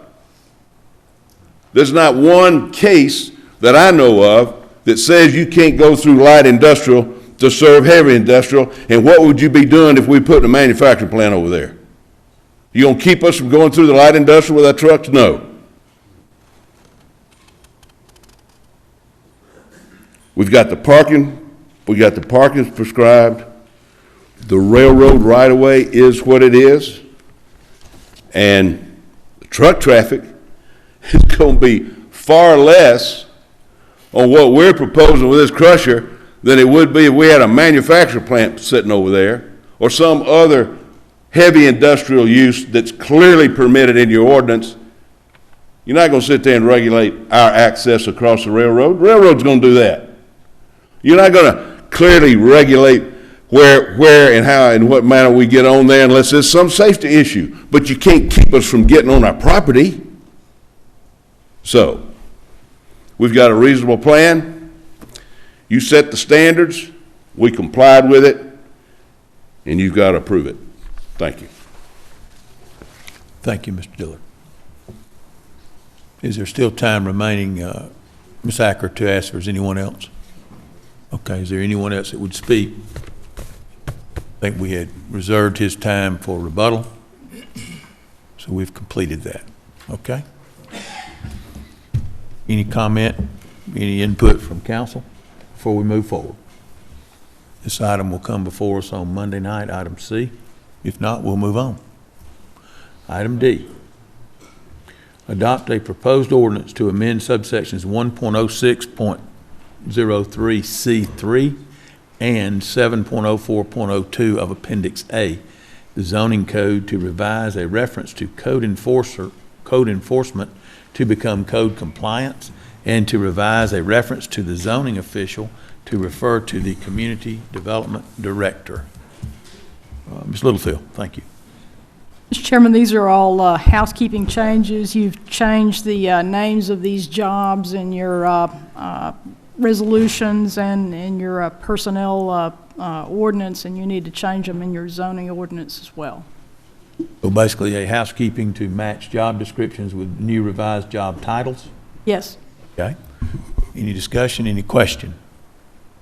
There's not one case that I know of that says you can't go through light industrial to serve heavy industrial. And what would you be doing if we put a manufacturing plant over there? You gonna keep us from going through the light industrial with our trucks? No. We've got the parking. We got the parking prescribed. The railroad right-of-way is what it is. And the truck traffic is going to be far less on what we're proposing with this crusher than it would be if we had a manufacturing plant sitting over there or some other heavy industrial use that's clearly permitted in your ordinance. You're not going to sit there and regulate our access across the railroad. The railroad's going to do that. You're not going to clearly regulate where and how and what manner we get on there unless there's some safety issue. But you can't keep us from getting on our property. So, we've got a reasonable plan. You set the standards. We complied with it. And you've got to approve it. Thank you. Thank you, Mr. Dillard. Is there still time remaining, Ms. Acker, to ask if there's anyone else? Okay, is there anyone else that would speak? I think we had reserved his time for rebuttal, so we've completed that. Okay? Any comment, any input from council before we move forward? This item will come before us on Monday night, item C. If not, we'll move on. Item D. Adopt a proposed ordinance to amend subsections 1.06.03C3 and 7.04.02 of Appendix A, the zoning code, to revise a reference to code enforcement to become code compliance, and to revise a reference to the zoning official to refer to the community development director. Ms. Littlefield, thank you. Mr. Chairman, these are all housekeeping changes. You've changed the names of these jobs in your resolutions and in your personnel ordinance, and you need to change them in your zoning ordinance as well. So basically a housekeeping to match job descriptions with new revised job titles? Yes. Okay. Any discussion, any question?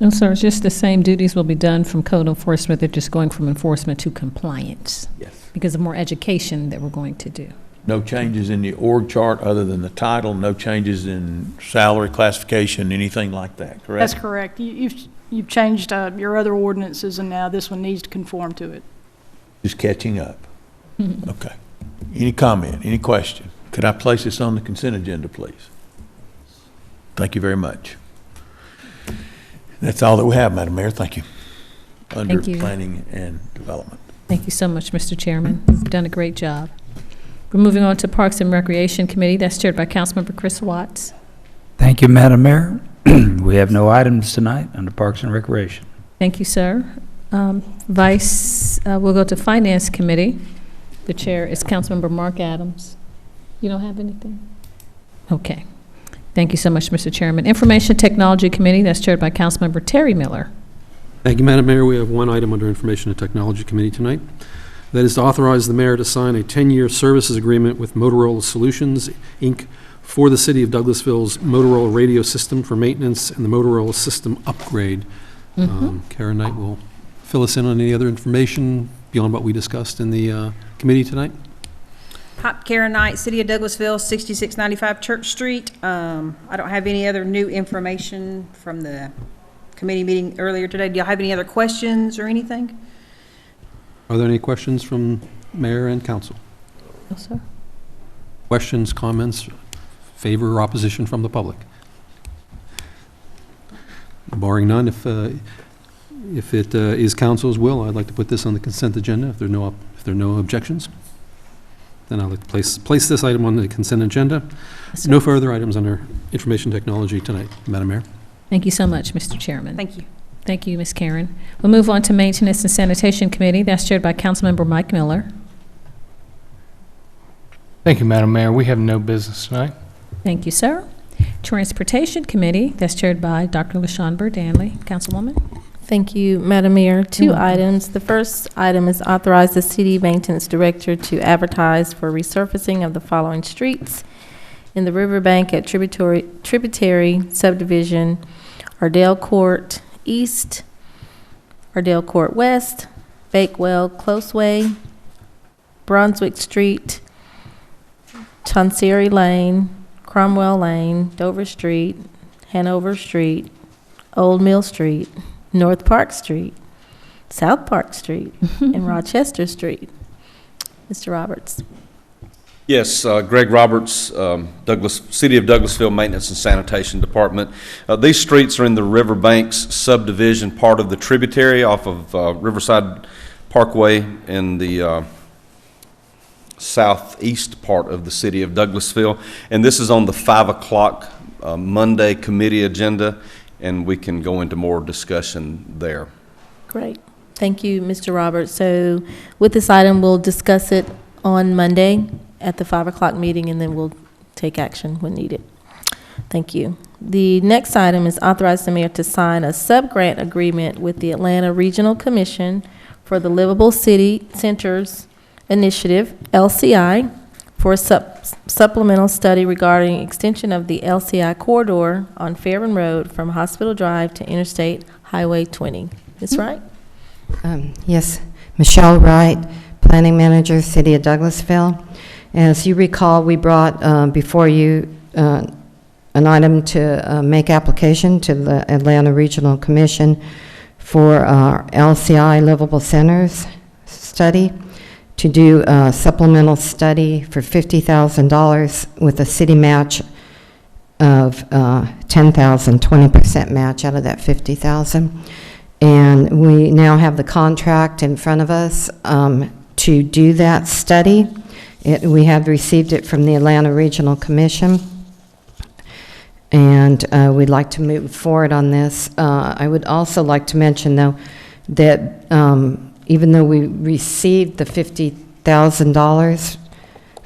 No, sir, it's just the same duties will be done from code enforcement. They're just going from enforcement to compliance. Yes. Because of more education that we're going to do. No changes in the org chart other than the title, no changes in salary classification, anything like that, correct? That's correct. You've changed your other ordinances, and now this one needs to conform to it. Just catching up. Okay. Any comment, any question? Could I place this on the consent agenda, please? Thank you very much. That's all that we have, Madam Mayor. Thank you. Under Thank you. Planning and Development. Thank you so much, Mr. Chairman. You've done a great job. We're moving on to Parks and Recreation Committee. That's chaired by Councilmember Chris Watts. Thank you, Madam Mayor. We have no items tonight under Parks and Recreation. Thank you, sir. We'll go to Finance Committee. The chair is Councilmember Mark Adams. You don't have anything? Okay. Thank you so much, Mr. Chairman. Information Technology Committee, that's chaired by Councilmember Terry Miller. Thank you, Madam Mayor. We have one item under Information and Technology Committee tonight. That is to authorize the mayor to sign a 10-year services agreement with Motorola Solutions, Inc. for the City of Douglasville's Motorola radio system for maintenance and the Motorola system upgrade. Karen Knight will fill us in on any other information beyond what we discussed in the committee tonight. Hop Karen Knight, City of Douglasville, 6695 Church Street. I don't have any other new information from the committee meeting earlier today. Do y'all have any other questions or anything? Are there any questions from mayor and council? No, sir. Questions, comments, favor or opposition from the public? Barring none, if it is council's will, I'd like to put this on the consent agenda. If there are no objections, then I'd like to place this item on the consent agenda. Yes, no further items under information technology tonight, Madam Mayor. Thank you so much, Mr. Chairman. Thank you. Thank you, Ms. Karen. We'll move on to Maintenance and Sanitation Committee. That's chaired by Councilmember Mike Miller. Thank you, Madam Mayor. We have no business tonight. Thank you, sir. Transportation Committee, that's chaired by Dr. LaShawn Burdanley. Councilwoman. Thank you, Madam Mayor. Two items. The first item is authorize the City Maintenance Director to advertise for resurfacing of the following streets in the riverbank at Tributary Subdivision, Ardell Court East, Ardell Court West, Bakewell Closeway, Brunswick Street, Chancery Lane, Cromwell Lane, Dover Street, Hanover Street, Old Mill Street, North Park Street, South Park Street, and Rochester Street. Mr. Roberts. Yes, Greg Roberts, City of Douglasville Maintenance and Sanitation Department. These streets are in the Riverbanks subdivision, part of the tributary off of Riverside Parkway in the southeast part of the City of Douglasville. And this is on the 5 o'clock Monday committee agenda, and we can go into more discussion there. Great. Thank you, Mr. Roberts. So with this item, we'll discuss it on Monday at the 5 o'clock meeting, and then we'll take action when needed. Thank you. The next item is authorize the mayor to sign a sub-grant agreement with the Atlanta Regional Commission for the Livable City Centers Initiative, LCI, for a supplemental study regarding extension of the LCI corridor on Fairburn Road from Hospital Drive to Interstate Highway 20. Ms. Wright? Yes, Michelle Wright, Planning Manager, City of Douglasville. As you recall, we brought before you an item to make application to the Atlanta Regional Commission for our LCI Livable Centers study, to do a supplemental study for $50,000 with a city match of $10,000, 20% match out of that $50,000. And we now have the contract in front of us to do that study. We have received it from the Atlanta Regional Commission, and we'd like to move forward on this. I would also like to mention, though, that even though we received the $50,000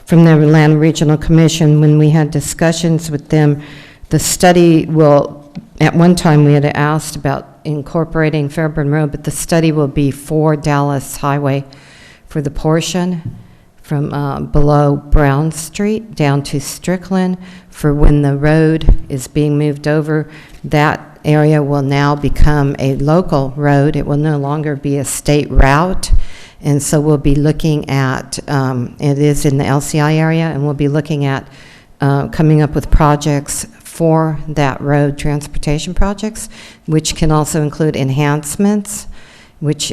from the Atlanta Regional Commission, when we had discussions with them, the study will, at one time we had asked about incorporating Fairburn Road, but the study will be for Dallas Highway for the portion from below Brown Street down to Strickland. For when the road is being moved over, that area will now become a local road. It will no longer be a state route. And so we'll be looking at, it is in the LCI area, and we'll be looking at coming up with projects for that road, transportation projects, which can also include enhancements, which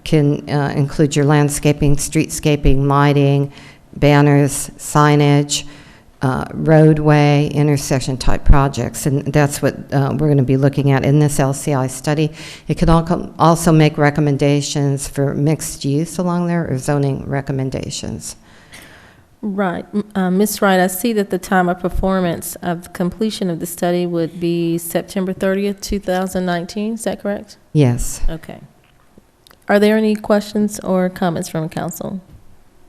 can include your landscaping, streetscaping, lighting, banners, signage, roadway, intersection type projects. And that's what we're going to be looking at in this LCI study. It could also make recommendations for mixed use along there, or zoning recommendations. Right. Ms. Wright, I see that the time of performance of completion of the study would be September 30th, 2019. Is that correct? Yes. Okay. Are there any questions or comments from council?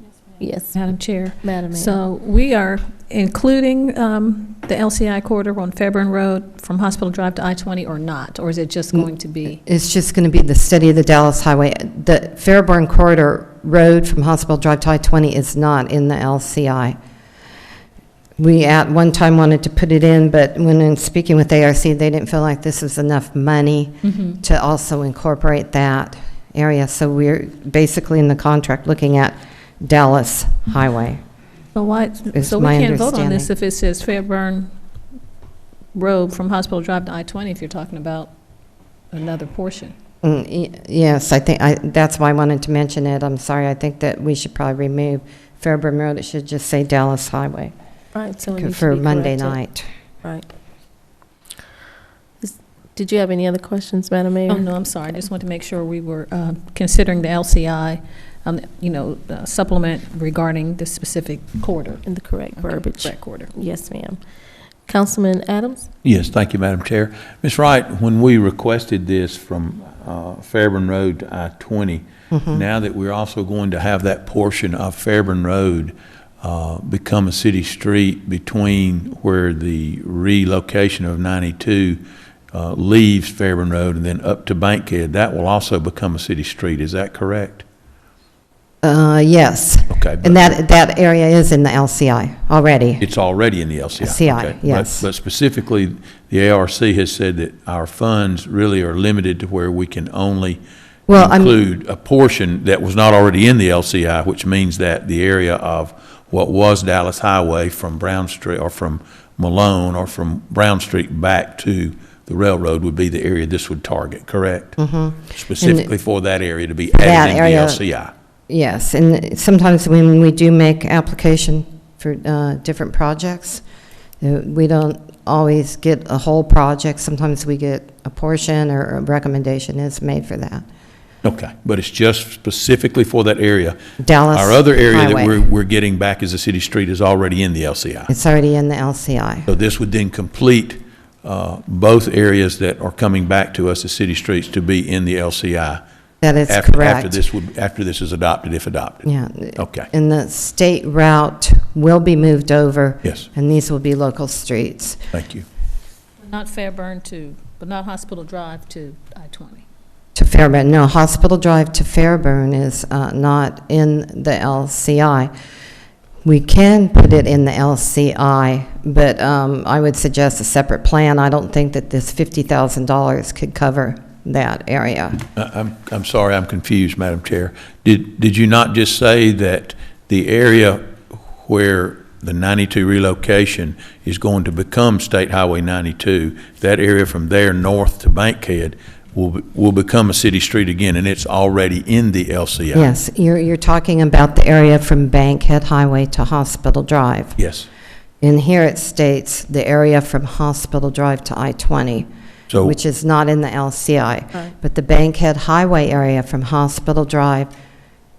Yes, ma'am. Yes, Madam Chair. Madam Mayor. So we are including the LCI corridor on Fairburn Road from Hospital Drive to I-20 or not? Or is it just going to be? It's just going to be the study of the Dallas Highway. The Fairburn Corridor Road from Hospital Drive to I-20 is not in the LCI. We at one time wanted to put it in, but when in speaking with ARC, they didn't feel like this was enough money to also incorporate that area. So we're basically in the contract looking at Dallas Highway. So why, is so we my can't vote on this understanding. if it says Fairburn Road from Hospital Drive to I-20 if you're talking about another portion? Yes, I think, that's why I wanted to mention it. I'm sorry, I think that we should probably remove Fairburn Road. It should just say Dallas Highway. Right, so it needs to For be Monday corrected. night. Right. Did you have any other questions, Madam Mayor? Oh, no, I'm sorry. I just wanted to make sure we were considering the LCI, supplement regarding the specific corridor. In the correct verbiage. Correct corridor. Yes, ma'am. Councilman Adams? Yes, thank you, Madam Chair. Ms. Wright, when we requested this from Fairburn Road to I-20, now that we're also going to have that portion of Fairburn Road become a city street between where the relocation of 92 leaves Fairburn Road and then up to Bankhead, that will also become a city street. Is that correct? Yes. Okay. And that area is in the LCI already. It's already in the LCI. LCI, okay. yes. But specifically, the ARC has said that our funds really are limited to where we can only include a portion that was not already in the LCI, which means that the area of what was Dallas Highway from Brown Street or from Malone or from Brown Street back to the railroad would be the area this would target, correct? Specifically for that area to be added in the LCI. Yes, and sometimes when we do make application for different projects, we don't always get a whole project. Sometimes we get a portion or a recommendation is made for that. Okay, but it's just specifically for that area. Dallas Our other area Highway. that we're getting back as a city street is already in the LCI. It's already in the LCI. So this would then complete both areas that are coming back to us as city streets to be in the LCI. That is after, correct. After this is adopted, if adopted. Yeah. Okay. And the state route will be moved over. Yes. And these will be local streets. Thank you. Not Fairburn but not Hospital Drive to I-20. To Fairburn, no, Hospital Drive to Fairburn is not in the LCI. We can put it in the LCI, but I would suggest a separate plan. I don't think that this $50,000 could cover that area. I'm sorry, I'm confused, Madam Chair. Did you not just say that the area where the 92 relocation is going to become State Highway 92, that area from there north to Bankhead will become a city street again, and it's already in the LCI? Yes, you're talking about the area from Bankhead Highway to Hospital Drive. Yes. In here it states the area from Hospital Drive to I-20, which is not in the LCI. Right. But the Bankhead Highway area from Hospital Drive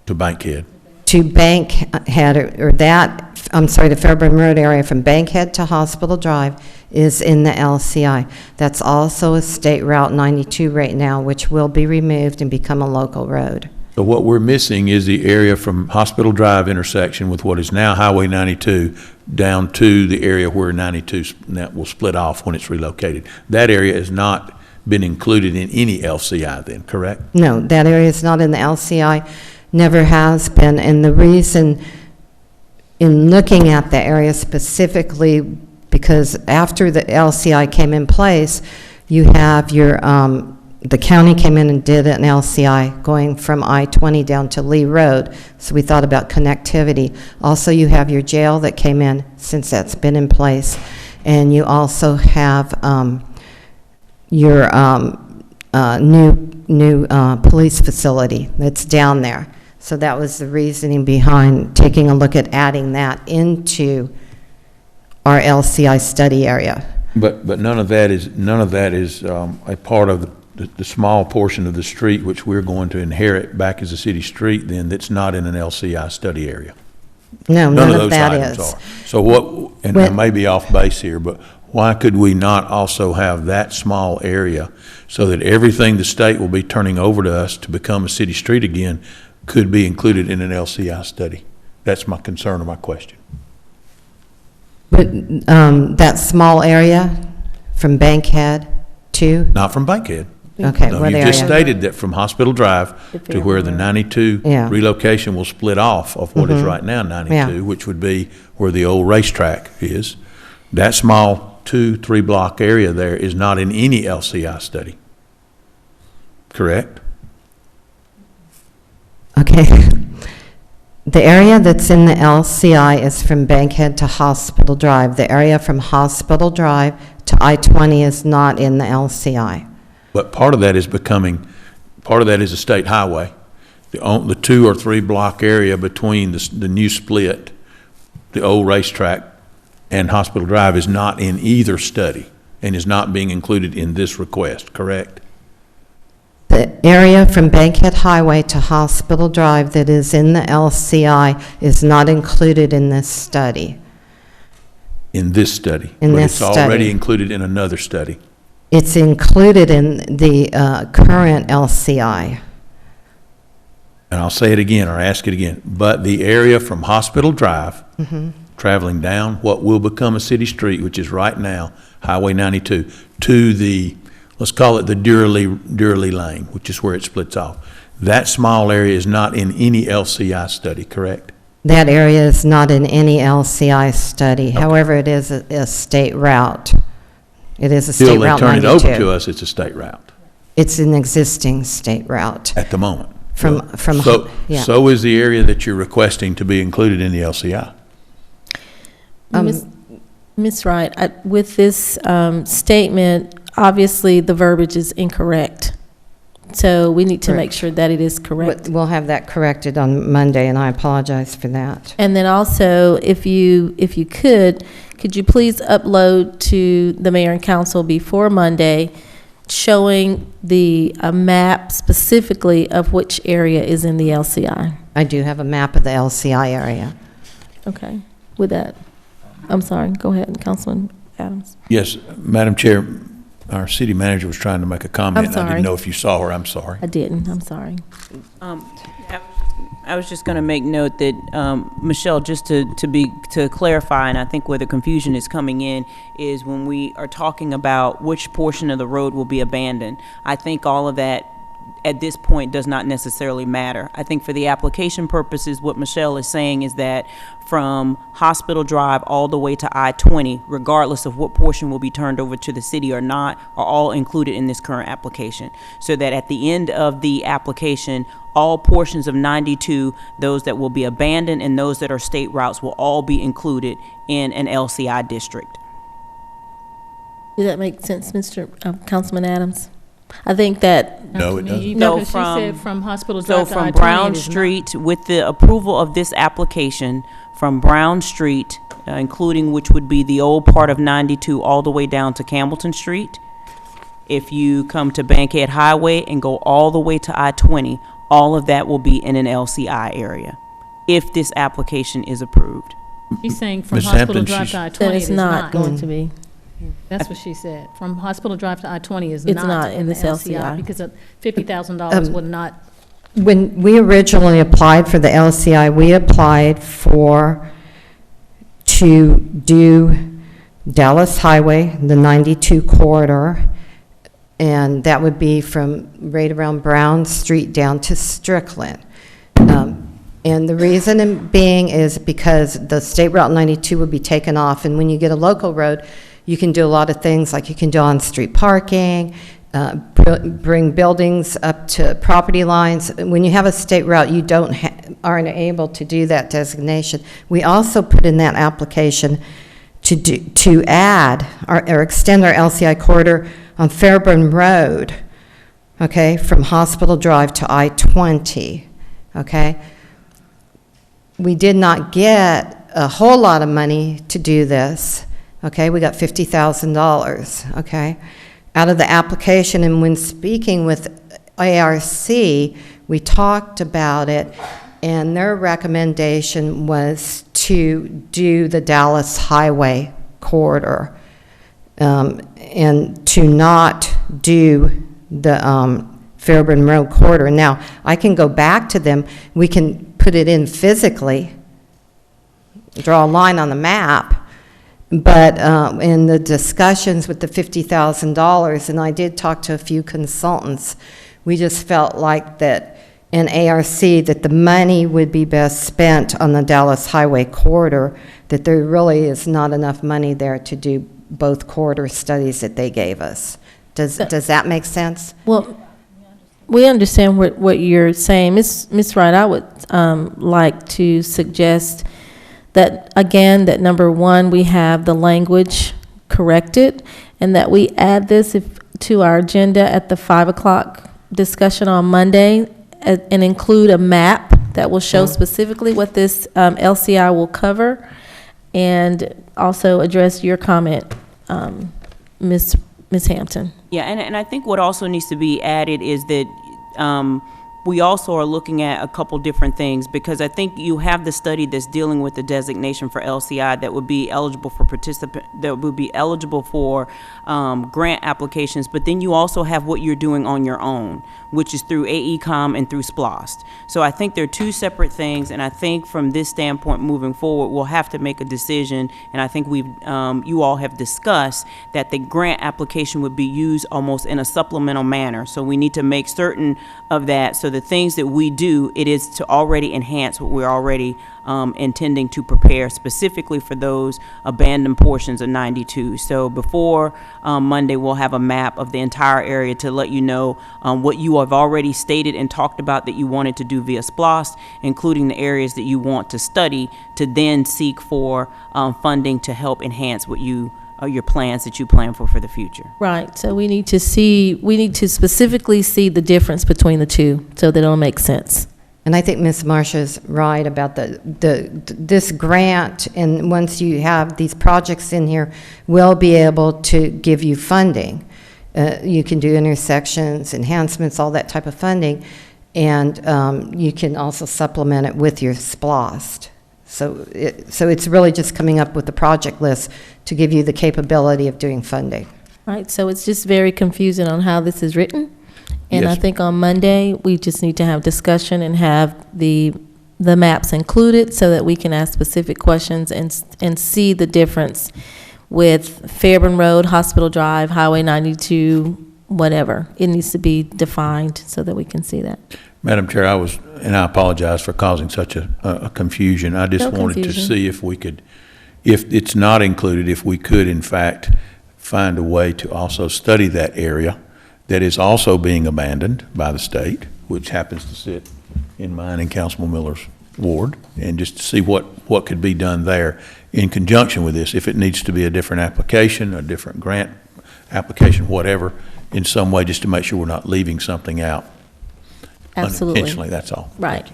To Bankhead. to Bankhead, or that, I'm sorry, the Fairburn Road area from Bankhead to Hospital Drive is in the LCI. That's also a State Route 92 right now, which will be removed and become a local road. So what we're missing is the area from Hospital Drive intersection with what is now Highway 92 down to the area where 92 that will split off when it's relocated. That area has not been included in any LCI then, correct? No, that area is not in the LCI, never has been, and the reason in looking at the area specifically, because after the LCI came in place, you have your, the county came in and did an LCI going from I-20 down to Lee Road, so we thought about connectivity. Also, you have your jail that came in since that's been in place, and you also have your new police facility that's down there. So that was the reasoning behind taking a look at adding that into our LCI study area. But none of that is a part of the small portion of the street which we're going to inherit back as a city street then that's not in an LCI study area. No, none of those that items is. are. So what, and I may be off base here, but why could we not also have that small area so that everything the state will be turning over to us to become a city street again could be included in an LCI study? That's my concern or my question. But that small area from Bankhead to? Not from Bankhead. Okay, No, what you area? just stated that from Hospital Drive to where the 92 Yeah. relocation will split off of what is right now 92, Yeah. which would be where the old racetrack is. That small 2-3 block area there is not in any LCI study. Correct? Okay. The area that's in the LCI is from Bankhead to Hospital Drive. The area from Hospital Drive to I-20 is not in the LCI. But part of that is a state highway. The 2 or 3 block area between the new split, the old racetrack, and Hospital Drive is not in either study and is not being included in this request, correct? The area from Bankhead Highway to Hospital Drive that is in the LCI is not included in this study. In this study. In but this it's already study. included in another study. It's included in the current LCI. And I'll say it again, or ask it again, but the area from Hospital Drive, traveling down what will become a city street, which is right now Highway 92, to the, let's call it the Durley Lane, which is where it splits off. That small area is not in any LCI study, correct? That area is not in any LCI study. However, it is a state route. It is a state Till they route turn 92. it over to us, it's a state route It's an existing state route. at the moment. Yeah. So is the area that you're requesting to be included in the LCI. Ms. Wright, with this statement, obviously the verbiage is incorrect. So we need to make sure that it is correct. We'll have that corrected on Monday, and I apologize for that. And then also, if you could you please upload to the mayor and council before Monday, showing the map specifically of which area is in the LCI? I do have a map of the LCI area. Okay, with that, I'm sorry, go ahead, Councilman Adams. Yes, Madam Chair, our city manager was trying to make a comment. I'm sorry. I didn't know if you saw her. I'm sorry. I didn't, I'm sorry. I was just going to make note that, Michelle, just to clarify, and I think where the confusion is coming in is when we are talking about which portion of the road will be abandoned. I think all of that at this point does not necessarily matter. I think for the application purposes, what Michelle is saying is that from Hospital Drive all the way to I-20, regardless of what portion will be turned over to the city or not, are all included in this current application. So that at the end of the application, all portions of 92, those that will be abandoned and those that are state routes, will all be included in an LCI district. Does that make sense, Councilman Adams? I think that. No, it doesn't. No, she said from Hospital So Drive to from I-20, Brown it is not. Street, with the approval of this application, from Brown Street, including which would be the old part of 92 all the way down to Campbellton Street, if you come to Bankhead Highway and go all the way to I-20, all of that will be in an LCI area, if this application is approved. She's saying from Ms. Hospital Hampton, Drive she's- to I-20, That it it's is not going not. to be. That's what she said. From Hospital Drive to I-20 is It's not in in the this LCI LCI. because of $50,000 would not. When we originally applied for the LCI, we applied to do Dallas Highway, the 92 corridor, and that would be from right around Brown Street down to Strickland. And the reason being is because the State Route 92 would be taken off, and when you get a local road, you can do a lot of things, like you can do on-street parking, bring buildings up to property lines. When you have a state route, you aren't able to do that designation. We also put in that application to add or extend our LCI corridor on Fairburn Road, okay, from Hospital Drive to I-20, okay? We did not get a whole lot of money to do this, okay? We got $50,000, okay, out of the application. And when speaking with ARC, we talked about it, and their recommendation was to do the Dallas Highway corridor and to not do the Fairburn Road corridor. Now, I can go back to them. We can put it in physically, draw a line on the map. But in the discussions with the $50,000, and I did talk to a few consultants, we just felt like that in ARC, that the money would be best spent on the Dallas Highway Corridor, that there really is not enough money there to do both corridor studies that they gave us. Does that make sense? Well, we understand what you're saying. Ms. Wright, I would like to suggest that, again, that number one, we have the language corrected, and that we add this to our agenda at the 5 o'clock discussion on Monday, and include a map that will show specifically what this LCI will cover, and also address your comment, Ms. Hampton. Yeah, and I think what also needs to be added is that we also are looking at a couple different things, because I think you have the study that's dealing with the designation for LCI that would be eligible for grant applications, but then you also have what you're doing on your own, which is through AECOM and through SPLOST. So I think they're two separate things, and I think from this standpoint moving forward, we'll have to make a decision, and I think you all have discussed that the grant application would be used almost in a supplemental manner. So we need to make certain of that, so the things that we do, it is to already enhance what we're already intending to prepare specifically for those abandoned portions of 92. So before Monday, we'll have a map of the entire area to let you know what you have already stated and talked about that you wanted to do via SPLOST, including the areas that you want to study, to then seek for funding to help enhance what your plans that you plan for the future. Right, so we need to specifically see the difference between the two, so that it'll make sense. And I think Ms. Marcia's right about this grant, and once you have these projects in here, we'll be able to give you funding. You can do intersections, enhancements, all that type of funding, and you can also supplement it with your SPLOST. So it's really just coming up with the project list to give you the capability of doing funding. Right, so it's just very confusing on how this is written. And Yes. I think on Monday, we just need to have discussion and have the maps included, so that we can ask specific questions and see the difference with Fairburn Road, Hospital Drive, Highway 92, whatever. It needs to be defined so that we can see that. Madam Chair, and I apologize for causing such a confusion. I just No wanted confusion. to see if we could, if it's not included, if we could in fact find a way to also study that area that is also being abandoned by the state, which happens to sit in mine and Councilman Miller's ward, and just to see what could be done there in conjunction with this, if it needs to be a different application, a different grant application, whatever, in some way, just to make sure we're not leaving something out. Absolutely. Unintentionally, that's all. Right.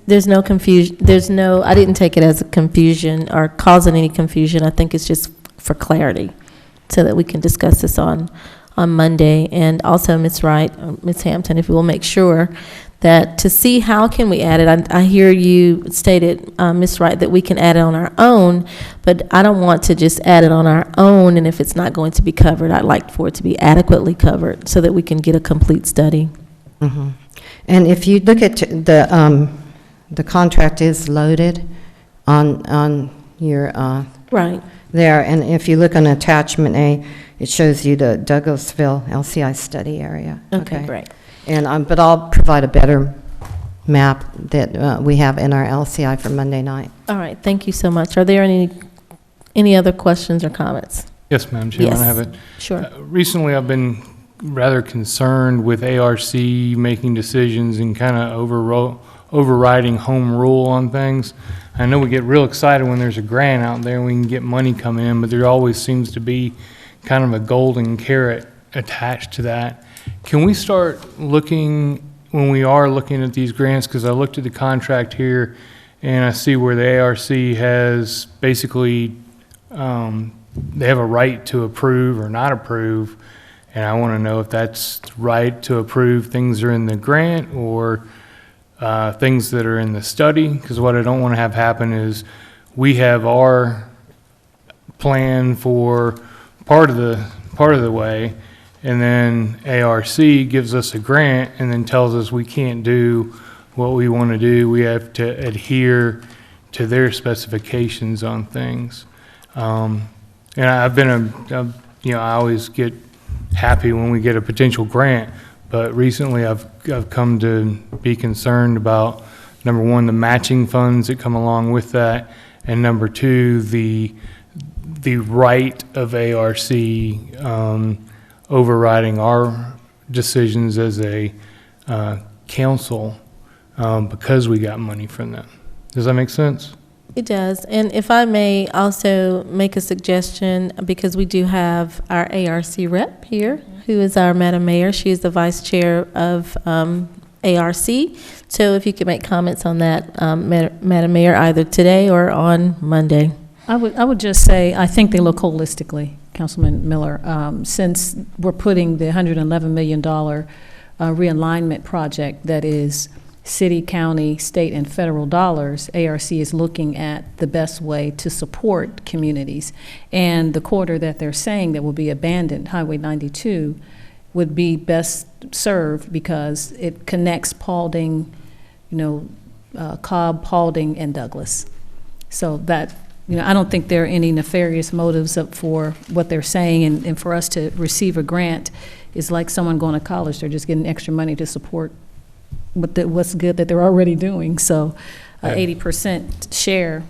There's no confusion, I didn't take it as a confusion or causing any confusion. I think it's just for clarity, so that we can discuss this on Monday. And also, Ms. Wright, Ms. Hampton, if we will make sure that to see how can we add it. I hear you stated, Ms. Wright, that we can add it on our own, but I don't want to just add it on our own, and if it's not going to be covered, I'd like for it to be adequately covered so that we can get a complete study. Mm-hmm. And if you look at the contract is loaded on your right there, and if you look on attachment A, it shows you the Douglasville LCI study area. Okay, great. And but I'll provide a better map that we have in our LCI for Monday night. All right, thank you so much. Are there any other questions or comments? Yes, Madam Chairman, Yes. I have it. Sure. Recently, I've been rather concerned with ARC making decisions and kind of overriding home rule on things. I know we get real excited when there's a grant out there and we can get money coming in, but there always seems to be kind of a golden carrot attached to that. Can we start looking, when we are looking at these grants, because I looked at the contract here and I see where the ARC has basically, they have a right to approve or not approve, and I want to know if that's right to approve things that are in the grant or things that are in the study, because what I don't want to have happen is we have our plan for part of the way, and then ARC gives us a grant and then tells us we can't do what we want to do, we have to adhere to their specifications on things. And I always get happy when we get a potential grant, but recently I've come to be concerned about, number one, the matching funds that come along with that, and number two, the right of ARC overriding our decisions as a council because we got money from them. Does that make sense? It does. And if I may also make a suggestion, because we do have our ARC rep here, who is our Madam Mayor. She is the vice chair of ARC. So if you could make comments on that, Madam Mayor, either today or on Monday. I would just say, I think they look holistically, Councilman Miller. Since we're putting the $111 million realignment project that is city, county, state, and federal dollars, ARC is looking at the best way to support communities. And the corridor that they're saying that will be abandoned, Highway 92, would be best served because it connects Paulding, Cobb, Paulding, and Douglas. So that, I don't think there are any nefarious motives for what they're saying, and for us to receive a grant is like someone going to college. They're just getting extra money to support what's good that they're already doing. So 80% share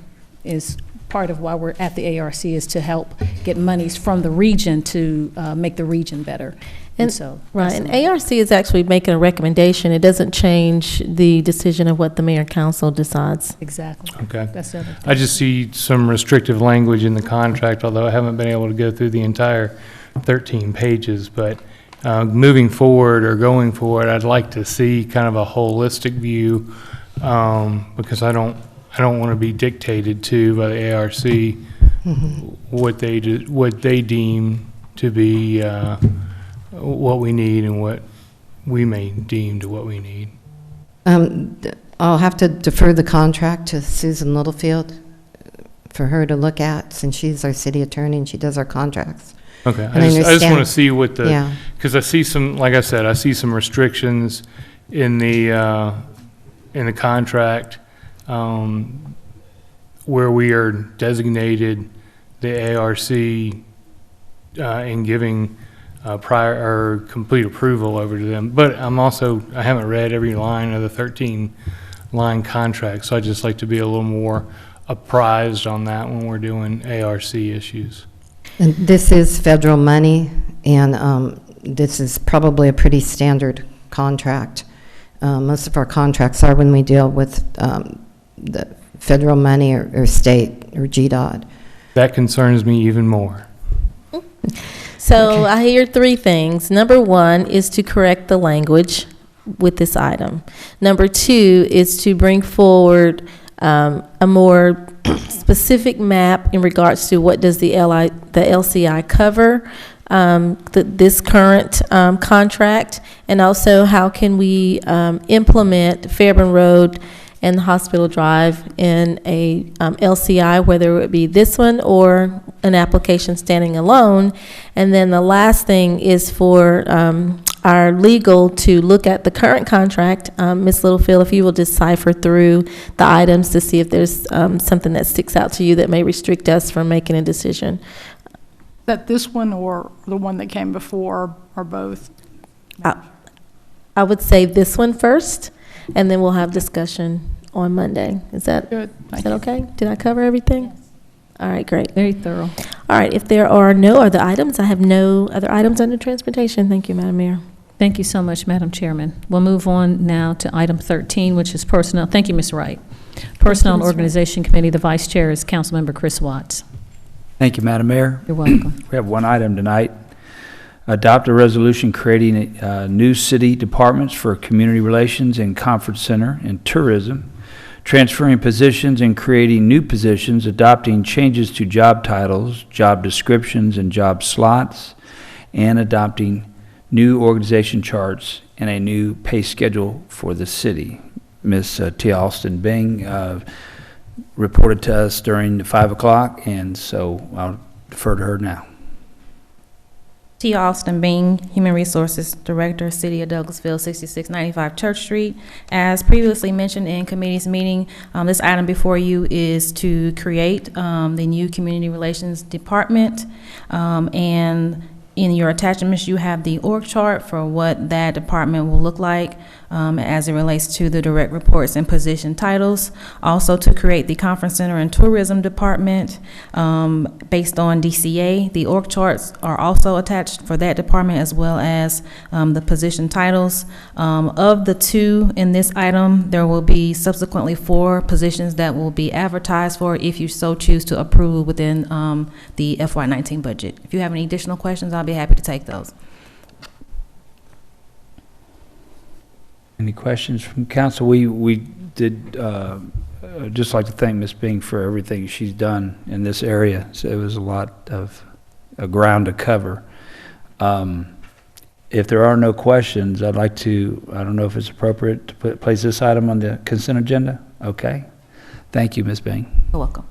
is part of why we're at the ARC, is to help get monies from the region to make the region better. And so, right, and ARC is actually making a recommendation. It doesn't change the decision of what the mayor and council decides. Exactly. Okay. That's the other thing. I just see some restrictive language in the contract, although I haven't been able to go through the entire 13 pages, but moving forward or going forward, I'd like to see kind of a holistic view, because I don't want to be dictated to by the ARC what they deem to be what we need and what we may deem to what we need. I'll have to defer the contract to Susan Littlefield for her to look at, since she's our city attorney and she does our contracts. Okay, I just want to see what because I see some, like I said, I see some restrictions in the contract where we are designated the ARC in giving prior or complete approval over to them. But I haven't read every line of the 13-line contract, so I'd just like to be a little more apprised on that when we're doing ARC issues. And this is federal money, and this is probably a pretty standard contract. Most of our contracts are when we deal with the federal money or state or GDOT. That concerns me even more. So I hear three things. Number one is to correct the language with this item. Number two is to bring forward a more specific map in regards to what does the LCI cover, this current contract, and also how can we implement Fairburn Road and Hospital Drive in a LCI, whether it be this one or an application standing alone. And then the last thing is for our legal to look at the current contract. Ms. Littlefield, if you will decipher through the items to see if there's something that sticks out to you that may restrict us from making a decision. That this one or the one that came before, or both? I would say this one first, and then we'll have discussion on Monday. Is that good? Is that okay? Did I cover everything? Yes. All right, great. Very thorough. All right, if there are no other items, I have no other items under transportation. Thank you, Madam Mayor. Thank you so much, Madam Chairman. We'll move on now to item 13, which is personnel. Thank you, Ms. Wright. Personnel and Organization Committee, the Vice Chair is Councilmember Chris Watts. Thank you, Madam Mayor. You're welcome. We have one item tonight. Adopt a resolution creating new city departments for community relations and conference center and tourism, transferring positions and creating new positions, adopting changes to job titles, job descriptions, and job slots, and adopting new organization charts and a new pay schedule for the city. Ms. T. Alston Bing reported to us during the 5 o'clock, and so I'll defer to her now. T. Austin Bing, Human Resources Director, City of Douglasville, 6695 Church Street. As previously mentioned in committee's meeting, this item before you is to create the new Community Relations Department. And in your attachments, you have the org chart for what that department will look like as it relates to the direct reports and position titles. Also to create the Conference Center and Tourism Department based on DCA. The org charts are also attached for that department as well as the position titles. Of the two in this item, there will be subsequently 4 positions that will be advertised for if you so choose to approve within the FY19 budget. If you have any additional questions, I'll be happy to take those. Any questions from council? We did just like to thank Ms. Bing for everything she's done in this area. So it was a lot of ground to cover. If there are no questions, I'd like to, I don't know if it's appropriate to place this item on the consent agenda. Okay. Thank you, Ms. Bing. You're welcome.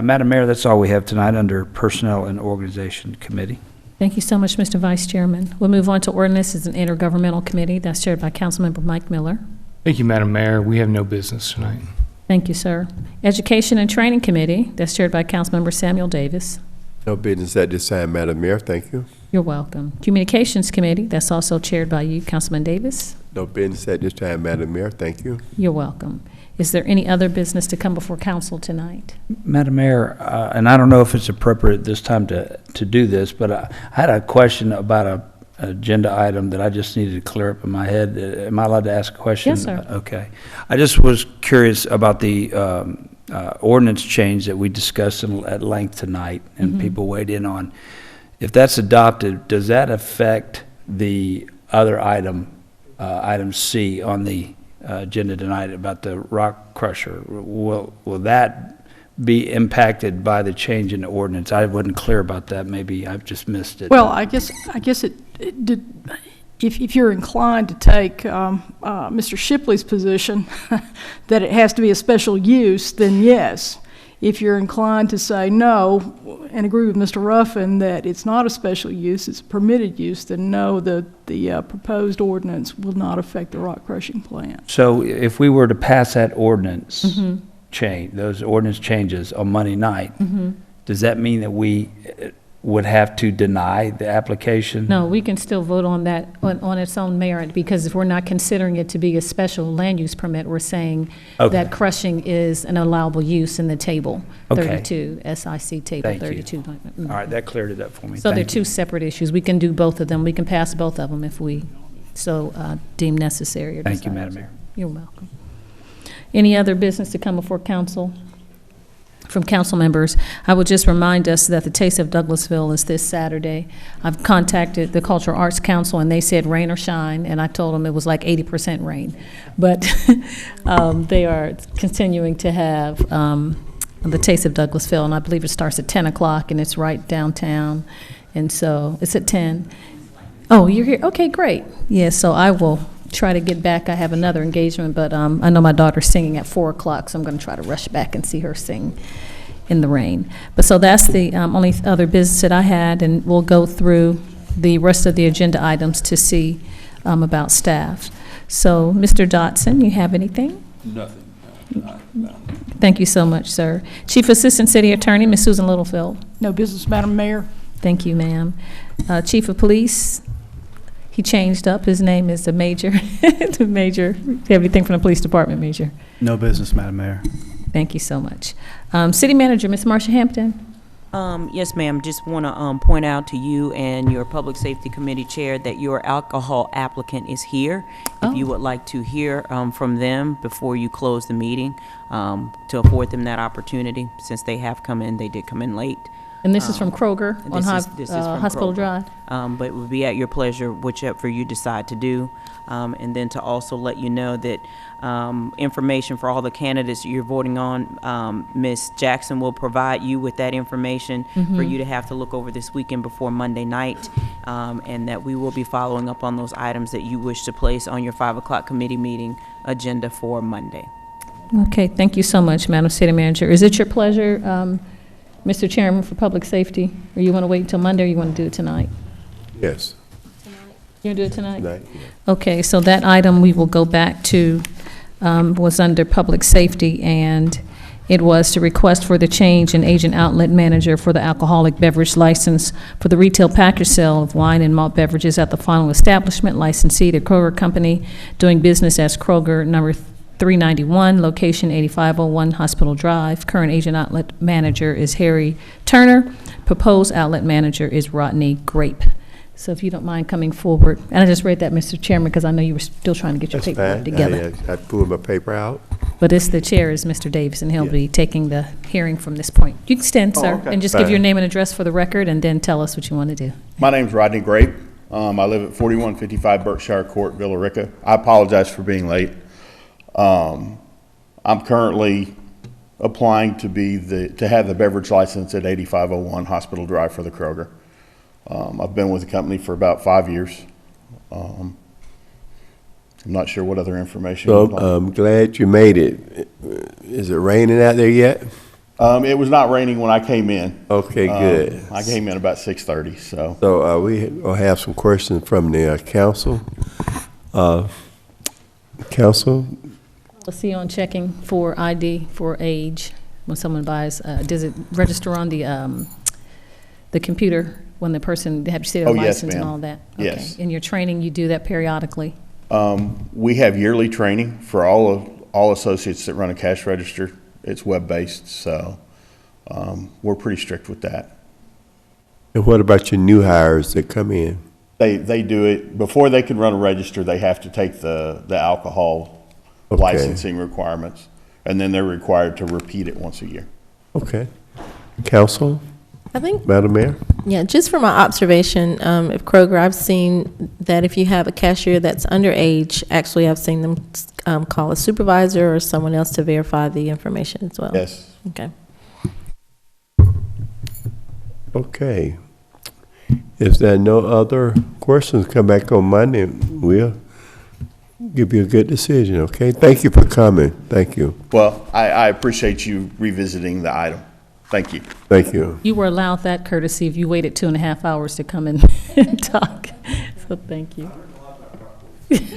Madam Mayor, that's all we have tonight under Personnel and Organization Committee. Thank you so much, Mr. Vice Chairman. We'll move on to ordinance as an intergovernmental committee that's chaired by Councilmember Mike Miller. Thank you, Madam Mayor. We have no business tonight. Thank you, sir. Education and Training Committee that's chaired by Councilmember Samuel Davis. No business at this time, Madam Mayor. Thank you. You're welcome. Communications Committee that's also chaired by you, Councilman Davis. No business at this time, Madam Mayor. Thank you. You're welcome. Is there any other business to come before council tonight? Madam Mayor, and I don't know if it's appropriate this time to do this, but I had a question about an agenda item that I just needed to clear up in my head. Am I allowed to ask a question? Yes, sir. Okay. I just was curious about the ordinance change that we discussed at length tonight and people weighed in on. If that's adopted, does that affect the other item, item C on the agenda tonight about the rock crusher? Will that be impacted by the change in the ordinance? I wasn't clear about that. Maybe I've just missed it. Well, I guess it did. If you're inclined to take Mr. Shipley's position that it has to be a special use, then yes. If you're inclined to say no and agree with Mr. Ruffin that it's not a special use, it's a permitted use, then no, the proposed ordinance will not affect the rock crushing plant. So if we were to pass that ordinance change, those ordinance changes on Monday night, does that mean that we would have to deny the application? No, we can still vote on that on its own merit, because if we're not considering it to be a special land use permit, we're saying that crushing is an allowable use in the table 32, SIC table 32. All right, that cleared it up for me. So they're two separate issues. We can do both of them. We can pass both of them if we so deem necessary. Thank you, Madam Mayor. You're welcome. Any other business to come before council? From council members, I would just remind us that the Taste of Douglasville is this Saturday. I've contacted the Cultural Arts Council, and they said rain or shine, and I told them it was like 80% rain. But they are continuing to have the Taste of Douglasville, and I believe it starts at 10 o'clock, and it's right downtown. And so it's at 10. Oh, you're here? Okay, great. Yeah, so I will try to get back. I have another engagement, but I know my daughter's singing at 4 o'clock, so I'm going to try to rush back and see her sing in the rain. But so that's the only other business that I had, and we'll go through the rest of the agenda items to see about staff. So, Mr. Dotson, you have anything? Nothing. Thank you so much, sir. Chief Assistant City Attorney, Ms. Susan Littlefield. No business, Madam Mayor. Thank you, ma'am. Chief of Police. He changed up. His name is the Major. The Major. Do you have anything from the Police Department, Major? No business, Madam Mayor. Thank you so much. City Manager, Ms. Marsha Hampton. Yes, ma'am. Just want to point out to you and your Public Safety Committee Chair that your alcohol applicant is here. If you would like to hear from them before you close the meeting, to afford them that opportunity, since they have come in, they did come in late. And this is from Kroger on Hospital Drive? But it would be at your pleasure, whichever you decide to do. And then to also let you know that information for all the candidates you're voting on, Ms. Jackson will provide you with that information for you to have to look over this weekend before Monday night, and that we will be following up on those items that you wish to place on your 5 o'clock committee meeting agenda for Monday. Okay, thank you so much, Madam City Manager. Is it your pleasure, Mr. Chairman, for public safety, or you want to wait until Monday, or you want to do it tonight? Yes. You want to do it tonight? Tonight, yeah. Okay, so that item we will go back to, was under public safety, and it was to request for the change in agent outlet manager for the alcoholic beverage license for the retail package sale of wine and malt beverages at the following establishment, licensee to Kroger Company, doing business as Kroger, number 391, location 8501 Hospital Drive. Current agent outlet manager is Harry Turner. Proposed outlet manager is Rodney Grape. So if you don't mind coming forward, and I just read that, Mr. Chairman, because I know you were still trying to get your That's paperwork fine. together. I pulled my paper out. But the chair is Mr. Davis, and he'll be taking the hearing from this point. You can stand, sir, okay. and just give your Fine. name and address for the record, and then tell us what you want to do. My name's Rodney Grape. I live at 4155 Berkshire Court, Villa Rica. I apologize for being late. I'm currently applying to have the beverage license at 8501 Hospital Drive for the Kroger. I've been with the company for about 5 years. I'm not sure what other information. So you'd like. I'm glad you made it. Is it raining out there yet? It was not raining when I came in. Okay, good. I came in about 6:30, so. So we will have some questions from the council. Council, Let's see on checking for ID for age when someone buys. Does it register on the computer when the person, have you see their Oh, yes, license and ma'am. all that? Yes. Okay. In your training, you do that periodically? We have yearly training for all associates that run a cash register. It's web-based, so we're pretty strict with that. and what about your new hires that come in? They do it, before they can run a register, they have to take the alcohol Okay. licensing requirements, and then they're required to repeat it once a year. Okay. Council, I think, Madam Mayor? yeah, just from my observation, at Kroger, I've seen that if you have a cashier that's underage, actually I've seen them call a supervisor or someone else to verify the information as well. Yes. Okay. Okay. If there are no other questions, come back on Monday, and we'll give you a good decision, okay? Thank you for coming. Thank you. Well, I appreciate you revisiting the item. Thank you. Thank you. You were allowed that courtesy if you waited 2.5 hours to come and talk. So thank you.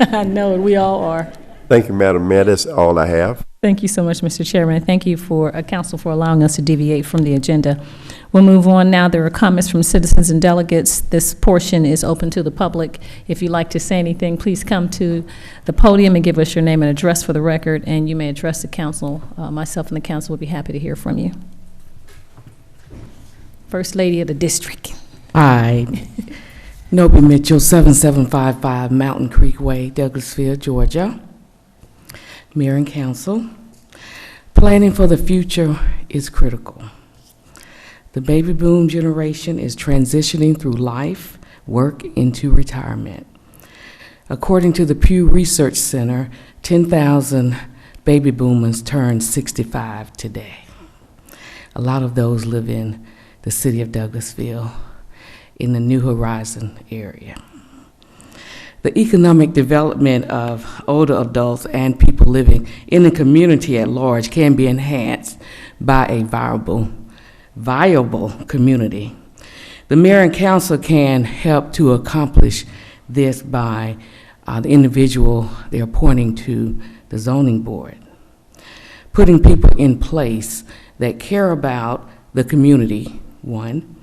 I know, we all are. Thank you, Madam Mayor. That's all I have. Thank you so much, Mr. Chairman, and thank you for, council, for allowing us to deviate from the agenda. We'll move on now. There are comments from citizens and delegates. This portion is open to the public. If you'd like to say anything, please come to the podium and give us your name and address for the record, and you may address the council. Myself and the council would be happy to hear from you. First Lady of the District. Hi. Nobi Mitchell, 7755 Mountain Creek Way, Douglasville, Georgia. Mayor and Council, planning for the future is critical. The baby boom generation is transitioning through life, work, into retirement. According to the Pew Research Center, 10,000 baby boomers turned 65 today. A lot of those live in the city of Douglasville, in the New Horizon area. The economic development of older adults and people living in the community at large can be enhanced by a viable community. The mayor and council can help to accomplish this by the individual they're appointing to the zoning board. Putting people in place that care about the community, one,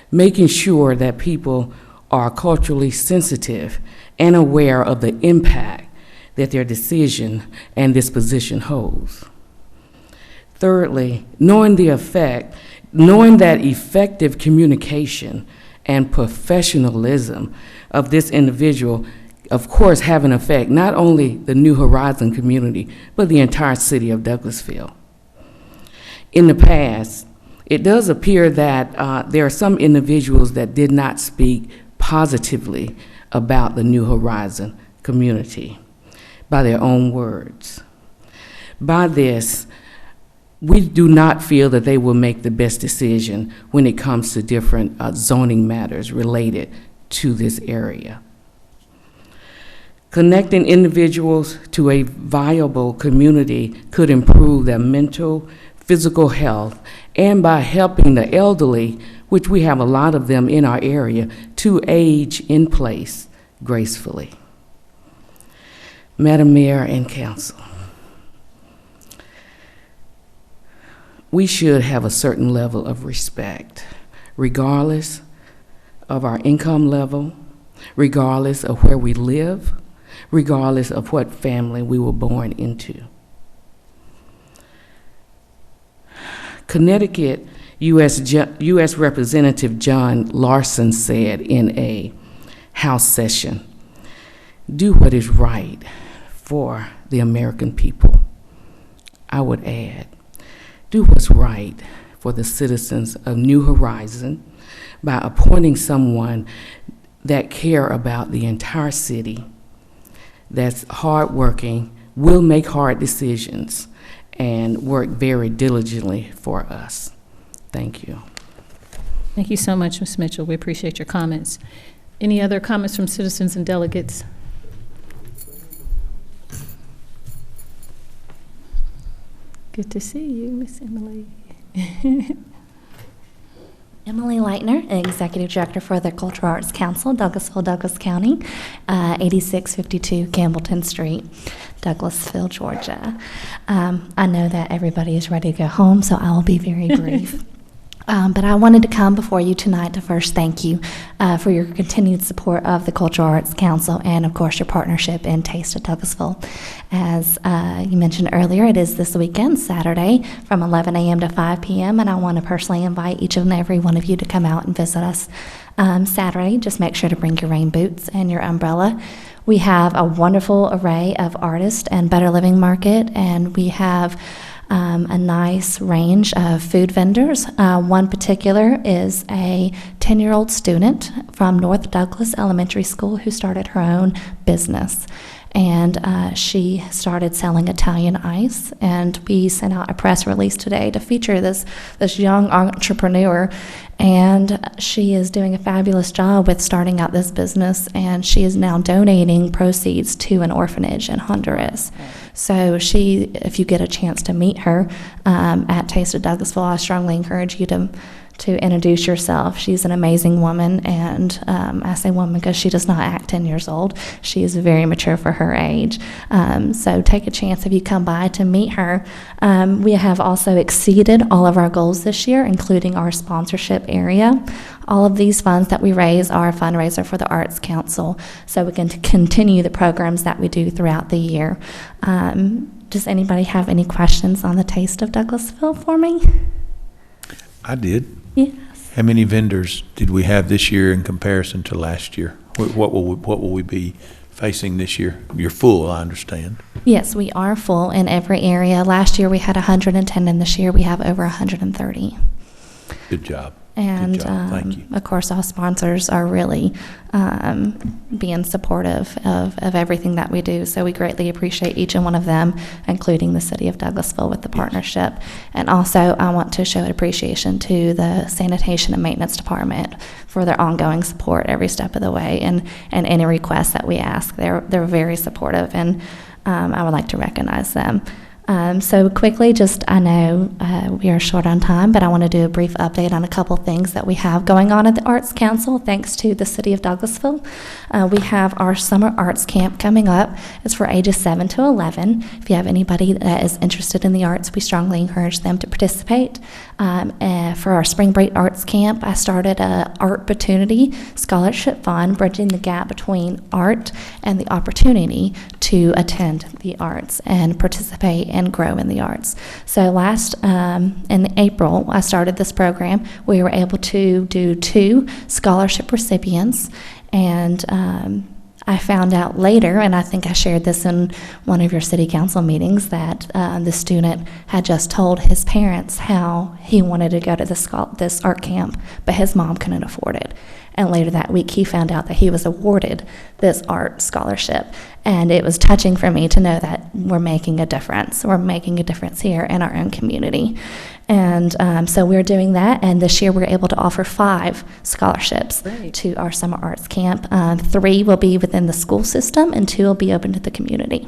making sure that people are culturally sensitive and aware of the impact that their decision and disposition holds. Thirdly, knowing that effective communication and professionalism of this individual, of course, have an effect not only the New Horizon community, but the entire city of Douglasville. In the past, it does appear that there are some individuals that did not speak positively about the New Horizon community by their own words. By this, we do not feel that they will make the best decision when it comes to different zoning matters related to this area. Connecting individuals to a viable community could improve their mental, physical health, and by helping the elderly, which we have a lot of them in our area, to age in place gracefully. Madam Mayor and Council, we should have a certain level of respect, regardless of our income level, regardless of where we live, regardless of what family we were born into. Connecticut U.S. Representative John Larson said in a House session, "Do what is right for the American people." I would add, do what's right for the citizens of New Horizon by appointing someone that care about the entire city, that's hardworking, will make hard decisions, and work very diligently for us. Thank you. Thank you so much, Ms. Mitchell. We appreciate your comments. Any other comments from citizens and delegates? Good to see you, Miss Emily. Emily Leitner, Executive Director for the Cultural Arts Council, Douglasville, Douglas County, 8652 Campbellton Street, Douglasville, Georgia. I know that everybody is ready to go home, so I will be very brief. But I wanted to come before you tonight to first thank you for your continued support of the Cultural Arts Council and, of course, your partnership in Taste of Douglasville. As you mentioned earlier, it is this weekend, Saturday, from 11 a.m. to 5 p.m., and I want to personally invite each and every one of you to come out and visit us Saturday. Just make sure to bring your rain boots and your umbrella. We have a wonderful array of artists and Better Living Market, and we have a nice range of food vendors. One particular is a 10-year-old student from North Douglas Elementary School who started her own business. And she started selling Italian ice, and we sent out a press release today to feature this young entrepreneur, and she is doing a fabulous job with starting out this business, and she is now donating proceeds to an orphanage in Honduras. So if you get a chance to meet her at Taste of Douglasville, I strongly encourage you to introduce yourself. She's an amazing woman, and I say woman because she does not act 10 years old. She is very mature for her age. So take a chance if you come by to meet her. We have also exceeded all of our goals this year, including our sponsorship area. All of these funds that we raise are a fundraiser for the Arts Council, so we can continue the programs that we do throughout the year. Does anybody have any questions on the Taste of Douglasville for me? I did. Yes. How many vendors did we have this year in comparison to last year? What will we be facing this year? You're full, I understand. Yes, we are full in every area. Last year we had 110, and this year we have over 130. Good job. And Good job. Thank you. Of course, our sponsors are really being supportive of everything that we do. So we greatly appreciate each and one of them, including the City of Douglasville with the partnership. And also, I want to show appreciation to the Sanitation and Maintenance Department for their ongoing support every step of the way, and any requests that we ask. They're very supportive, and I would like to recognize them. So quickly, I know we are short on time, but I want to do a brief update on a couple things that we have going on at the Arts Council, thanks to the City of Douglasville. We have our Summer Arts Camp coming up. It's for ages 7 to 11. If you have anybody that is interested in the arts, we strongly encourage them to participate. For our Spring Break Arts Camp, I started a Art Opportunity Scholarship Fund, bridging the gap between art and the opportunity to attend the arts and participate and grow in the arts. So in April, I started this program. We were able to do 2 scholarship recipients, and I found out later, and I think I shared this in one of your city council meetings, that the student had just told his parents how he wanted to go to this art camp, but his mom couldn't afford it. And later that week, he found out that he was awarded this art scholarship. And it was touching for me to know that we're making a difference. We're making a difference here in our own community. And so we're doing that, and this year we're able to offer 5 scholarships Great. to our summer arts camp. 3 will be within the school system, and 2 will be open to the community.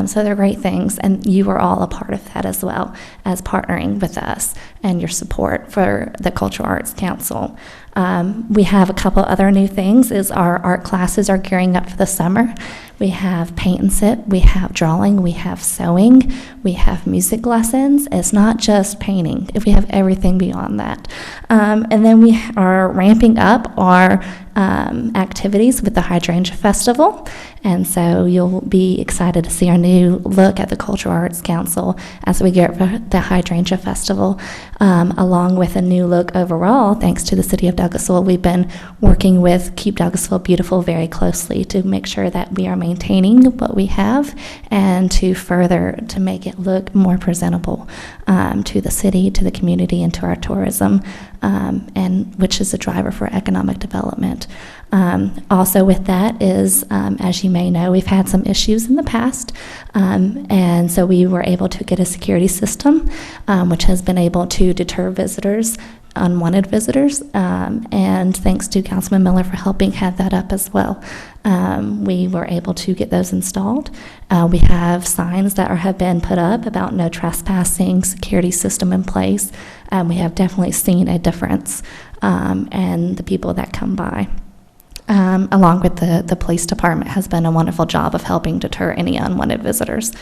So they're great things, and you are all a part of that as well as partnering with us and your support for the Cultural Arts Council. We have a couple other new things. Is our art classes are gearing up for the summer. We have paint and sip, we have drawing, we have sewing, we have music lessons. It's not just painting, if we have everything beyond that. And then we are ramping up our activities with the Hydrangea Festival. And so you'll be excited to see our new look at the Cultural Arts Council as we get the Hydrangea Festival, along with a new look overall, thanks to the City of Douglasville. We've been working with Keep Douglasville Beautiful very closely to make sure that we are maintaining what we have and to make it look more presentable to the city, to the community, and to our tourism, and which is a driver for economic development. Also with that is, as you may know, we've had some issues in the past, and so we were able to get a security system, which has been able to deter visitors, unwanted visitors, and thanks to Councilman Miller for helping have that up as well. We were able to get those installed. We have signs that have been put up about no trespassing, security system in place. We have definitely seen a difference in the people that come by. Along with the police department has done a wonderful job of helping deter any unwanted visitors.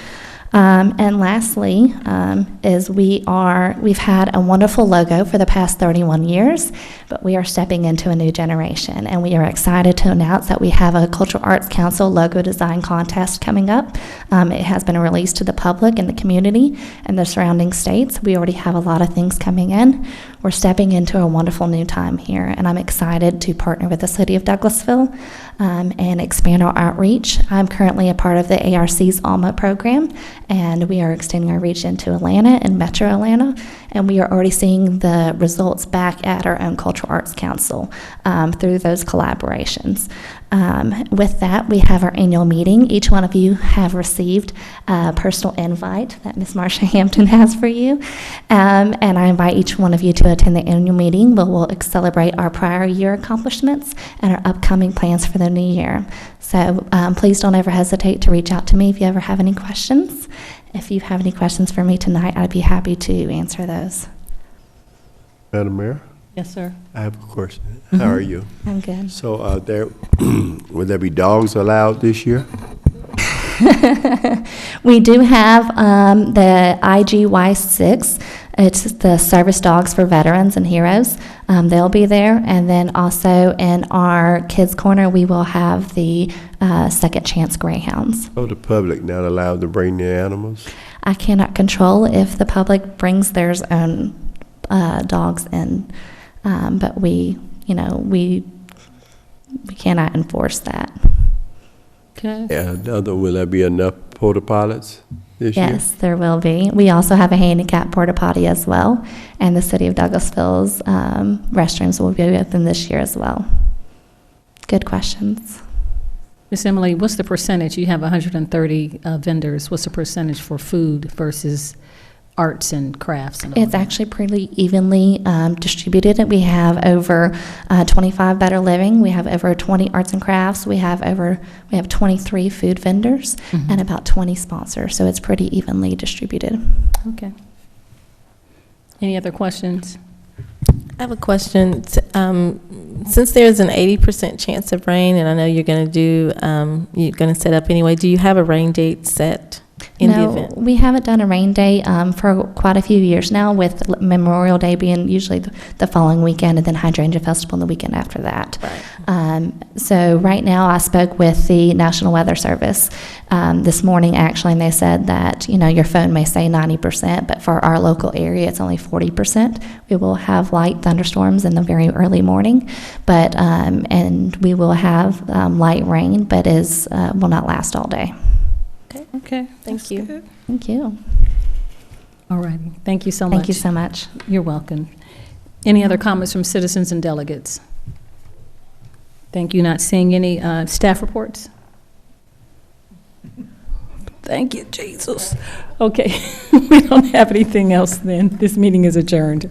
And lastly, is we've had a wonderful logo for the past 31 years, but we are stepping into a new generation, and we are excited to announce that we have a Cultural Arts Council logo design contest coming up. It has been released to the public and the community and the surrounding states. We already have a lot of things coming in. We're stepping into a wonderful new time here, and I'm excited to partner with the City of Douglasville and expand our outreach. I'm currently a part of the ARC's ALMA program, and we are extending our reach into Atlanta and Metro Atlanta, and we are already seeing the results back at our own Cultural Arts Council through those collaborations. With that, we have our annual meeting. Each one of you have received a personal invite that Ms. Marsha Hampton has for you, and I invite each one of you to attend the annual meeting where we'll celebrate our prior year accomplishments and our upcoming plans for the new year. So please don't ever hesitate to reach out to me if you ever have any questions. If you have any questions for me tonight, I'd be happy to answer those. Madam Mayor? Yes, sir. I have a question. How are you? I'm good. So will there be dogs allowed this year? We do have the IGY6. It's the service dogs for veterans and heroes. They'll be there. And then also in our kids' corner, we will have the Second Chance Greyhounds. Oh, the public not allowed to bring their animals? I cannot control if the public brings their own dogs in, but we cannot enforce that. Okay. Yeah, will there be enough porta pilots this year? Yes, there will be. We also have a handicap porta potty as well, and the City of Douglasville's restrooms will be open this year as well. Good questions. Miss Emily, what's the percentage? You have 130 vendors. What's the percentage for food versus arts and crafts? And all It's that? actually pretty evenly distributed. We have over 25 Better Living. We have over 20 arts and crafts. We have 23 food vendors and about 20 sponsors. So it's pretty evenly distributed. Okay. Any other questions? I have a question. Since there's an 80% chance of rain, and I know you're going to set up anyway, do you have a rain date set in the event? We haven't done a rain day for quite a few years now, with Memorial Day being usually the following weekend and then Hydrangea Festival the weekend after that. Right. So right now I spoke with the National Weather Service this morning actually, and they said that, your phone may say 90%, but for our local area it's only 40%. We will have light thunderstorms in the very early morning, but and we will have light rain, but will not last all day. Okay. Thank you. Good. Thank you. All righty. Thank you so much. Thank you so much. You're welcome. Any other comments from citizens and delegates? Thank you. Not seeing any staff reports? Thank you, Jesus. Okay, we don't have anything else then. This meeting is adjourned.